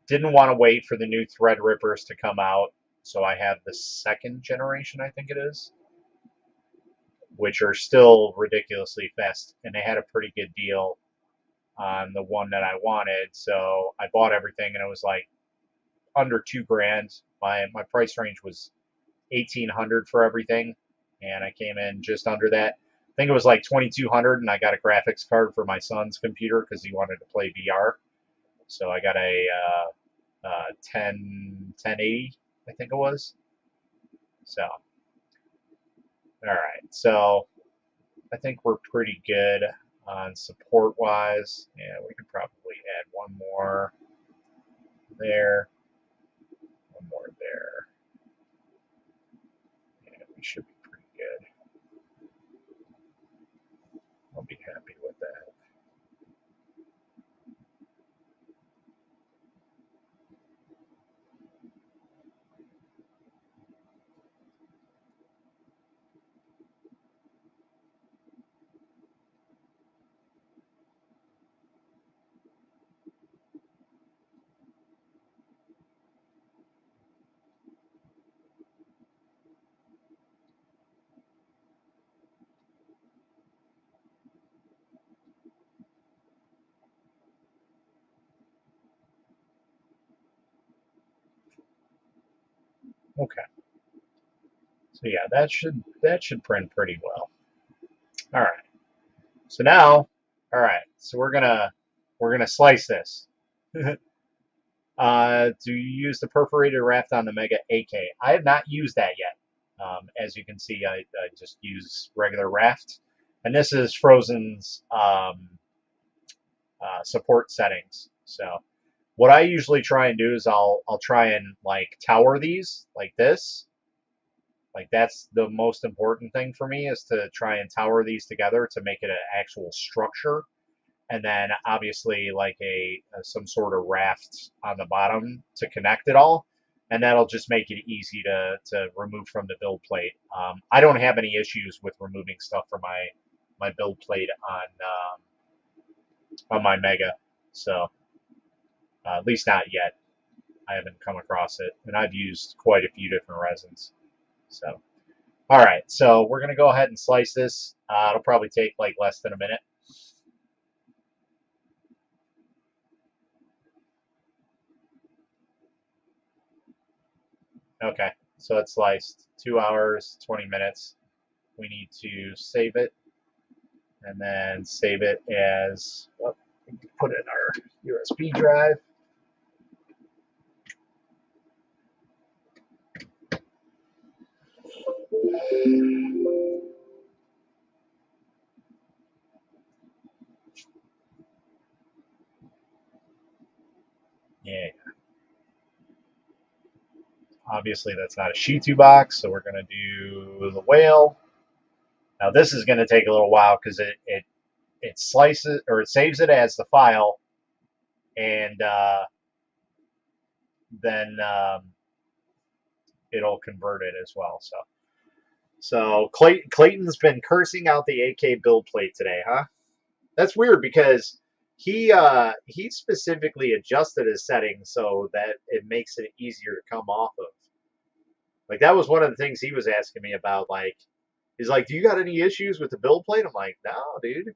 didn't want to wait for the new Threadrippers to come out. So I have the 2nd generation, I think it is, which are still ridiculously fast, and they had a pretty good deal on the one that I wanted. So I bought everything, and it was like under $2,000. My price range was $1,800 for everything, and I came in just under that. I think it was like $2,200, and I got a graphics card for my son's computer because he wanted to play VR. So I got a 1080, I think it was. So, all right. So I think we're pretty good on support wise. Yeah, we could probably add one more there, one more there. Yeah, we should be pretty good. I'll be happy with that. Okay. So yeah, that should print pretty well. All right. So now, all right. So we're gonna slice this. Do you use the perforated raft on the Mega AK? I have not used that yet. As you can see, I just use regular raft, and this is Frozen's support settings. So what I usually try and do is I'll try and like tower these like this. Like that's the most important thing for me is to try and tower these together to make it an actual structure, and then obviously like a some sort of raft on the bottom to connect it all, and that'll just make it easy to remove from the build plate. I don't have any issues with removing stuff from my build plate on my Mega, so at least not yet. I haven't come across it, and I've used quite a few different resins. So, all right, so we're gonna go ahead and slice this. It'll probably take like less than a minute. Okay, so it's sliced 2 hours, 20 minutes. We need to save it and then save it as, well, we can put it in our USB drive. Yeah, obviously that's not a Shitu box, so we're going to do the whale. Now this is going to take a little while because it slices or it saves it as the file, and then it'll convert it as well. So Clayton's been cursing out the AK build plate today, huh? That's weird because he specifically adjusted his settings so that it makes it easier to come off of. Like that was one of the things he was asking me about. Like he's like, "Do you got any issues with the build plate?" I'm like, "No, dude.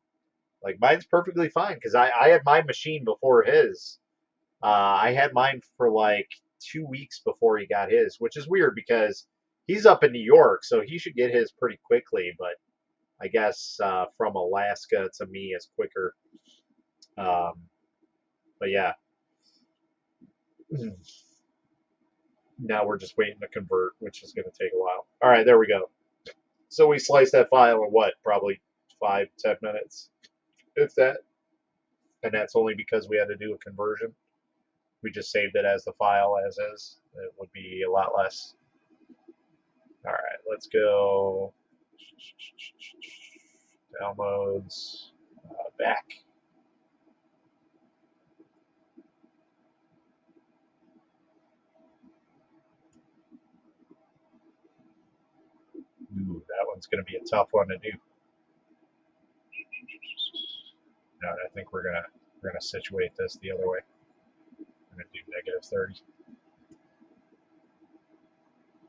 Like mine's perfectly fine because I had my machine before his. I had mine for like 2 weeks before he got his, which is weird because he's up in New York, so he should get his pretty quickly. But I guess from Alaska to me is quicker. Um, but yeah, now we're just waiting to convert, which is going to take a while. All right, there we go. So we sliced that file in what, probably 5-10 minutes, if that. And that's only because we had to do a conversion. We just saved it as the file as is. It would be a lot less. All right, let's go. Downloads, back. Ooh, that one's going to be a tough one to do. No, I think we're gonna situate this the other way. I'm gonna do -30.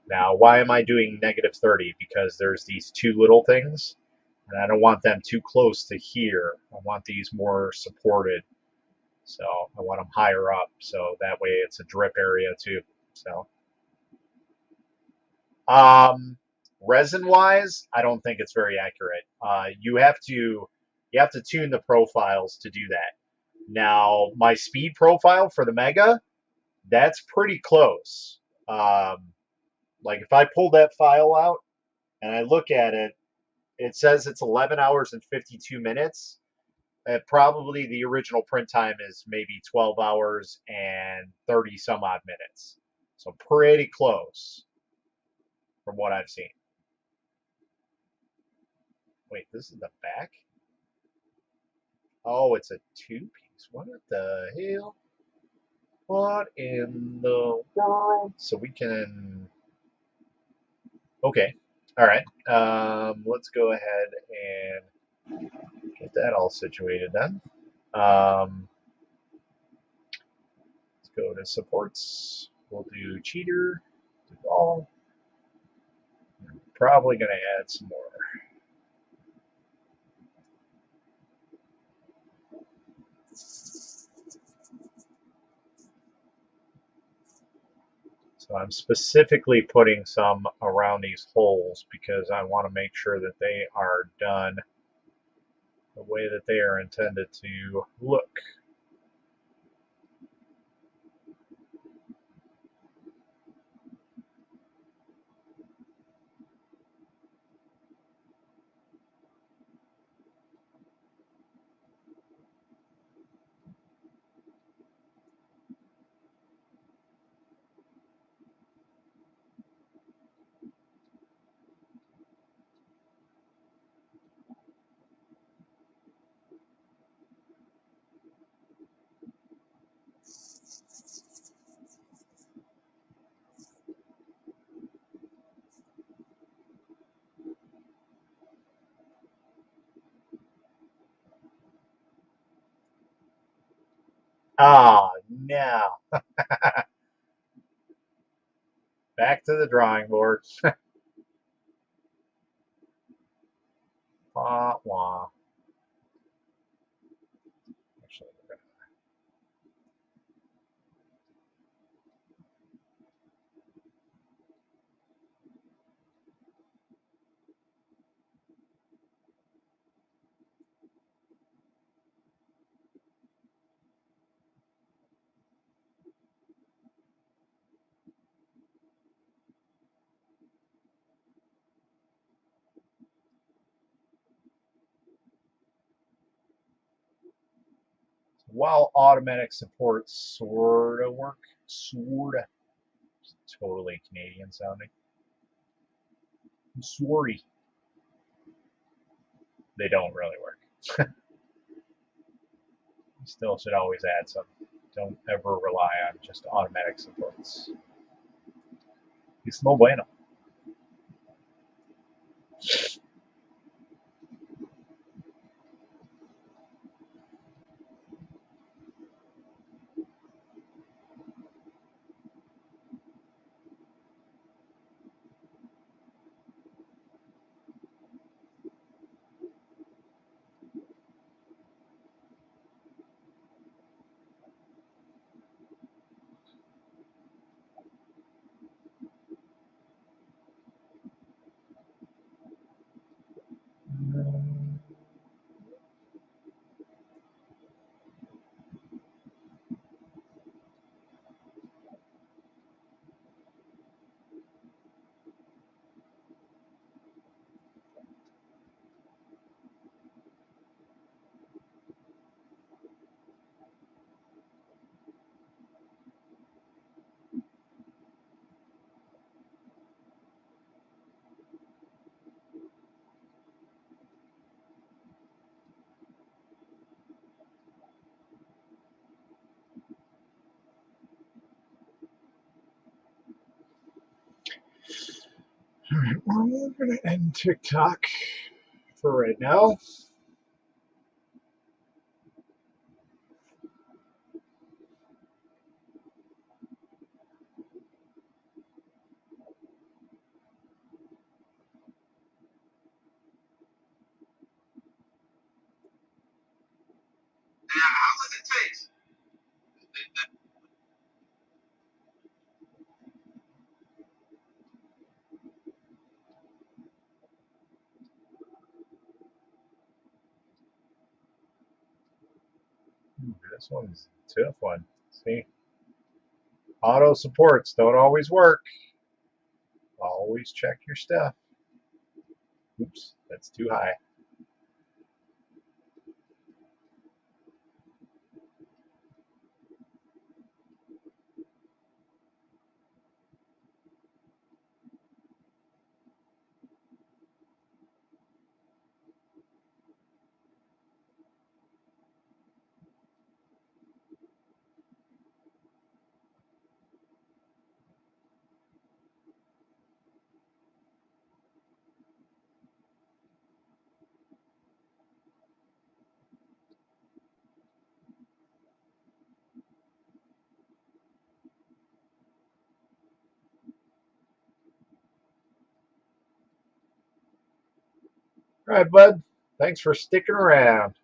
Now, why am I doing -30? Because there's these two little things, and I don't want them too close to here. I want these more supported, so I want them higher up, so that way it's a drip area too. So, um, resin-wise, I don't think it's very accurate. You have to tune the profiles to do that. Now, my speed profile for the Mega, that's pretty close. Um, Like if I pull that file out and I look at it, it says it's 11 hours and 52 minutes. Probably the original print time is maybe 12 hours and 30 some odd minutes. So pretty close from what I've seen. Wait, this is the back? Oh, it's a two-piece. What the hell? What in the world? So we can... Okay. All right. Let's go ahead and get that all situated then. Let's go to supports. We'll do cheater, do all. I'm probably going to add some more. So I'm specifically putting some around these holes because I want to make sure that they are done the way that they are intended to look. Ah, no. Back to the drawing board. Wah, wah. Actually, while automatic support sort of work, sort of, totally Canadian sounding. I'm sorry. They don't really work. You still should always add some. Don't ever rely on just automatic supports. It's no bueno. All right, well, we're going to end TikTok for right now. How does it taste? This one's a tough one. See, auto supports don't always work. Always check your stuff. Oops, that's too high. All right, bud. Thanks for sticking around.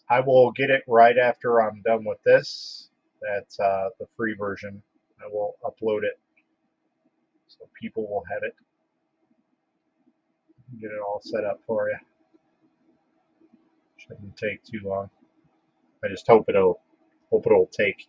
I will get it right after I'm done with this. That's the free version. I will upload it so people will have it. Get it all set up for you. Shouldn't take too long. I just hope it'll take.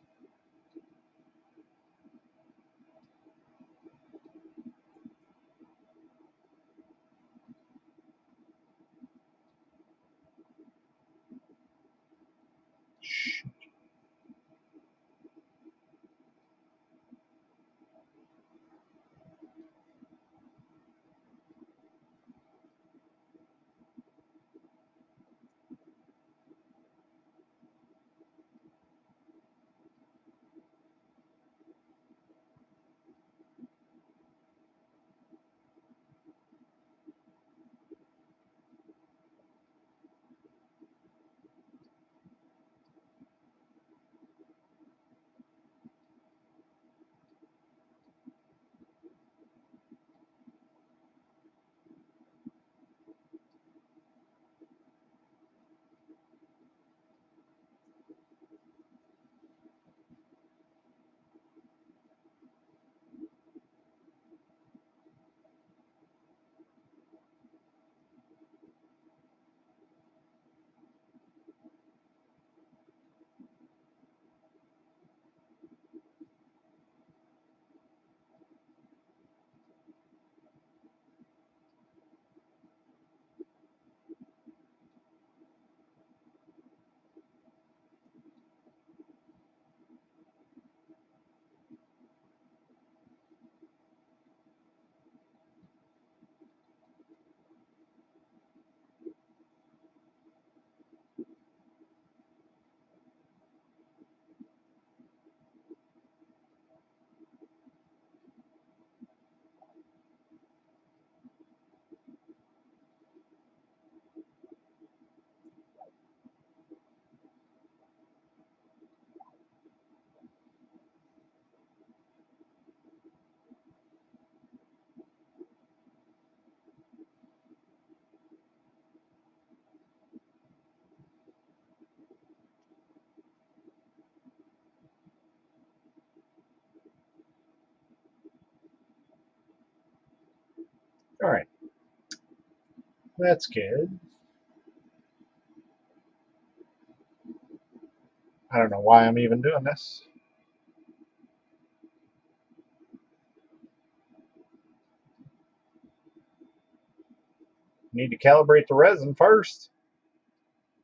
All right, that's good. I don't know why I'm even doing this. Need to calibrate the resin first.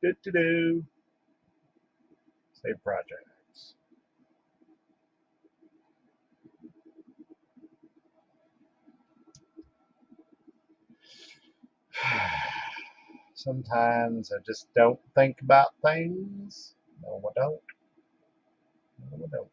Do. Save projects. Sometimes I just don't think about things. No, I don't. No, I don't.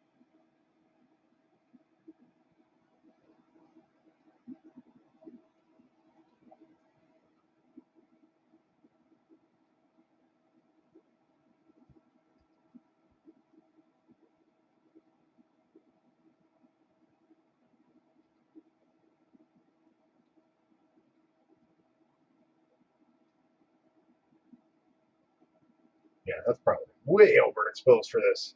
Yeah, that's probably way overexposed for this.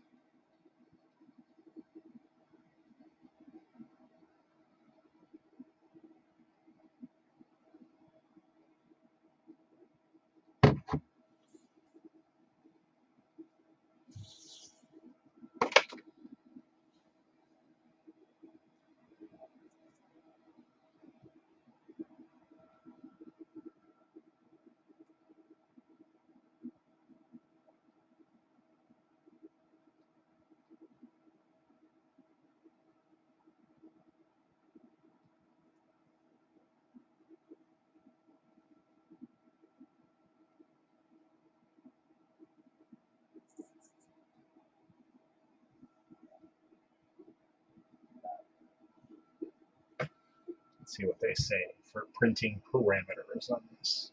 Let's see what they say for printing parameters on this.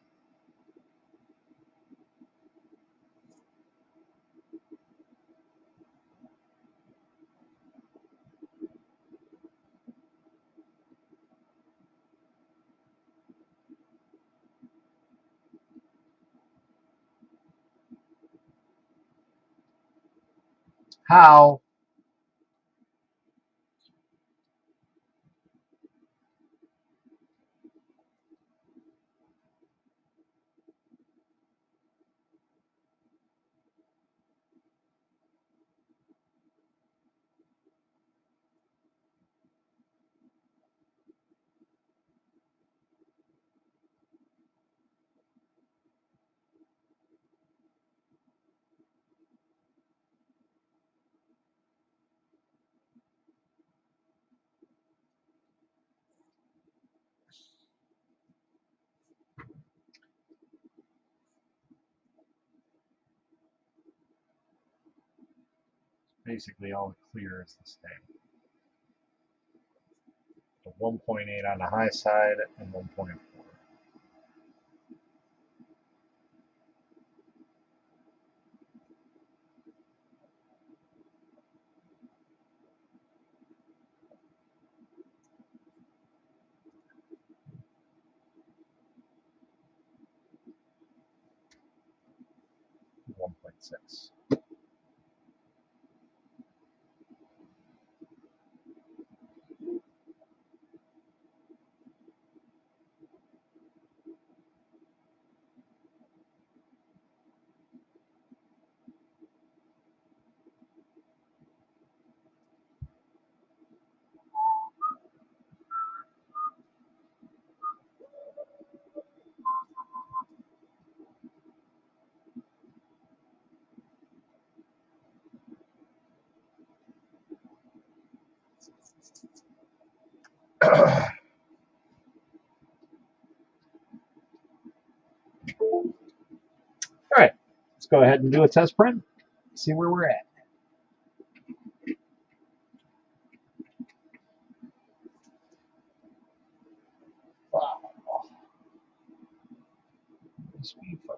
How? Basically, all it clears the same. So 1.8 on the high side and 1.4. One 1.6. All right, let's go ahead and do a test print. See where we're at. Wow. Speed file.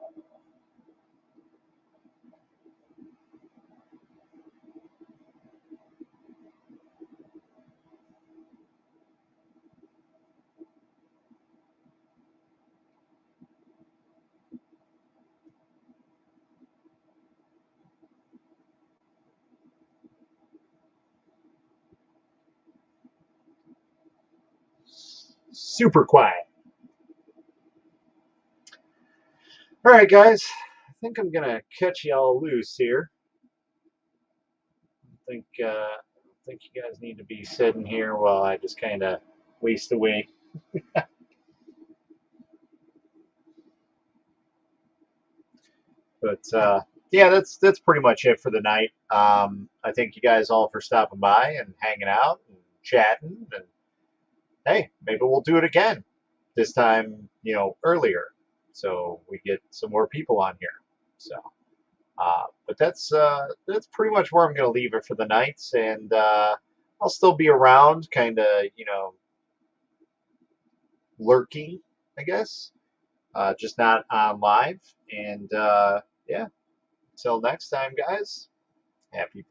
Super quiet. All right, guys. I think I'm gonna catch y'all loose here. I think you guys need to be sitting here while I just kind of waste away. But yeah, that's pretty much it for the night. I thank you guys all for stopping by and hanging out and chatting. And hey, maybe we'll do it again. This time, earlier, so we get some more people on here. So, but that's pretty much where I'm going to leave it for the night. And I'll still be around, kind of, lurking, I guess. Just not on live. And yeah, until next time, guys. Happy